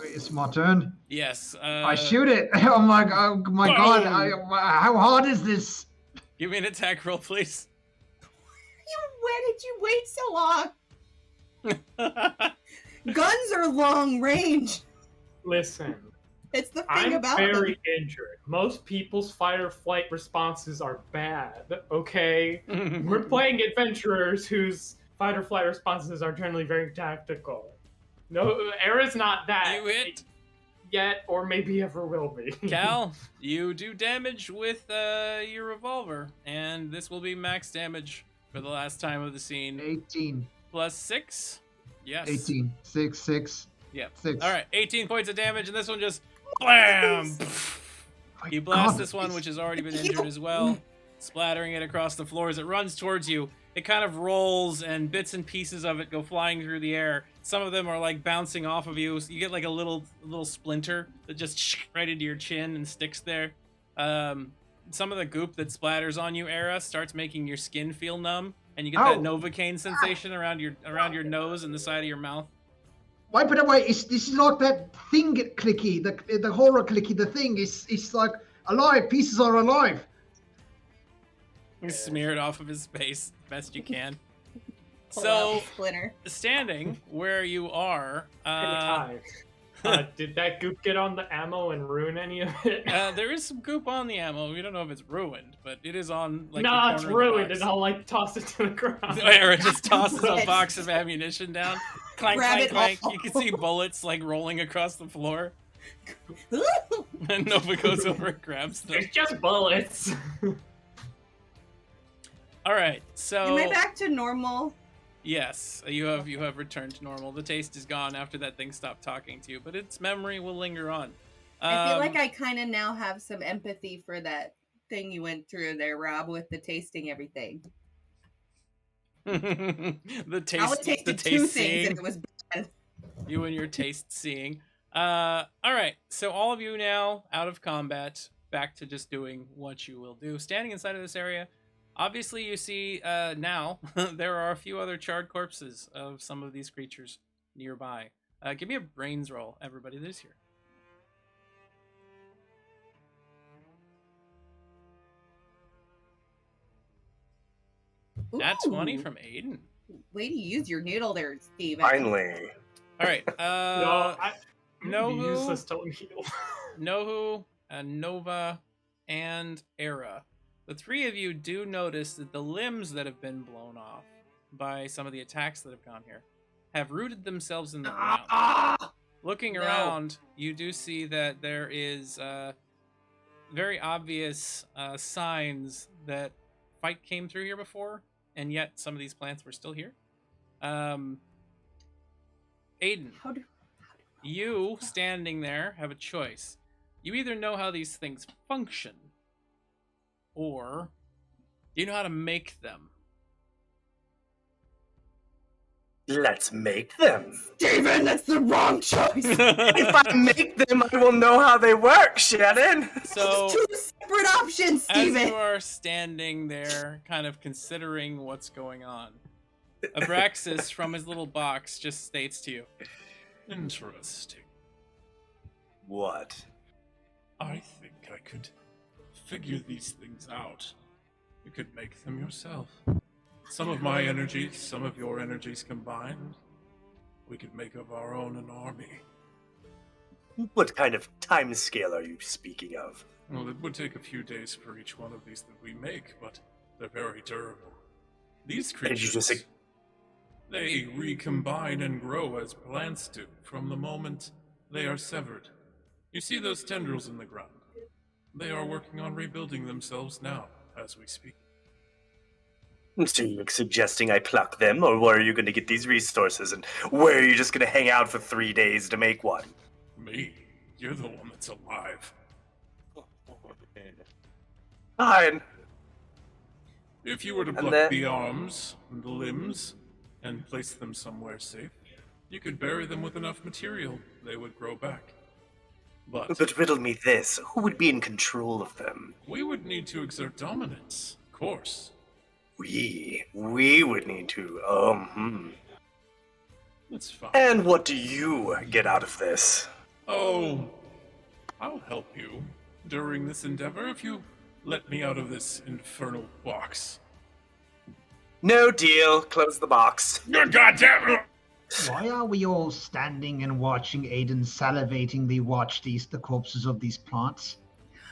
It's my turn. Yes. I shoot it. Oh my god! How hard is this? Give me an attack roll, please. Why did you wait so long? Guns are long range. Listen, It's the thing I'm about very them. injured. Most people's fight or flight responses are bad, okay? We're playing adventurers whose fight or flight responses are generally very tactical. No, Era's not that You hit. yet, or maybe ever will be. Cal, you do damage with your revolver, and this will be max damage for the last time of the scene. 18. Plus 6? Yes. 18. 6. Yep. 6. All right, 18 points of damage, and this one just blam. You blast this one, which has already been injured as well, splattering it across the floor as it runs towards you. It kind of rolls, and bits and pieces of it go flying through the air. Some of them are like bouncing off of you. So you get like a little splinter that just right into your chin and sticks there. Some of the goop that splatters on you, Era, starts making your skin feel numb, and you get that Novocaine sensation around your nose and the side of your mouth. Wipe it away. This is like that thing clicky, the horror clicky. The thing is like alive. Pieces are alive. You smear it off of his face the best you can. Pull So, out the splinter. standing where you are, Did that goop get on the ammo and ruin any of it? there is some goop on the ammo. We don't know if it's ruined, but it is on like. Nah, the it's corner of the ruined, box. and I'll like toss it to the ground. Era just tosses a Yes. box of ammunition down. Clank, Grab clank, it clank. all. You can see bullets like rolling across the floor. And Nova goes over and grabs them. It's just bullets. All right, so Am I back to normal? yes, you have returned to normal. The taste is gone after that thing stopped talking to you, but its memory will linger on. I feel like I kind of now have some empathy for that thing you went through there, Rob, with the tasting everything. the taste, I would the tasted taste two seeing. things and it was bad. You and your taste seeing. All right, so all of you now out of combat, back to just doing what you will do. Standing inside of this area, obviously you see now there are a few other charred corpses of some of these creatures nearby. Give me a brains roll, everybody that is here. Nat 20 Ooh. from Ayden. Way to use your noodle there, Steve. Finally. All right. I'm Nohu. useless to heal. Nohu, Nova, and Era. The three of you do notice that the limbs that have been blown off by some of the attacks that have gone here have rooted themselves in the ground. Looking No. around, you do see that there is very obvious signs that fight came through here before, and yet some of these plants were still here. Ayden, How do- you standing there have a choice. You either know how these things function, or you know how to make them. Let's make them. Steven, that's the wrong choice. If I make them, I will know how they work, Shannon. So, Two separate options, as Steven. you are standing there, kind of considering what's going on, Abraxas, from his little box, just states to you, Interesting. What? I think I could figure these things out. You could make them yourself. Some of my energies, some of your energies combined. We could make of our own an army. What kind of time scale are you speaking of? Well, it would take a few days for each one of these that we make, but they're very durable. These Did you creatures, just they recombine and grow as plants do from the moment they are severed. You see those tendrils in the ground? They are working on rebuilding themselves now, as we speak. So you're suggesting I pluck them, or where are you going to get these resources, and where are you just going to hang out for 3 days to make one? Me? You're the one that's alive. Fine. If you were to And pluck then- the arms and the limbs and place them somewhere safe, you could bury them with enough material, they would grow back. But riddle me this, who would be in control of them? We would need to exert dominance, of course. We would need to, That's fine. And what do you get out of this? Oh, I'll help you during this endeavor if you let me out of this infernal box. No deal, close the box. Good goddamn! Why are we all standing and watching Ayden salivatingly watch the corpses of these plants?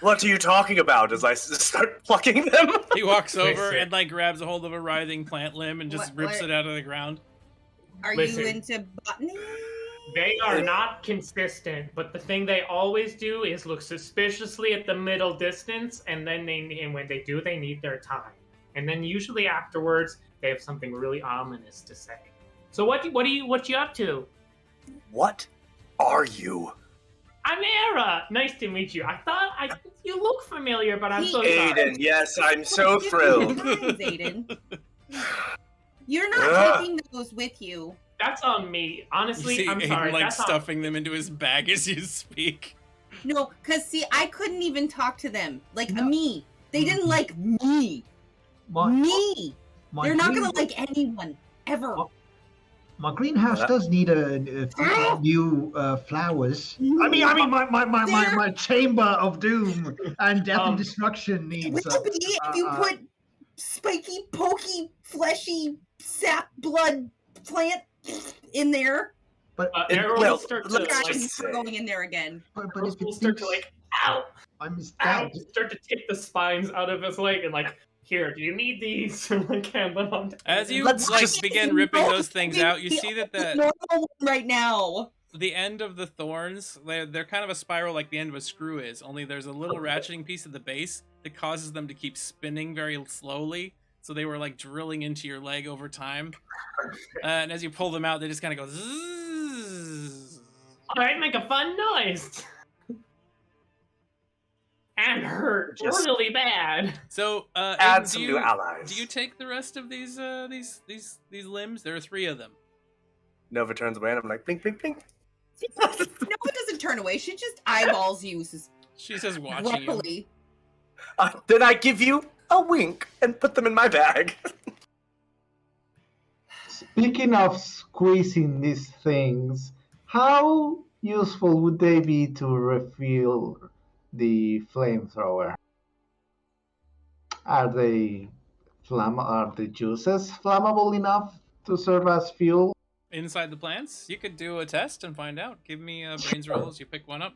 What are you talking about as I start plucking them? he walks over Listen. and like grabs a hold of a writhing plant limb and just rips What? it out of the ground. Are Listen. you into botany? They are not consistent, but the thing they always do is look suspiciously at the middle distance, and then when they do, they need their time. And then usually afterwards, they have something really ominous to say. So what you up to? What are you? I'm Era. Nice to meet you. You look familiar, but I'm so sorry. Ayden, yes, I'm so thrilled. Ayden. You're not taking those with you. That's on me. Honestly, You see I'm Ayden, sorry. like That's on stuffing them into his bag as you speak. No, because see, I couldn't even talk to them. Like, me. They didn't like me. Me. They're not going to like anyone. Ever. My greenhouse does need a few new flowers. I mean, my chamber of doom and death and destruction needs. Will be if you put spiky, pokey, fleshy, sap blood plant in there. But Arrow will start to Yeah, like, I'm going in there again. but Arrows if will it start to thinks like, ow, I'm ow, stabbed, start to take the spines out of his leg and like, here, do you need these? like, hand them on. As you Let's like just- begin ripping those things out, you see that the normal one right now. the end of the thorns, they're kind of a spiral like the end of a screw is, only there's a little ratcheting piece at the base that causes them to keep spinning very slowly. So they were like drilling into your leg over time. And as you pull them out, they just kind of go zzz. Alright, make a fun noise. And hurt Just- really bad. So, Add Ayden, some new allies. do you take the rest of these limbs? There are 3 of them. Nova turns away and I'm like, blink, blink, blink. No, it doesn't turn away. She just eyeballs you She's just watching you. grumpily. Then I give you a wink and put them in my bag. Speaking of squeezing these things, how useful would they be to refuel the flamethrower? Are the juices flammable enough to serve as fuel? Inside the plants, you could do a test and find out. Give me brains rolls. You pick one up.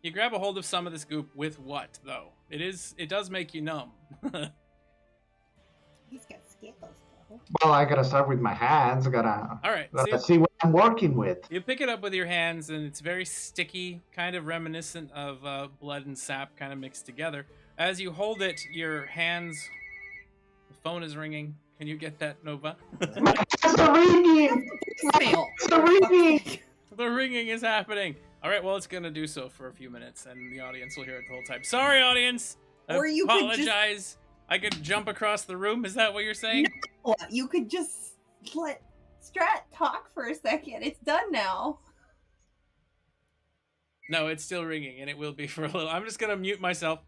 You grab a hold of some of this goop with what though? It does make you numb. He's got scales, though. Well, I gotta start with my hands. All right. So Gotta see what I'm working with. you pick it up with your hands, and it's very sticky, kind of reminiscent of blood and sap, kind of mixed together. As you hold it, your hands. The phone is ringing. Can you get that, Nova? It's the ringing! Fail. It's the ringing! The ringing is happening. All right, well, it's gonna do so for a few minutes, and the audience will hear it the whole time. Sorry, audience. Or you could just- apologize. I could jump across the room. Is that what you're saying? No, you could just let Strat talk for a second. It's done now. No, it's still ringing, and it will be for a little. I'm just gonna mute myself.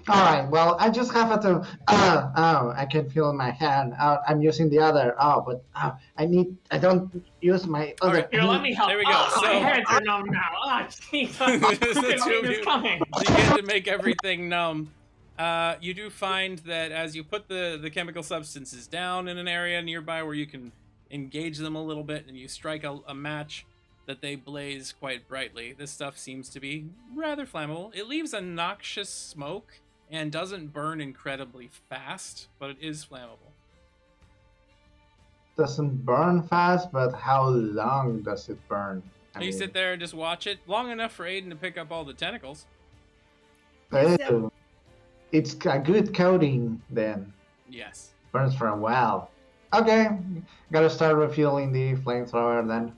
All right. Well, I just have to. I can feel my hand. I'm using the other. But I don't use my other. All right. Here, let me help. There we go. My hands are numb now. Oh, jeez. The two of you coming. begin to make everything numb. You do find that as you put the chemical substances down in an area nearby where you can engage them a little bit, and you strike a match, that they blaze quite brightly. This stuff seems to be rather flammable. It leaves a noxious smoke and doesn't burn incredibly fast, but it is flammable. Doesn't burn fast, but how long does it burn? You sit there and just watch it long enough for Ayden to pick up all the tentacles. Oh, it's a good coating then. Yes. Burns for a while. Okay, gotta start refueling the flamethrower then.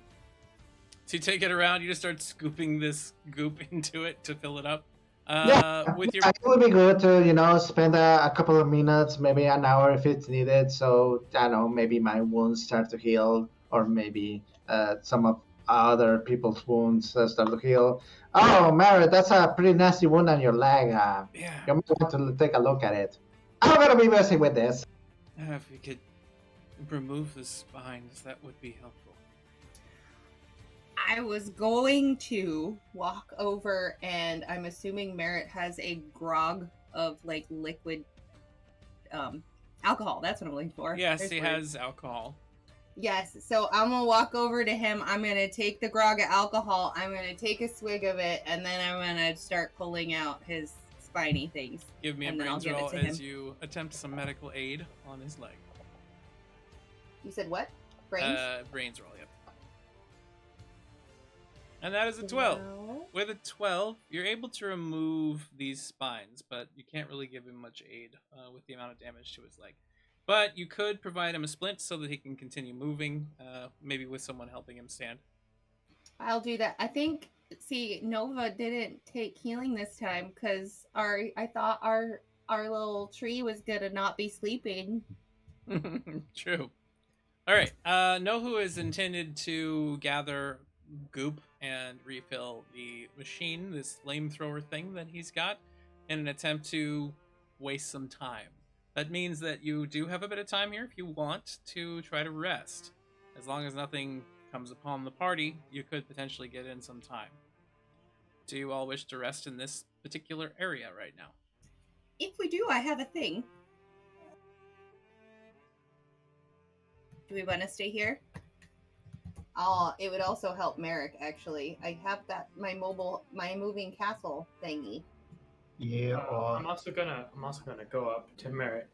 So you take it around, you just start scooping this goop into it to fill it up. With your... It would be good to, spend a couple of minutes, maybe an hour if it's needed. So, I don't know, maybe my wounds start to heal, or maybe some of other people's wounds start to heal. Oh, Mary, that's a pretty nasty wound on your leg. Yeah. You might want to take a look at it. I'm gonna be messing with this. If you could remove the spines, that would be helpful. I was going to walk over, and I'm assuming Merritt has a grog of like liquid alcohol. That's what I'm looking for. Yes, he has alcohol. Yes, so I'm gonna walk over to him. I'm gonna take the grog of alcohol. I'm gonna take a swig of it, and then I'm gonna start pulling out his spiny things. Give me a brains roll as you attempt some medical aid on his leg. You said what? Brains? Brains roll, yep. And that is a 12. No. With a 12, you're able to remove these spines, but you can't really give him much aid with the amount of damage to his leg. But you could provide him a splint so that he can continue moving, maybe with someone helping him stand. I'll do that. I think, Nova didn't take healing this time because I thought our little tree was gonna not be sleeping. True. All right. Nohu is intended to gather goop and refill the machine, this flamethrower thing that he's got, in an attempt to waste some time. That means that you do have a bit of time here if you want to try to rest. As long as nothing comes upon the party, you could potentially get in some time. Do you all wish to rest in this particular area right now? If we do, I have a thing. Do we want to stay here? It would also help Merrick, actually. I have my moving castle thingy. Yeah. I'm also gonna go up to Merritt,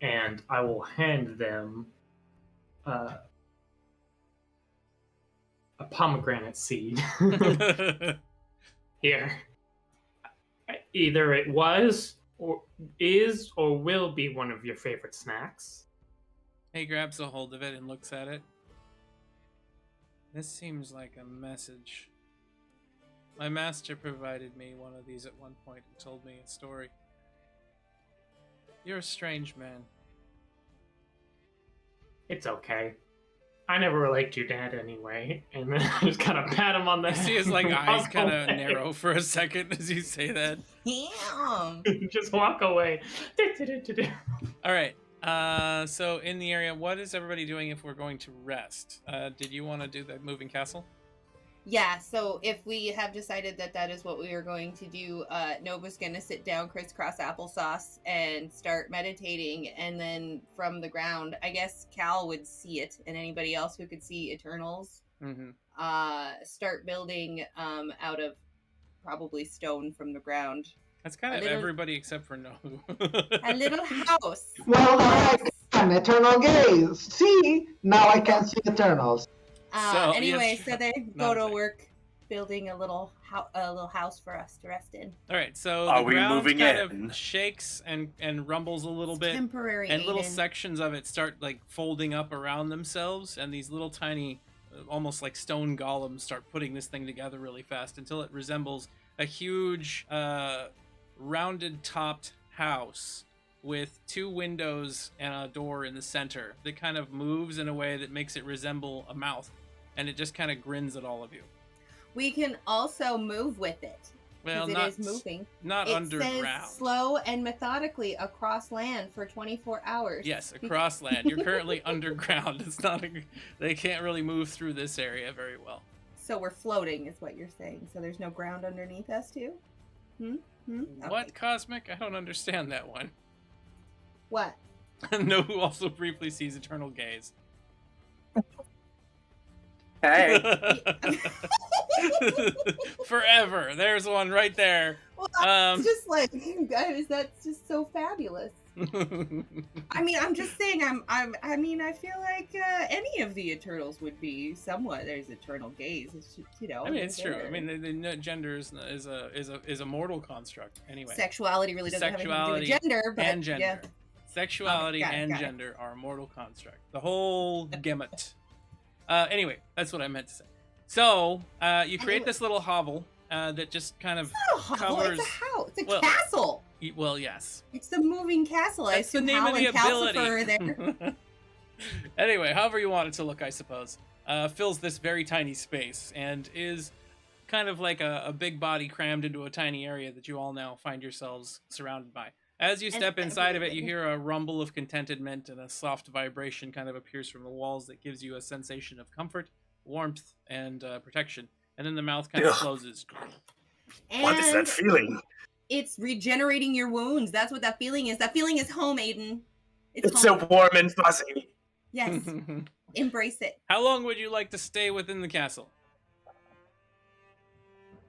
and I will hand them a pomegranate seed. Here. Either it was, or is, or will be one of your favorite snacks. He grabs a hold of it and looks at it. This seems like a message. My master provided me one of these at one point and told me a story. You're a strange man. It's okay. I never liked your dad anyway. And then I just kind of pat him on the head. You see his eyes kind of narrow for a second as you say that. Damn. Just walk away. All right. So in the area, what is everybody doing if we're going to rest? Did you want to do the moving castle? Yeah, so if we have decided that is what we are going to do, Nova's going to sit down crisscross applesauce and start meditating, and then from the ground, I guess Cal would see it, and anybody else who could see Eternals, start building out of probably stone from the ground. That's kind of everybody except for Nohu. A little house. Well, I can Eternal gaze. See? Now I can see Eternals. So they go to work building a little house for us to rest in. All right, so Are the we ground moving kind in? of shakes and rumbles a little bit, Temporary, and little Ayden. sections of it start like folding up around themselves, and these little tiny, almost like stone golems start putting this thing together really fast until it resembles a huge, rounded-topped house with 2 windows and a door in the center that kind of moves in a way that makes it resemble a mouth, and it just kind of grins at all of you. We can also move with it. Well, Because it is moving. Not underground. It says slow and methodically across land for 24 hours. Yes, across land. You're currently underground. It's not. They can't really move through this area very well. So we're floating, is what you're saying. So there's no ground underneath us, too? What, Okay. Cosmic? I don't understand that one. What? Nohu also briefly sees Eternal Gaze. Hey. Forever. There's one right there. Well, that's just like, guys, that's just so fabulous. I mean, I'm just saying, I mean, I feel like any of the Eternals would be somewhat. There's Eternal Gaze. It's just, you know. I mean, it's true. there. I mean, the gender is a mortal construct. Anyway, Sexuality really doesn't have anything to do with gender, but and gender. yeah. Sexuality Got it, and got it. gender are a mortal construct. The whole gamut. Anyway, that's what I meant to say. So, you create this little hovel that just kind of It's not a hovel, covers. it's a house. It's a well, castle. Well, yes. It's the moving castle. I That's the assume name Hal of the and Calcifer are ability. there. Anyway, however you want it to look, I suppose, fills this very tiny space and is kind of like a big body crammed into a tiny area that you all now find yourselves surrounded by. As you step inside of it, you hear a rumble of contentment, and a soft vibration kind of appears from the walls that gives you a sensation of comfort, warmth, and protection. And then the mouth kind of closes. What is that And feeling? it's regenerating your wounds. That's what that feeling is. That feeling is home, Ayden. It's home. so warm and fuzzy. Yes. Embrace it. How long would you like to stay within the castle?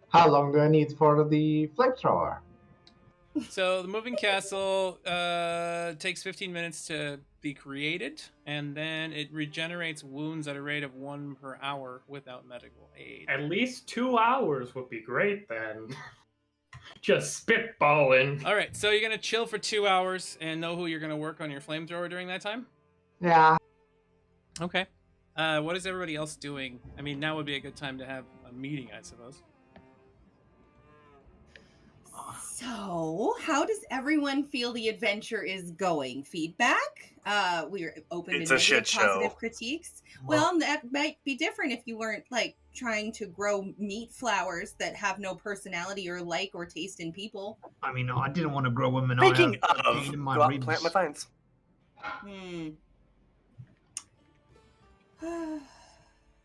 How long do I need for the flamethrower? So the moving castle takes 15 minutes to be created, and then it regenerates wounds at a rate of 1 per hour without medical aid. At least 2 hours would be great then. Just spitballing. All right, so you're gonna chill for 2 hours, and Nohu, you're gonna work on your flamethrower during that time. Yeah. Okay. What is everybody else doing? I mean, now would be a good time to have a meeting, I suppose. So, how does everyone feel the adventure is going? Feedback? We're open It's to a shit negative, positive show. critiques. Well, that might be different if you weren't like trying to grow meat flowers that have no personality or like or taste in people. I mean, I didn't want to grow them, and Speaking I of, in go my out and ribs. plant my vines.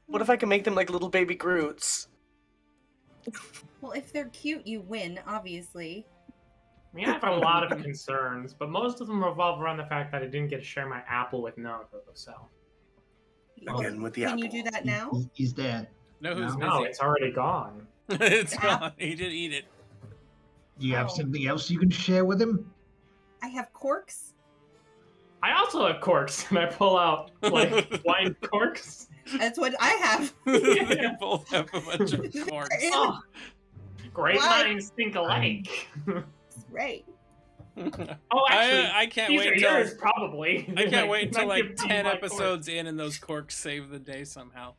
What if I can make them like little baby Groots? Well, if they're cute, you win, obviously. I mean, I have a lot of concerns, but most of them revolve around the fact that I didn't get to share my apple with Nohu, so. Again with the Can apple. you do that now? He's dead. Nohu's No, busy. it's already gone. It's gone. He did eat it. Do you have Oh. something else you can share with him? I have corks. I also have corks, and I pull out, like, wine corks. That's what I have. They both have a bunch of corks. Oh, great Why? minds think alike. Right. Oh, actually, I can't these wait are till yours, probably. I can't wait until I like give you 10 my episodes in and those corks save the day somehow.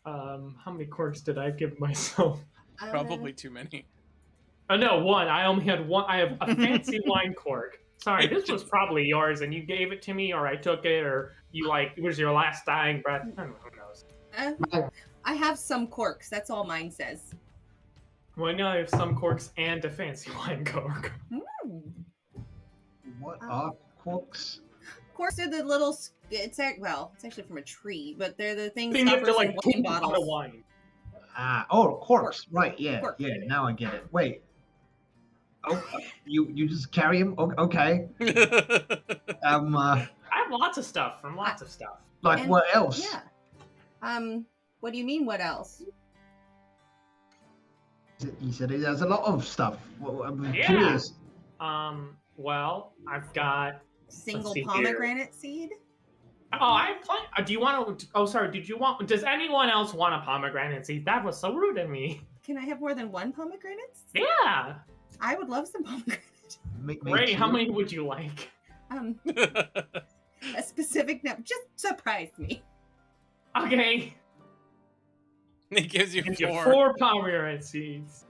corks. How many corks did I give myself? Probably too many. Oh no, one. I only had one. I have a fancy wine cork. Sorry, this was probably yours, and you gave it to me, or I took it, or you like it was your last dying breath. I don't know, who knows? I have some corks. That's all mine says. Well, now I have some corks and a fancy wine cork. What are corks? Corks are the little. It's actually from a tree, but they're the things Then you have to stoppers like in poop wine out of bottles. wine. Corks. Right, yeah, Cork. yeah. Now I get it. Wait. Oh, you just carry him? Okay. I have lots of stuff from lots of stuff. Like And- what else? Yeah. What do you mean? What else? He said he has a lot of stuff. Well, I'm Yeah. curious. Well, I've got. Single see here. pomegranate seed? Oh, I plan. Do you want to? Oh, sorry. Did you want? Does anyone else want a pomegranate seed? That was so rude of me. Can I have more than one pomegranate? Yeah. I would love some pomegranate. Ray, how many would you like? A specific number. Just surprise me. Okay. It gives you Gives you 4. 4 pomegranate seeds.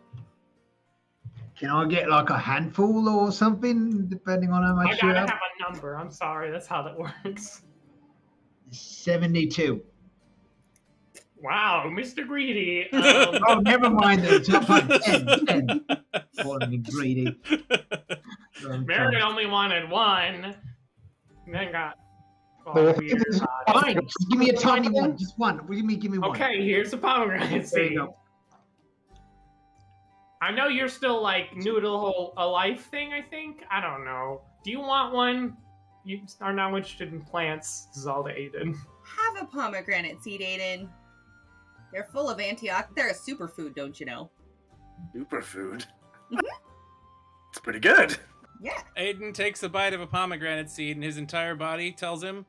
Can I get like a handful or something, depending on how I much you gotta have? have a number. I'm sorry. That's how that works. 72. Wow, Mr. Greedy. Oh, never mind then. Top on 10. Calling me greedy. Mary only wanted one. And then got all But weird. Fine, just give me a tiny one. Just one. What do you mean? Give me one. Okay, here's the pomegranate There you seed. go. I know you're still like new to the whole a life thing. I think I don't know. Do you want one? You are now interested in plants. This is all to Ayden. Have a pomegranate seed, Ayden. They're full of antioxidants. They're a superfood, don't you know? Superfood. Mhm. It's pretty good. Yeah. Ayden takes a bite of a pomegranate seed, and his entire body tells him,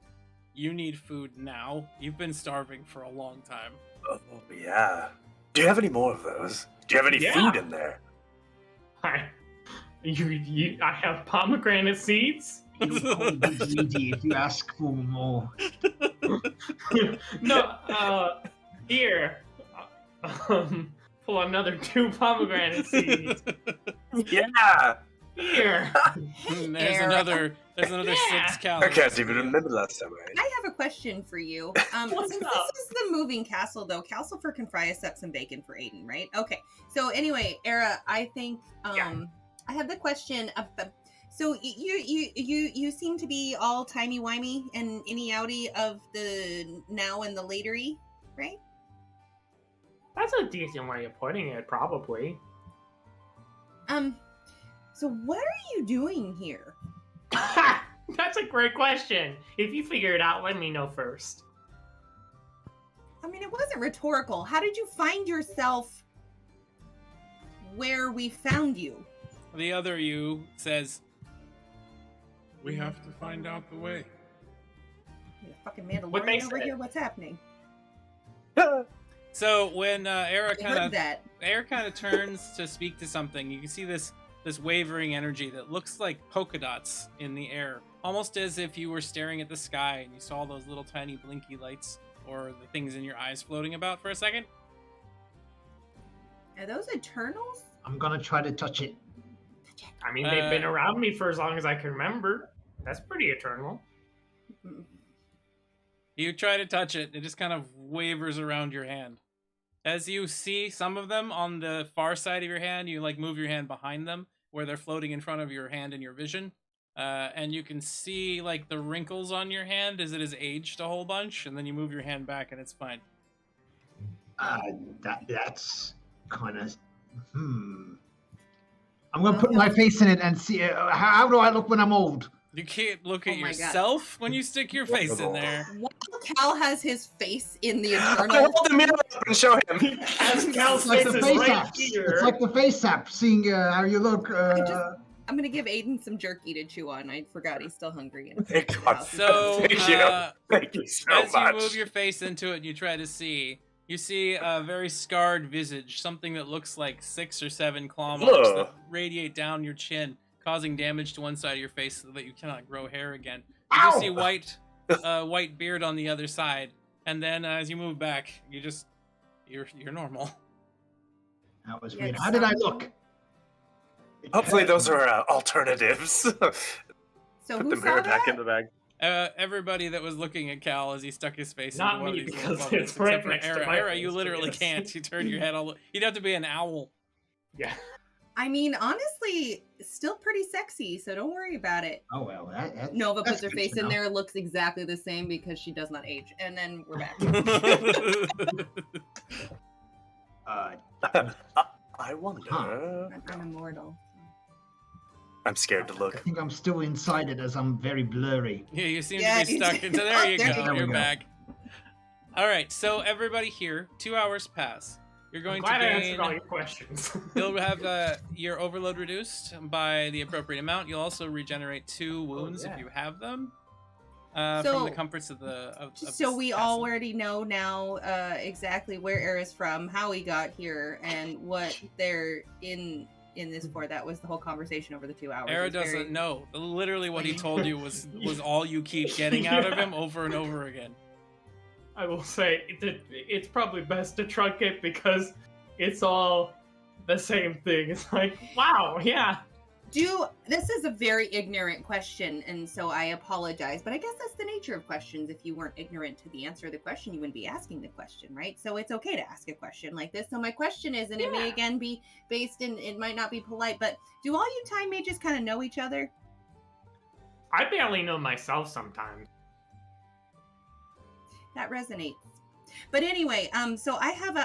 "You need food now. You've been starving for a long time." Oh, yeah. Do you have any more of those? Do you have any Yeah. food in there? I have pomegranate seeds. You'll call me greedy if you ask for more. No, here. Pull another 2 pomegranate seeds. Yeah. Here. There's Aaron. another Yeah. 6 I calories. can't even remember last time I ate. I have a question for you. What's Since up? this is the moving castle, though, Castlefor can fry us up some bacon for Ayden, right? Okay. So anyway, Era, I think Yeah. I have the question of the. So you seem to be all timey wimey and inny outy of the now and the latery, right? That's a decent way of putting it, probably. So what are you doing here? That's a great question. If you figure it out, let me know first. I mean, it wasn't rhetorical. How did you find yourself where we found you? The other you says, We have to find out the way. You fucking What they Mandalorian over said. here. What's happening? so when Era I heard that. kind of turns to speak to something, you can see this wavering energy that looks like polka dots in the air, almost as if you were staring at the sky and you saw those little tiny blinky lights or the things in your eyes floating about for a second. Are those Eternals? I'm gonna try to touch it. I mean, they've been around me for as long as I can remember. That's pretty eternal. You try to touch it, it just kind of wavers around your hand. As you see some of them on the far side of your hand, you like move your hand behind them where they're floating in front of your hand in your vision. And you can see like the wrinkles on your hand as it has aged a whole bunch, and then you move your hand back and it's fine. That's kind of. I'm gonna put my face in it and see how do I look when I'm old. You can't look Oh at my God. yourself when you stick your face in there. While Cal has his face in the I Eternal, hold the mirror up and show him. As Cal's It's like face the is face right app. here. It's like the face app, seeing how you look. I'm gonna give Ayden some jerky to chew on. I forgot he's still hungry. And Thank God. So, Thank you. Thank you so as much. you move your face into it and you try to see, you see a very scarred visage, something that looks like 6 or 7 claw marks that radiate down your chin, causing damage to one side of your face so that you cannot grow hair again. You Ow! do see white beard on the other side, and then as you move back, you're normal. That was Yeah, weird. How did I look? Hopefully those are alternatives. So Put who the saw mirror back that? in the bag. Everybody that was looking at Cal as he stuck his face Not into one me, of these because little it's bubbles, right except for next to Era. my Era, you face, literally yes. can't. You turn your head all. You'd have to be an owl. Yeah. I mean, honestly, still pretty sexy. So don't worry about it. Oh well, that's, Nova that's puts her good face to in know. there, looks exactly the same because she does not age. And then we're back. I wonder. Huh. I'm immortal. I'm scared to I look. think I'm still inside it as I'm very blurry. Yeah, you seem Yeah, to be you stuck do. into. There you There go. you You're go. back. All right, so everybody here, 2 hours pass. You're going I'm glad I to answered all gain. your questions. You'll have your overload reduced by the appropriate amount. You'll also regenerate 2 wounds yeah. if you have them. From So- the comforts of the. Of So this we castle. already know now exactly where Era's from, how he got here, and what they're in this for. That was the whole conversation over the 2 hours. Era It was doesn't very- know. Literally, what he told you was all you keep getting out of him over and over again. I will say it's probably best to truncate because it's all the same thing. It's like, wow, yeah. This is a very ignorant question, and so I apologize, but I guess that's the nature of questions. If you weren't ignorant to the answer of the question, you wouldn't be asking the question, right? So it's okay to ask a question like this. So my question is, and it may again be based in, it might not be polite, but do all you time mages kind of know each other? I barely know myself sometimes. That resonates. But anyway, so I have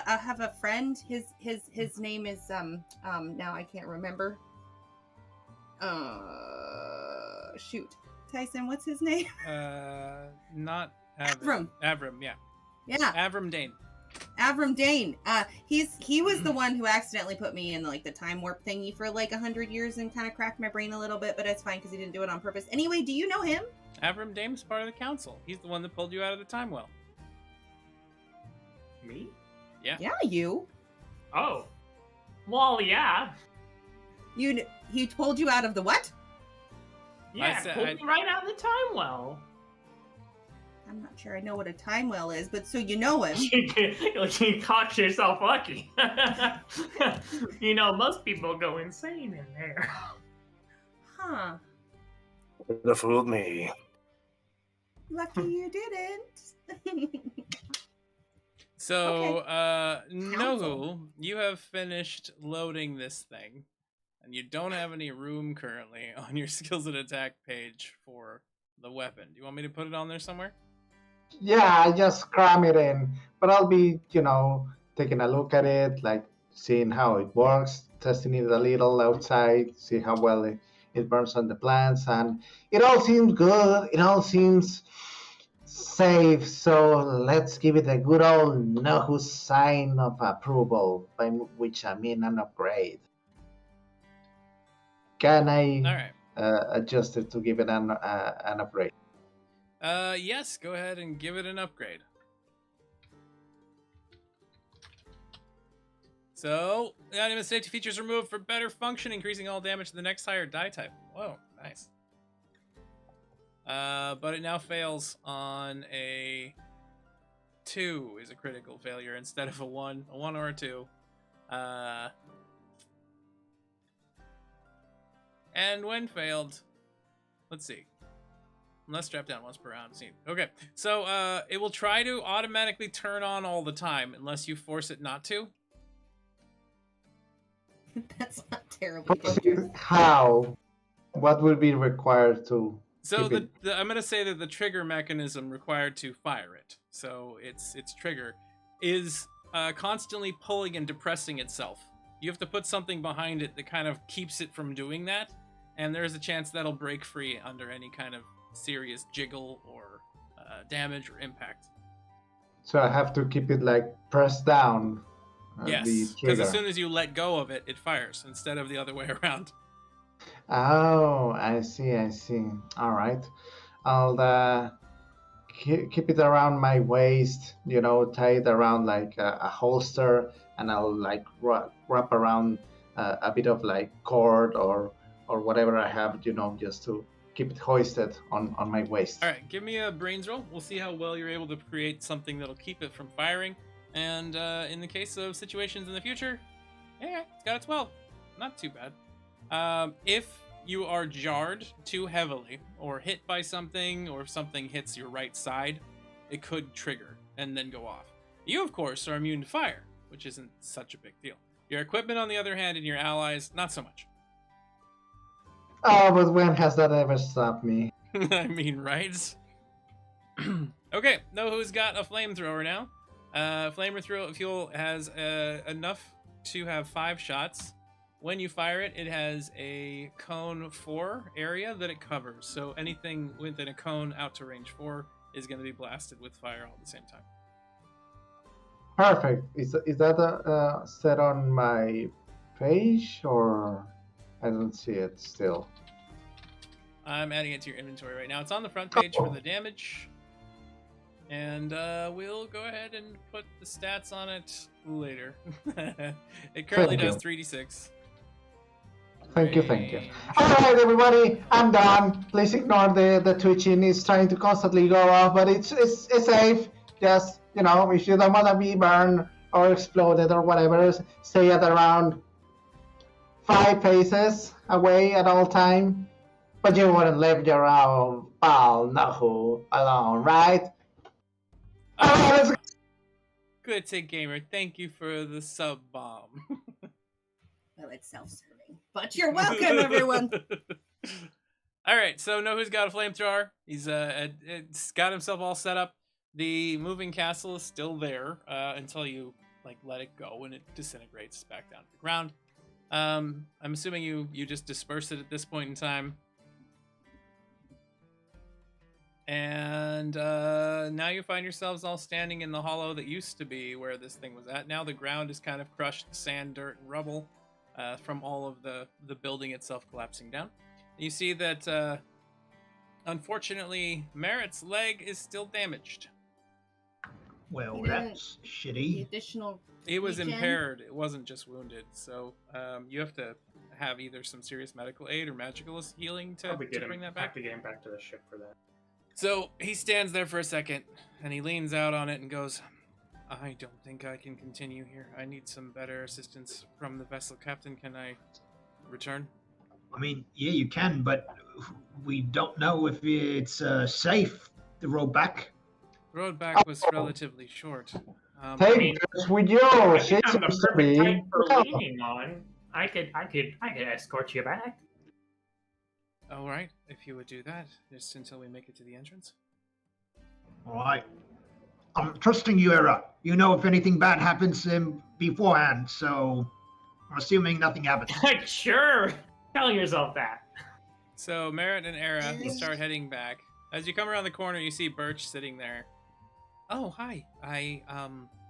a friend. His name is now I can't remember. Shoot, Tyson, what's his name? Not Avram. Avram, yeah. Avram Dane. Avram Dane. He was the one who accidentally put me in like the time warp thingy for like 100 years and kind of cracked my brain a little bit, but it's fine because he didn't do it on purpose. Anyway, do you know him? Avram Dane's part of the council. He's the one that pulled you out of the time well. Me? Yeah. Yeah, you. Oh. Well, yeah. He pulled you out of the what? Yeah, pulled me right out of the time well. I'm not sure I know what a time well is, but so you know him. You caught yourself lucky. You know, most people go insane in there. Huh. Could have fooled me. Lucky you didn't. So, Nohu, you have finished loading this thing, and you don't have any room currently on your skills and attack page for the weapon. Do you want me to put it on there somewhere? Yeah, I just cram it in, but I'll be, taking a look at it, like seeing how it works, testing it a little outside, see how well it burns on the plants, and it all seems good. It all seems safe, so let's give it a good old Nohu sign of approval, by which I mean an upgrade. Can I adjust it to give it an upgrade? Yes, go ahead and give it an upgrade. So, the item safety features removed for better function, increasing all damage to the next higher die type. Whoa, nice. But it now fails on a 2 is a critical failure instead of a 1. A 1 or a 2. And when failed, let's see. Unless strapped down once per round. Okay, so it will try to automatically turn on all the time unless you force it not to. That's not terribly dangerous. How? What will be required to? So I'm gonna say that the trigger mechanism required to fire it, so its trigger, is constantly pulling and depressing itself. You have to put something behind it that kind of keeps it from doing that, and there's a chance that'll break free under any kind of serious jiggle or damage or impact. So I have to keep it like pressed down. Yes, because as soon as you let go of it, it fires instead of the other way around. Oh, I see. All right. I'll keep it around my waist, tie it around like a holster, and I'll like wrap around a bit of like cord or whatever I have, just to keep it hoisted on my waist. All right, give me a brains roll. We'll see how well you're able to create something that'll keep it from firing. And in the case of situations in the future, yeah, it's got a 12. Not too bad. If you are jarred too heavily or hit by something, or if something hits your right side, it could trigger and then go off. You, of course, are immune to fire, which isn't such a big deal. Your equipment, on the other hand, and your allies, not so much. Oh, but when has that ever stopped me? I mean, right? Okay, Nohu's got a flamethrower now. Flamethrower fuel has enough to have 5 shots. When you fire it, it has a cone 4 area that it covers. So anything within a cone out to range 4 is going to be blasted with fire all at the same time. Perfect. Is that set on my page, or I don't see it still? I'm adding it to your inventory right now. It's on the front page for the damage. And we'll go ahead and put the stats on it later. It currently does 3d6. Thank you. All right, everybody, I'm done. Please ignore the twitching. It's trying to constantly go off, but it's safe. Just, if you don't want to be burned or exploded or whatever, stay at around 5 paces away at all time. But you wouldn't leave your own pal Nohu alone, right? Alright, let's go. Good take, gamer. Thank you for the sub bomb. Well, it's self-serving, but you're welcome, everyone. All right, so Nohu's got a flamethrower. He's it's got himself all set up. The moving castle is still there until you like let it go and it disintegrates back down to the ground. I'm assuming you just disperse it at this point in time. And now you find yourselves all standing in the hollow that used to be where this thing was at. Now the ground is kind of crushed, sand, dirt, and rubble from all of the building itself collapsing down. You see that, unfortunately, Merritt's leg is still damaged. Well, You didn't- that's The shitty. additional. It was regen? impaired. It wasn't just wounded. So you have to have either some serious medical aid or magical healing to Probably bring that have back. to get him back to the ship for that. So he stands there for a second, and he leans out on it and goes, I don't think I can continue here. I need some better assistance from the vessel captain. Can I return? I mean, yeah, you can, but we don't know if it's safe, the road back. The road back was relatively short. Take this with you. I She think I'm the seems to perfect be. type for leaning on. I could escort you back. All right, if you would do that, just until we make it to the entrance. All right. I'm trusting you, Era. You know if anything bad happens beforehand, so I'm assuming nothing happens. Sure. Tell yourself that. So Merritt and Era start heading back. As you come around the corner, you see Birch sitting there. Oh, hi.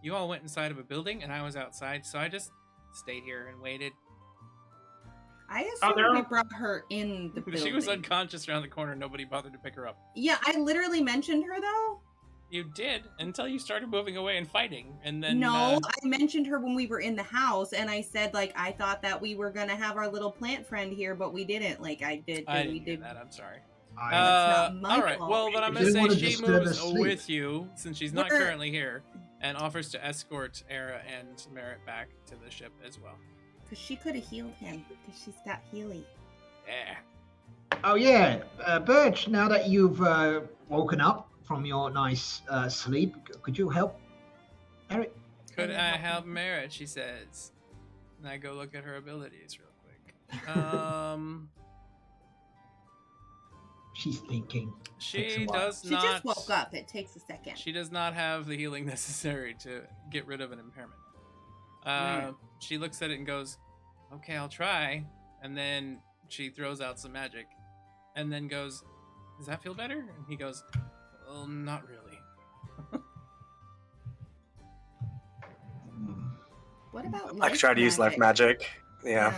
You all went inside of a building, and I was outside, so I just stayed here and waited. I assume there- we brought her in the building. She was unconscious around the corner. Nobody bothered to pick her up. Yeah, I literally mentioned her though. You did until you started moving away and fighting, and then No, I mentioned her when we were in the house, and I said like I thought that we were gonna have our little plant friend here, but we didn't. Like I did. I we didn't hear did. that. I'm sorry. That's not my all right. fault. Well, then I'm You gonna didn't say want to she disturb her moves sleep. with you since she's not We're- currently here, and offers to escort Era and Merritt back to the ship as well. Because she could have healed him because she's got Healy. Yeah. Oh, yeah. Birch, now that you've woken up from your nice sleep, could you help Eric? Could I help Merritt? She says. And I go look at her abilities real quick. She's thinking. Takes a She while. does She not. just woke up. It takes a second. She does not have the healing necessary to get rid of an impairment. She looks at it and goes, "Okay, I'll try." And then she throws out some magic, and then goes, "Does that feel better?" And he goes, "Well, not really." What about I could try to use life magic. Yeah.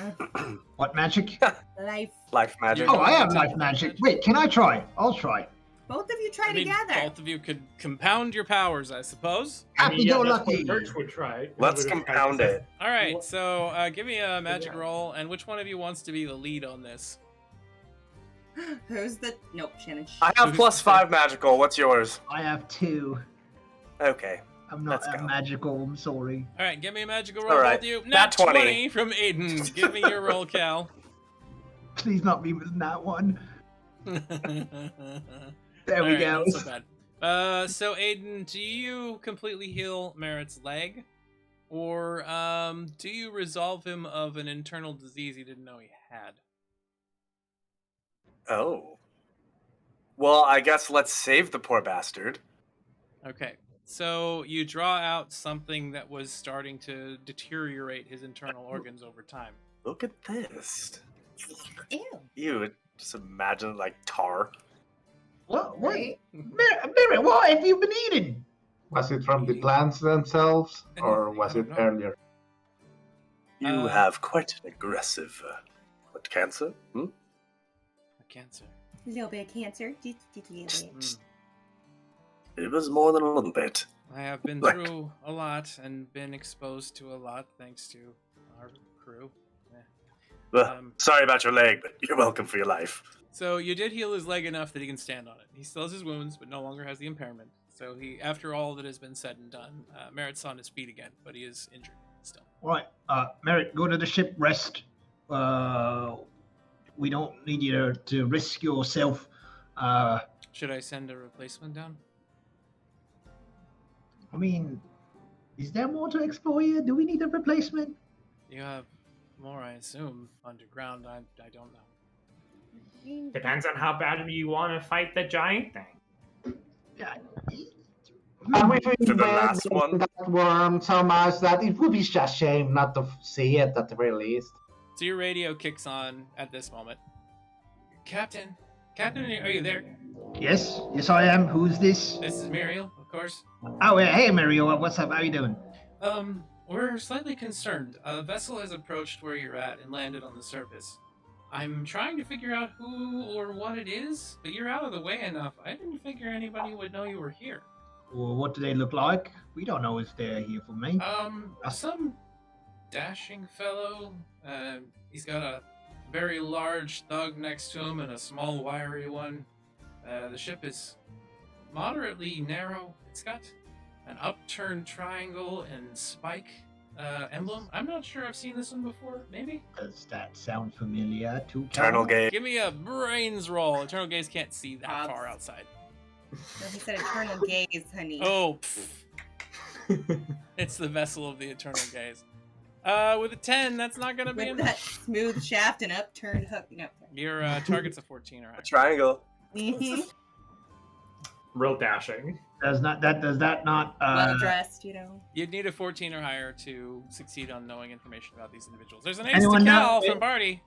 What magic? Life. Life magic. Oh, I have life magic. Wait, can I try? I'll try. Both of you try I mean, together. both of you could compound your powers, I suppose. Happy go that's what lucky. Birch would try. Let's He would've tried compound to- it. All right, so give me a magic Yeah. roll, and which one of you wants to be the lead on this? Who's the? Nope, Shannon. I have +5 magical. What's yours? I have 2. Okay. I'm not Let's go. magical. I'm sorry. All right, give me a magical roll, All both right, of you. nat Nat 20. 20 from Ayden. Give me your roll, Cal. Please not me with that one. there we go. Not so bad. So Ayden, do you completely heal Merritt's leg, or do you resolve him of an internal disease he didn't know he had? Oh. Well, I guess let's save the poor bastard. Okay, so you draw out something that was starting to deteriorate his internal organs over time. Look at this. Ew. You just imagine like tar. What? Right? Mary, what have you been eating? Was it from the plants themselves, or Anything, was I it don't know. earlier? You have quite an aggressive. What, cancer? Hmm? A cancer. A little bit of cancer. Mm. It was more than a little bit. I have been Like- through a lot and been exposed to a lot thanks to our crew. Well, sorry about your leg, but you're welcome for your life. So you did heal his leg enough that he can stand on it. He still has his wounds, but no longer has the impairment. So he, after all that has been said and done, Merritt's on his feet again, but he is injured still. All right, Merritt, go to the ship, rest. we don't need you to risk yourself. Should I send a replacement down? I mean, is there more to explore here? Do we need a replacement? You have more, I assume, underground. I don't know. Depends on how bad you want to fight the giant thing. Yeah. And we've To the been last one. that worm so much that it would be a shame not to see it at the very least. So your radio kicks on at this moment. Captain, are you there? Yes, I am. Who's this? This is Muriel, of course. Oh, hey, Mario. What's up? How you doing? We're slightly concerned. A vessel has approached where you're at and landed on the surface. I'm trying to figure out who or what it is, but you're out of the way enough. I didn't figure anybody would know you were here. Well, what do they look like? We don't know if they're here for me. Some dashing fellow. He's got a very large thug next to him and a small wiry one. The ship is moderately narrow. It's got an upturned triangle and spike emblem. I'm not sure I've seen this one before. Maybe? Does that sound familiar to Eternal Gaze. Give me a brains roll. Eternal Gaze can't see that far outside. No, he said eternal gaze, honey. Oh, it's the vessel of the Eternal Gaze. With a 10, that's not going to be With enough. that smooth shaft and upturned hook. No. Your target's a 14 or higher. Triangle. Mm-hmm. Real dashing. Does that not Well dressed, you know. You'd need a 14 or higher to succeed on knowing information about these individuals. There's an ace Anyone to know- Cal from Barty.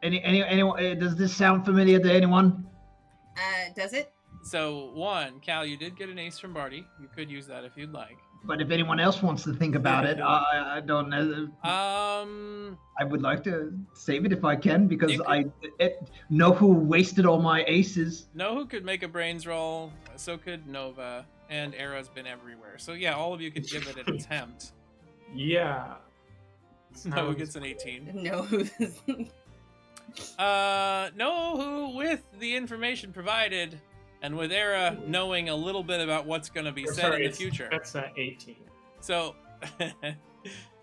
anyone does this sound familiar to anyone? Does it? So, one, Cal, you did get an ace from Barty. You could use that if you'd like. But if anyone else wants to think about it, I don't know. I would like to save it if I can because You I know who wasted all my aces. Nohu could make a brains roll, so could Nova, and Era's been everywhere. So yeah, all of you could give it an attempt. Yeah. Nohu gets an 18. No. Nohu, with the information provided, and with Era knowing a little bit about what's going to be said in the future. That's 18. So,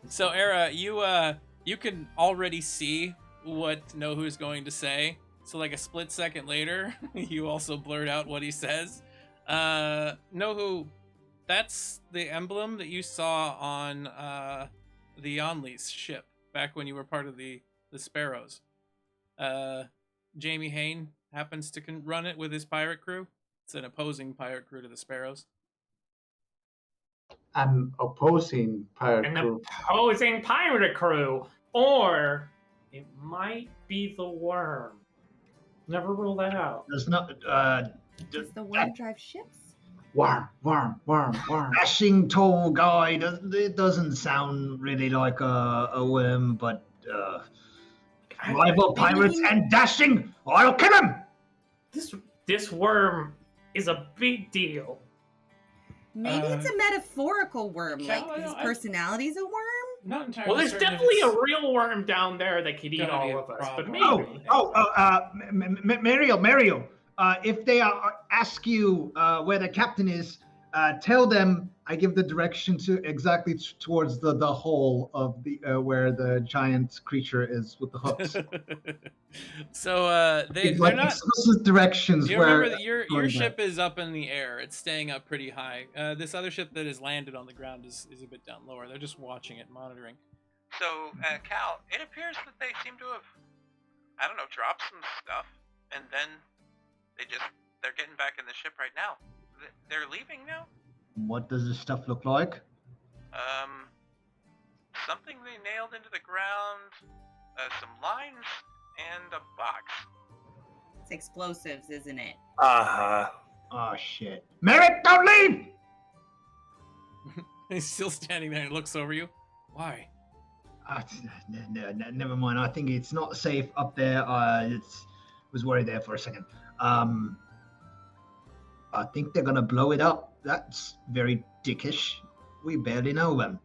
so Era, you can already see what Nohu is going to say. So like a split second later, you also blurt out what he says. Nohu, that's the emblem that you saw on the Yonli's ship back when you were part of the Sparrows. Jamie Hain happens to run it with his pirate crew. It's an opposing pirate crew to the Sparrows. An opposing pirate An crew. opposing pirate crew. Or it might be the worm. Never rule that out. There's not Does the worm drive ships? Worm. dashing tall guy. It doesn't sound really like a worm, but rival pirates and dashing. I'll kill him. This worm is a big deal. Maybe it's a metaphorical worm, Cal, like his personality's a worm? Not entirely. Well, there's certain if definitely a it's- real worm down there that could eat Gonna be all a of us. But problem. maybe. Mario. If they ask you where the captain is, tell them I give the direction to exactly towards the hole of the where the giant creature is with the hooks. So they're It's like not. explicit directions You where remember that your going ship is up in the air. It's staying up pretty high. This other ship that has landed on the ground is a bit down lower. They're just watching it, monitoring. So, Cal, it appears that they seem to have, I don't know, dropped some stuff, and then they're getting back in the ship right now. They're leaving now? What does this stuff look like? Something they nailed into the ground, some lines, and a box. It's explosives, isn't it? Uh-huh. Oh shit! Merritt, don't leave! He's still standing there and looks over you. Why? Never mind. I think it's not safe up there. Was worried there for a second. I think they're gonna blow it up. That's very dickish. We barely know them.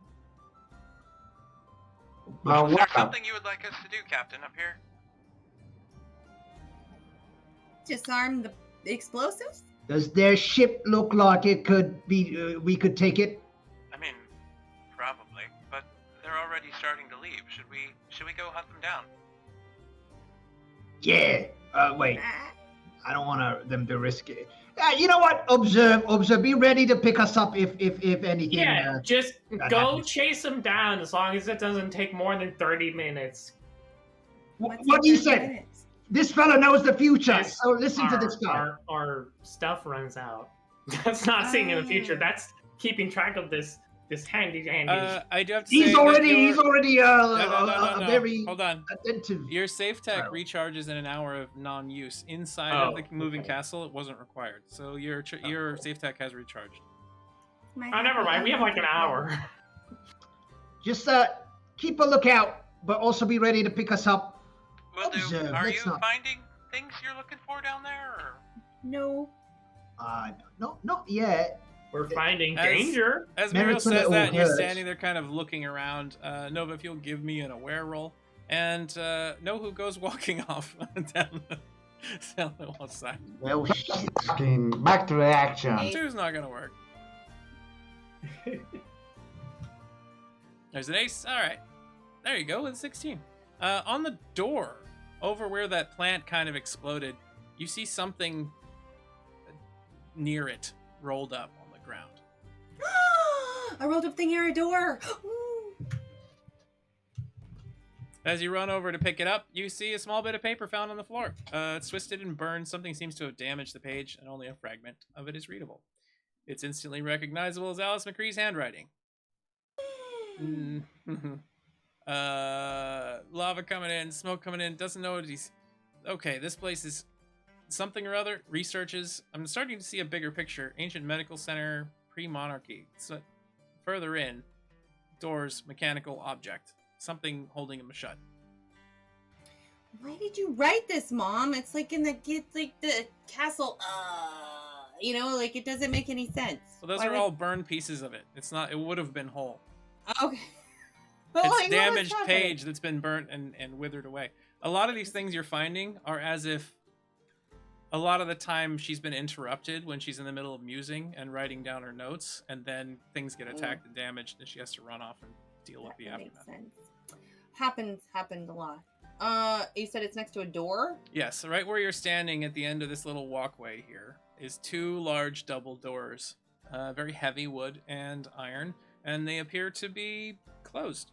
Is there What? something you would like us to do, Captain, up here? Disarm the explosives? Does their ship look like it could be? We could take it. I mean, probably, but they're already starting to leave. Should we go hunt them down? Yeah. Wait. I don't want them to risk it. You know what? Observe. Be ready to pick us up if anything. Yeah, just go happens. chase him down as long as it doesn't take more than 30 minutes. What he said. This fella knows the future. So listen to this guy. Our stuff runs out. That's not seeing in the future. That's keeping track of this handy. I do have to He's say already no. very Hold on. attentive. Your safe tech recharges in an hour of non-use. Inside of the moving castle, it wasn't required. So your safe tech has recharged. Oh, never mind. We have like an hour. Just keep a lookout, but also be ready to pick us up. Will do. Are you finding things you're looking for down there? Or? No. No, not yet. We're finding danger. As Muriel says that, and you're standing there kind of looking around. Nova, if you'll give me an aware roll. And Nohu goes walking off down the side. Well, back to the action. 2's not going to work. There's an ace. All right. There you go with 16. On the door, over where that plant kind of exploded, you see something near it rolled up on the ground. A rolled up thing near a door. As you run over to pick it up, you see a small bit of paper found on the floor. It's twisted and burned. Something seems to have damaged the page, and only a fragment of it is readable. It's instantly recognizable as Alice McCree's handwriting. Lava coming in, smoke coming in, doesn't know what he's... Okay, this place is something or other. Researches. I'm starting to see a bigger picture. Ancient medical center, pre-monarchy. So, further in, doors, mechanical object. Something holding him shut. Why did you write this, Mom? It's like in the castle. It doesn't make any sense. Well, those are all burned pieces of it. It's not. It would have been whole. Okay. It's damaged page that's been burnt and withered away. A lot of these things you're finding are as if a lot of the time she's been interrupted when she's in the middle of musing and writing down her notes, and then things get attacked and damaged, and she has to run off and deal with the aftermath. Makes sense. Happened a lot. You said it's next to a door? Yes, right where you're standing at the end of this little walkway here is 2 large double doors. Very heavy wood and iron, and they appear to be closed.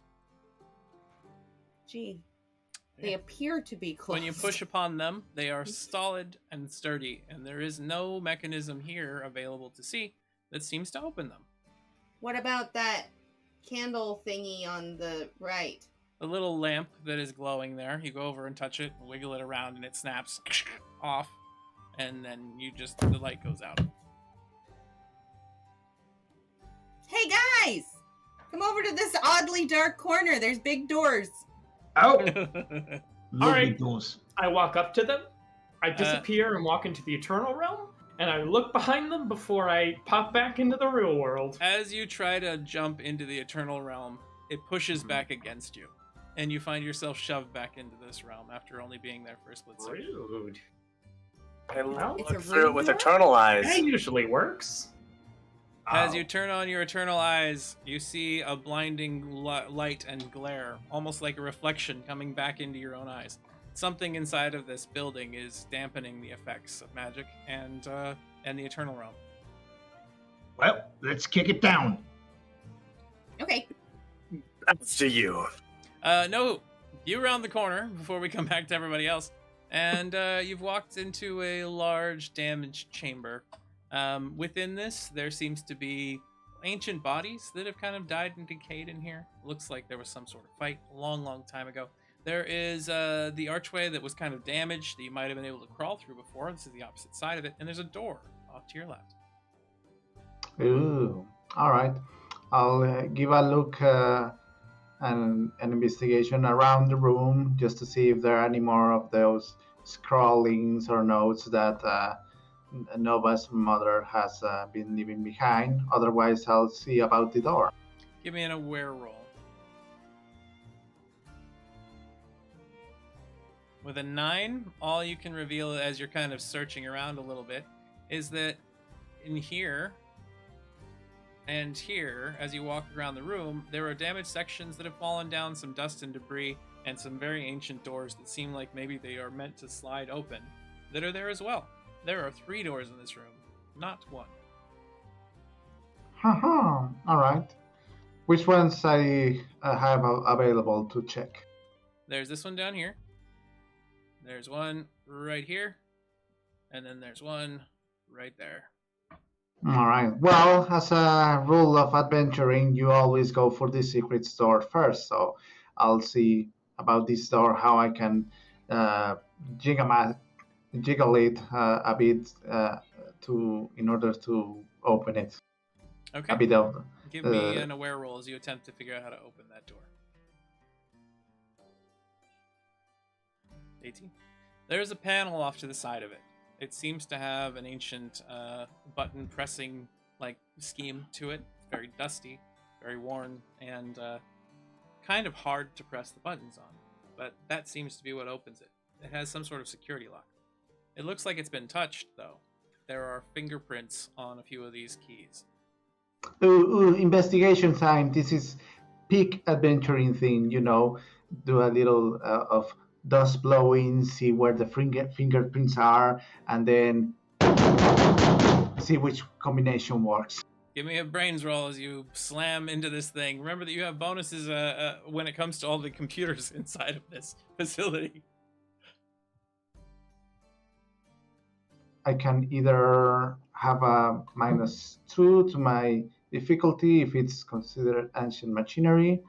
Gee. They appear to be closed. When you push upon them, they are solid and sturdy, and there is no mechanism here available to see that seems to open them. What about that candle thingy on the right? The little lamp that is glowing there, you go over and touch it, wiggle it around, and it snaps off, and then the light goes out. Hey guys! Come over to this oddly dark corner. There's big doors. Oh! All right. Doors. I walk up to them. I disappear and walk into the Eternal Realm, and I look behind them before I pop back into the real world. As you try to jump into the Eternal Realm, it pushes back against you, and you find yourself shoved back into this realm after only being there for a split second. Rude. I look through it with eternal eyes. That usually works. As you turn on your eternal eyes, you see a blinding light and glare, almost like a reflection coming back into your own eyes. Something inside of this building is dampening the effects of magic and the Eternal Realm. Well, let's kick it down. Okay. That's to you. No, you round the corner before we come back to everybody else, and you've walked into a large damaged chamber. Within this, there seems to be ancient bodies that have kind of died and decayed in here. Looks like there was some sort of fight a long, long time ago. There is the archway that was kind of damaged that you might have been able to crawl through before. This is the opposite side of it. And there's a door off to your left. Ooh, all right. I'll give a look and an investigation around the room just to see if there are any more of those scrawlings or notes that Nova's mother has been leaving behind. Otherwise, I'll see about the door. Give me an aware roll. With a 9, all you can reveal as you're kind of searching around a little bit is that in here and here, as you walk around the room, there are damaged sections that have fallen down, some dust and debris, and some very ancient doors that seem like maybe they are meant to slide open that are there as well. There are 3 doors in this room, not 1. Haha, alright. Which ones I have available to check? There's this one down here. There's one right here. And then there's one right there. Alright, well, as a rule of adventuring, you always go for the secret door first, so I'll see about this door, how I can jiggle it a bit in order to open it. Okay. A bit of. Give me an aware roll as you attempt to figure out how to open that door. 18. There's a panel off to the side of it. It seems to have an ancient button pressing like scheme to it. It's very dusty, very worn, and kind of hard to press the buttons on. But that seems to be what opens it. It has some sort of security lock. It looks like it's been touched, though. There are fingerprints on a few of these keys. Ooh, investigation time. This is peak adventuring thing, do a little of dust blowing, see where the fingerprints are, and then see which combination works. Give me a brains roll as you slam into this thing. Remember that you have bonuses when it comes to all the computers inside of this facility. I can either have a -2 to my difficulty if it's considered ancient machinery,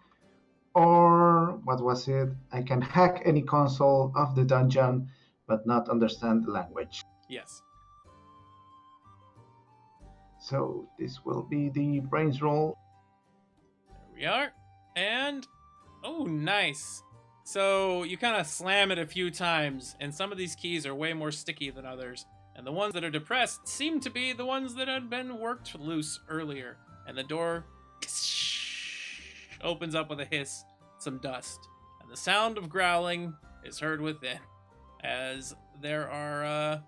or what was it? I can hack any console of the dungeon but not understand the language. Yes. So this will be the brains roll. There we are. And, oh, nice. So you kind of slam it a few times, and some of these keys are way more sticky than others. And the ones that are depressed seem to be the ones that had been worked loose earlier. And the door opens up with a hiss, some dust. And the sound of growling is heard within, as there are a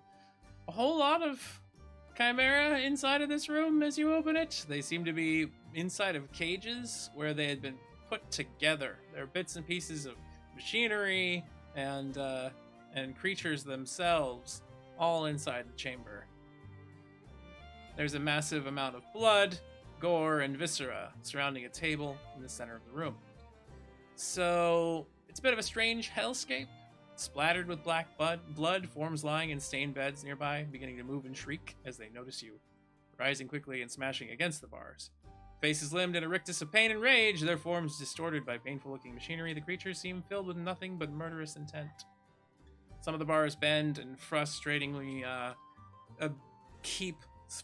whole lot of chimera inside of this room as you open it. They seem to be inside of cages where they had been put together. There are bits and pieces of machinery and creatures themselves all inside the chamber. There's a massive amount of blood, gore, and viscera surrounding a table in the center of the room. So it's a bit of a strange hellscape. Splattered with black blood, forms lying in stained beds nearby, beginning to move and shriek as they notice you, rising quickly and smashing against the bars. Faces limbed in a rictus of pain and rage, their forms distorted by painful-looking machinery, the creatures seem filled with nothing but murderous intent. Some of the bars bend and frustratingly keep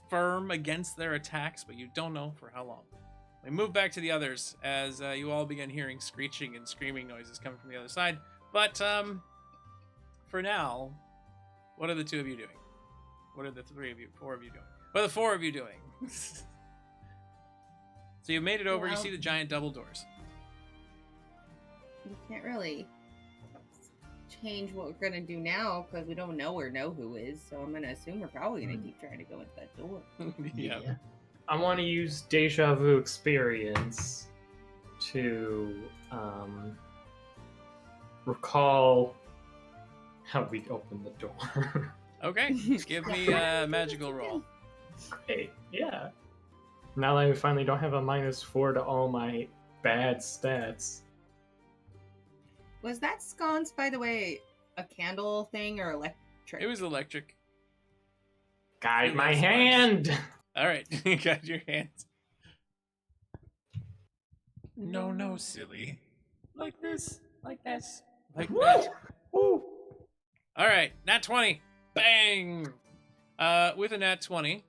firm against their attacks, but you don't know for how long. We move back to the others as you all begin hearing screeching and screaming noises coming from the other side. But for now, what are the 2 of you doing? What are the 4 of you doing? What are the 4 of you doing? So you made it over. Well, you see the giant double doors. You can't really change what we're going to do now because we don't know where Nohu is, so I'm going to assume we're probably going to keep trying to go into that door. Yeah. I want to use deja vu experience to recall how we opened the door. Okay, give me a magical roll. Great, yeah. Now that I finally don't have a -4 to all my bad stats. Was that sconce, by the way, a candle thing or electric? It was electric. Guide my hand! Alright, you got your hand. No, silly. Like this, like this, like that. Woo! Alright, nat 20. Bang! With a nat 20,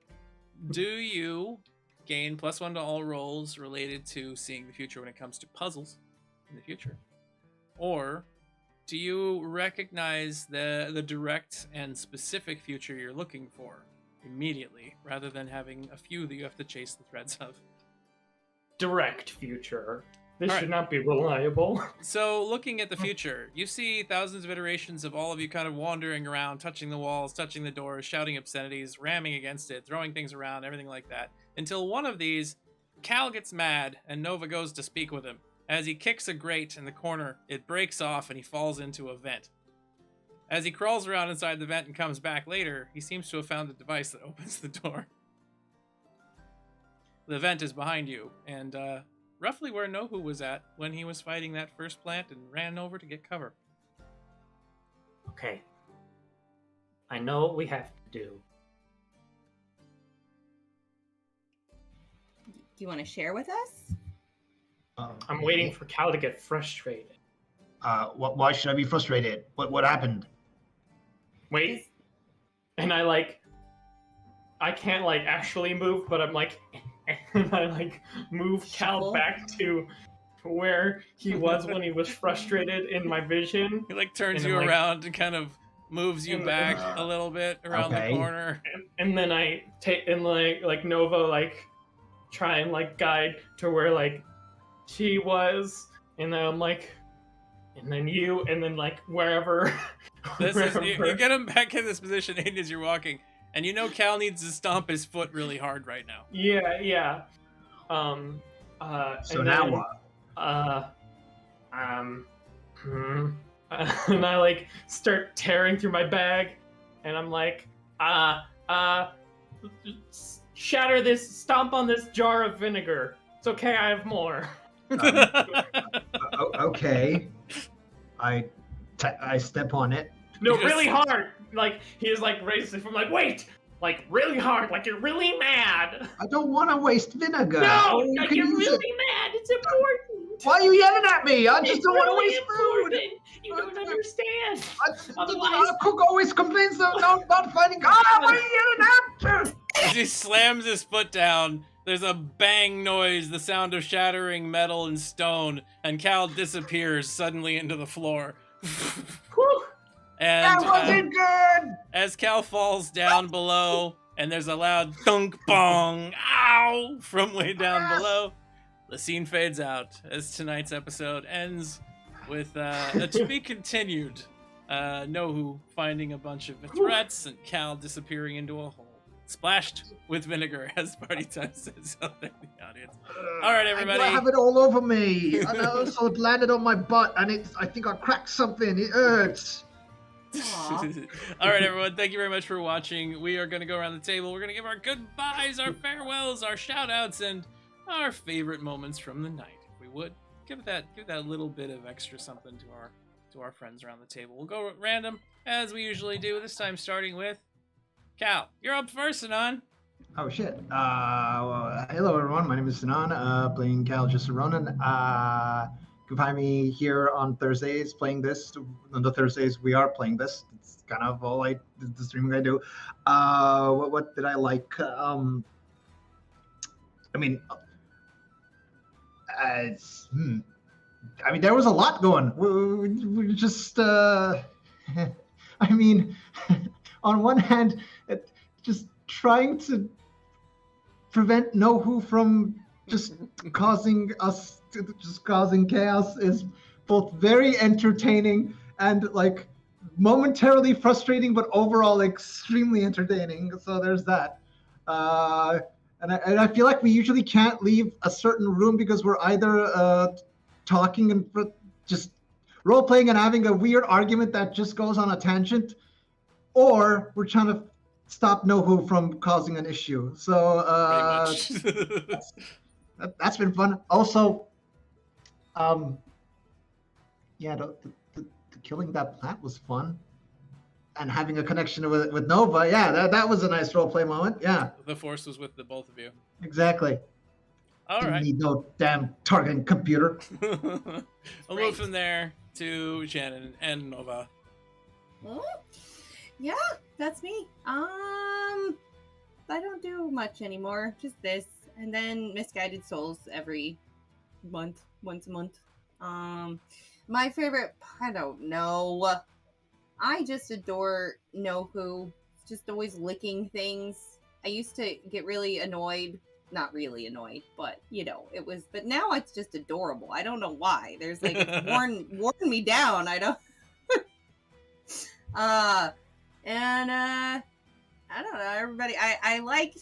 do you gain +1 to all rolls related to seeing the future when it comes to puzzles in the future? Or do you recognize the direct and specific future you're looking for immediately, rather than having a few that you have to chase the threads of? Direct future. This All should right. not be reliable. So, looking at the future, you see thousands of iterations of all of you kind of wandering around, touching the walls, touching the doors, shouting obscenities, ramming against it, throwing things around, everything like that. Until one of these, Cal gets mad, and Nova goes to speak with him. As he kicks a grate in the corner, it breaks off and he falls into a vent. As he crawls around inside the vent and comes back later, he seems to have found the device that opens the door. The vent is behind you, and roughly where Nohu was at when he was fighting that first plant and ran over to get cover. Okay. I know what we have to do. Do you want to share with us? I'm waiting for Cal to get frustrated. Why should I be frustrated? What happened? Wait. And I can't actually move, but I'm and I move Cal back to where he was when he was frustrated in my vision. He turns you around and kind of moves you back a little bit around the corner. And then I take and Nova try and guide to where she was, and then I'm and then you, and then wherever. You get him back in this position as you're walking, and Cal needs to stomp his foot really hard right now. Yeah. So now what? And I start tearing through my bag, and I'm shatter this, stomp on this jar of vinegar. It's okay, I have more. Okay. I step on it. No, really hard. He is raised from wait, really hard, you're really mad. I don't want to waste vinegar. No, you're really mad. It's important. Why are you yelling at me? I just don't want to waste food. You don't understand. Our cook always complains about finding. Why are you yelling at me? As he slams his foot down, there's a bang noise, the sound of shattering metal and stone, and Cal disappears suddenly into the floor. And that wasn't good! As Cal falls down below, and there's a loud thunk bong, ow, from way down below, the scene fades out as tonight's episode ends with a to be continued Nohu finding a bunch of threats and Cal disappearing into a hole. Splashed with vinegar, as Party Time says out there in the audience. All right, everybody. I have it all over me. And also it landed on my butt, and I think I cracked something. It hurts. All right, everyone. Thank you very much for watching. We are going to go around the table. We're going to give our goodbyes, our farewells, our shout-outs, and our favorite moments from the night. If we would, give that little bit of extra something to our friends around the table. We'll go random, as we usually do, this time starting with Cal. You're up first, Sinan. Oh, shit. Hello, everyone. My name is Sinan, playing Cal Rhonin. You can find me here on Thursdays playing this. On the Thursdays, we are playing this. It's kind of all the streaming I do. What did I like? There was a lot going. We just, on one hand, just trying to prevent Nohu from just causing chaos is both very entertaining and momentarily frustrating, but overall extremely entertaining. So there's that. And I feel like we usually can't leave a certain room because we're either talking and just role playing and having a weird argument that just goes on a tangent, or we're trying to stop Nohu from causing an issue. So that's been fun. Also, the killing that plant was fun, and having a connection with Nova. Yeah, that was a nice role play moment. Yeah, the Force was with the both of you. Exactly. All Didn't right. need no damn targeting computer. We'll move from there to Shannon and Nova. Yeah, that's me. I don't do much anymore. Just this, and then Misguided Souls every once a month. My favorite, I don't know. I just adore Nohu. Just always licking things. I used to get really annoyed. Not really annoyed, but it was. But now it's just adorable. I don't know why. There's it's worn me down. I don't. And I don't know, everybody. I liked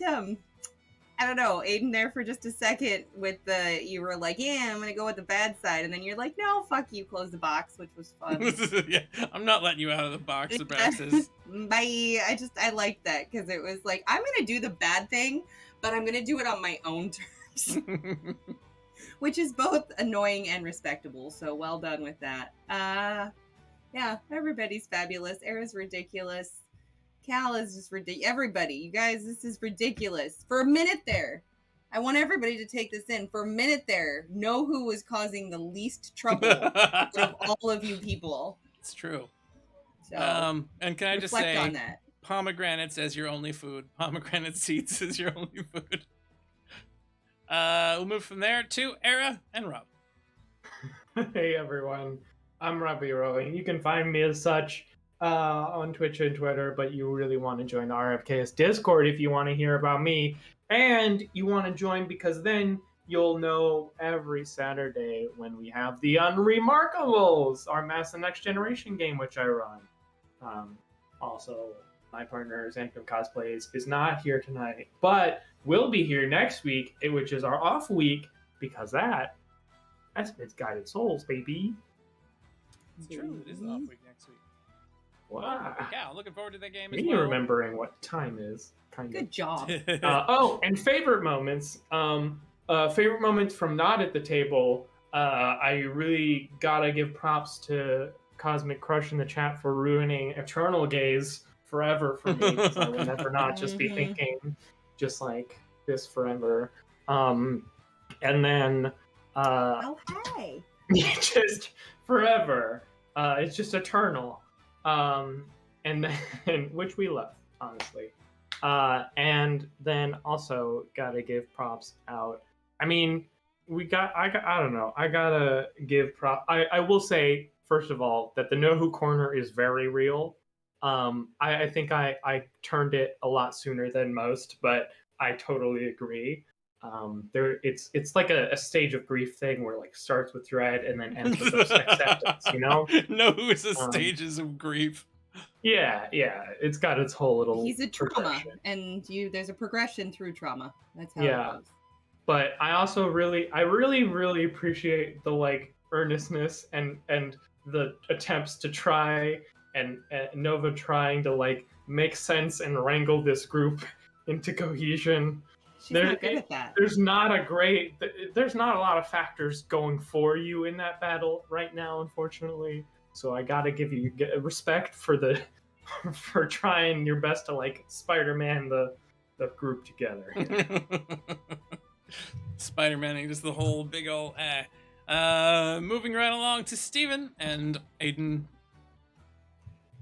I don't know, Ayden there for just a second with you were like, yeah, I'm going to go with the bad side. And then you're like, no, fuck you, close the box, which was fun. Yeah, I'm not letting you out of the box, Abraxas. Bye. I liked that because it was like, I'm going to do the bad thing, but I'm going to do it on my own terms. Which is both annoying and respectable. So well done with that. Yeah, everybody's fabulous. Era's ridiculous. Cal is just ridiculous. Everybody, you guys, this is ridiculous. For a minute there, I want everybody to take this in. For a minute there, Nohu was causing the least trouble out of all of you people. It's true. So, and can I just say, on that. Pomegranates as your only food. Pomegranate seeds is your only food. We'll move from there to Era and Rob. Hey everyone, I'm Robbie Rowing. You can find me as such on Twitch and Twitter, but you really want to join the RFKS Discord if you want to hear about me, and you want to join because then you'll know every Saturday when we have the Unremarkables, our Mass and Next Generation game, which I run. Also, my partner, Xanthem Cosplays, is not here tonight, but will be here next week, which is our off week, because that's Misguided Souls, baby. It's true, it is off week next week. Wow. Yeah, looking forward to that game as Me well. remembering what time is. Good job. And favorite moments. Favorite moments from Not at the Table. I really gotta give props to Cosmic Crush in the chat for ruining Eternal Gaze forever for me. Because I would never not just be thinking just like this forever. And then Oh, hey. just forever. It's just eternal. And then which we love, honestly. And then also gotta give props out. I mean, I don't know. I gotta give prop. I will say, first of all, that the Nohu corner is very real. I think I turned it a lot sooner than most, but I totally agree. It's like a stage of grief thing where like starts with dread and then ends with acceptance, you know? Nohu is the stages of grief. Yeah, it's got its whole little. He's a trauma, and there's a progression through trauma. That's how it goes. But I also really appreciate the like earnestness and the attempts to try and Nova trying to like make sense and wrangle this group into cohesion. She's not good at that. There's not a lot of factors going for you in that battle right now, unfortunately. So I gotta give you respect for for trying your best to like Spider-Man the group together. Spider-Maning just the whole big ol' moving right along to Steven and Ayden.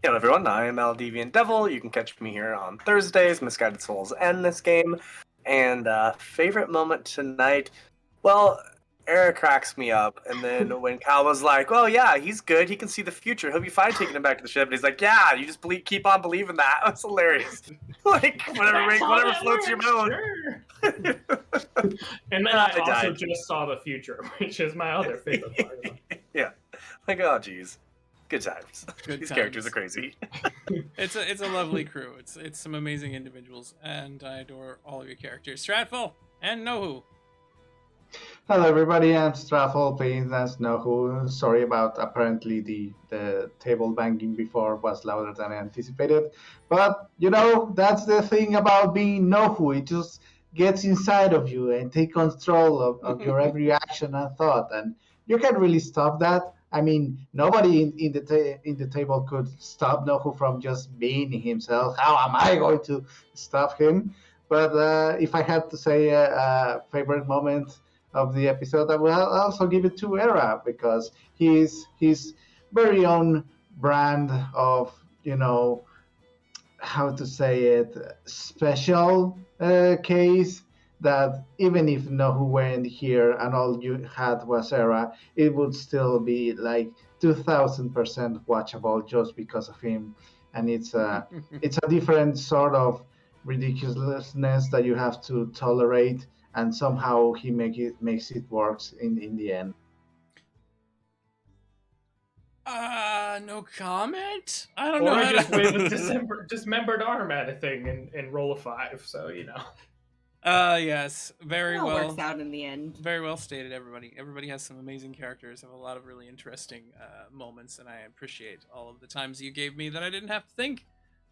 Hello everyone, I am Aldeviant Devil. You can catch me here on Thursdays, Misguided Souls and this game. And favorite moment tonight, well, Era cracks me up. And then when Cal was like, well, yeah, he's good. He can see the future. He'll be fine taking him back to the ship. And he's like, yeah, you just keep on believing that. That's hilarious. Like, whatever floats your boat. Sure. And then I also just saw the future, which is my other favorite part of it. Yeah. Like, oh, geez. Good times. These characters are crazy. It's a lovely crew. It's some amazing individuals, and I adore all of your characters. Stratful and Nohu. Hello everybody, I'm Stratful playing as Nohu. Sorry about apparently the table banging before was louder than I anticipated. But you know, that's the thing about being Nohu. It just gets inside of you and take control of your every action and thought, and you can't really stop that. I mean, nobody in the table could stop Nohu from just being himself. How am I going to stop him? But if I had to say a favorite moment of the episode, I will also give it to Era, because he's his very own brand of, you know, how to say it, special case, that even if Nohu weren't here and all you had was Era, it would still be like 2000% watchable just because of him. And it's a different sort of ridiculousness that you have to tolerate, and somehow he makes it works in the end. No comment. I don't know. Or just wave a dismembered arm at a thing and roll a 5. So you know. Yes, very It all well. works out in the end. Very well stated, everybody. Everybody has some amazing characters, have a lot of really interesting moments, and I appreciate all of the times you gave me that I didn't have to think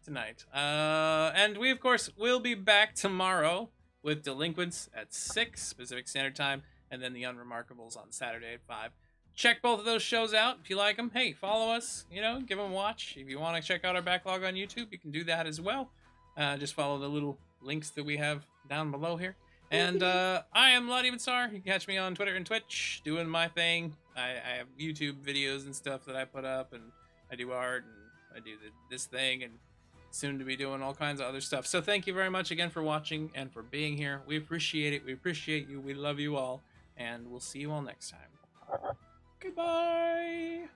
tonight. And we, of course, will be back tomorrow with Delinquents at 6 Pacific Standard Time, and then the Unremarkables on Saturday at 5. Check both of those shows out if you like them. Hey, follow us, give them a watch. If you want to check out our backlog on YouTube, you can do that as well. Just follow the little links that we have down below here. And I am Not Star. You can catch me on Twitter and Twitch doing my thing. I have YouTube videos and stuff that I put up, and I do art, and I do this thing, and soon to be doing all kinds of other stuff. So thank you very much again for watching and for being here. We appreciate it. We appreciate you. We love you all. And we'll see you all next time. Goodbye.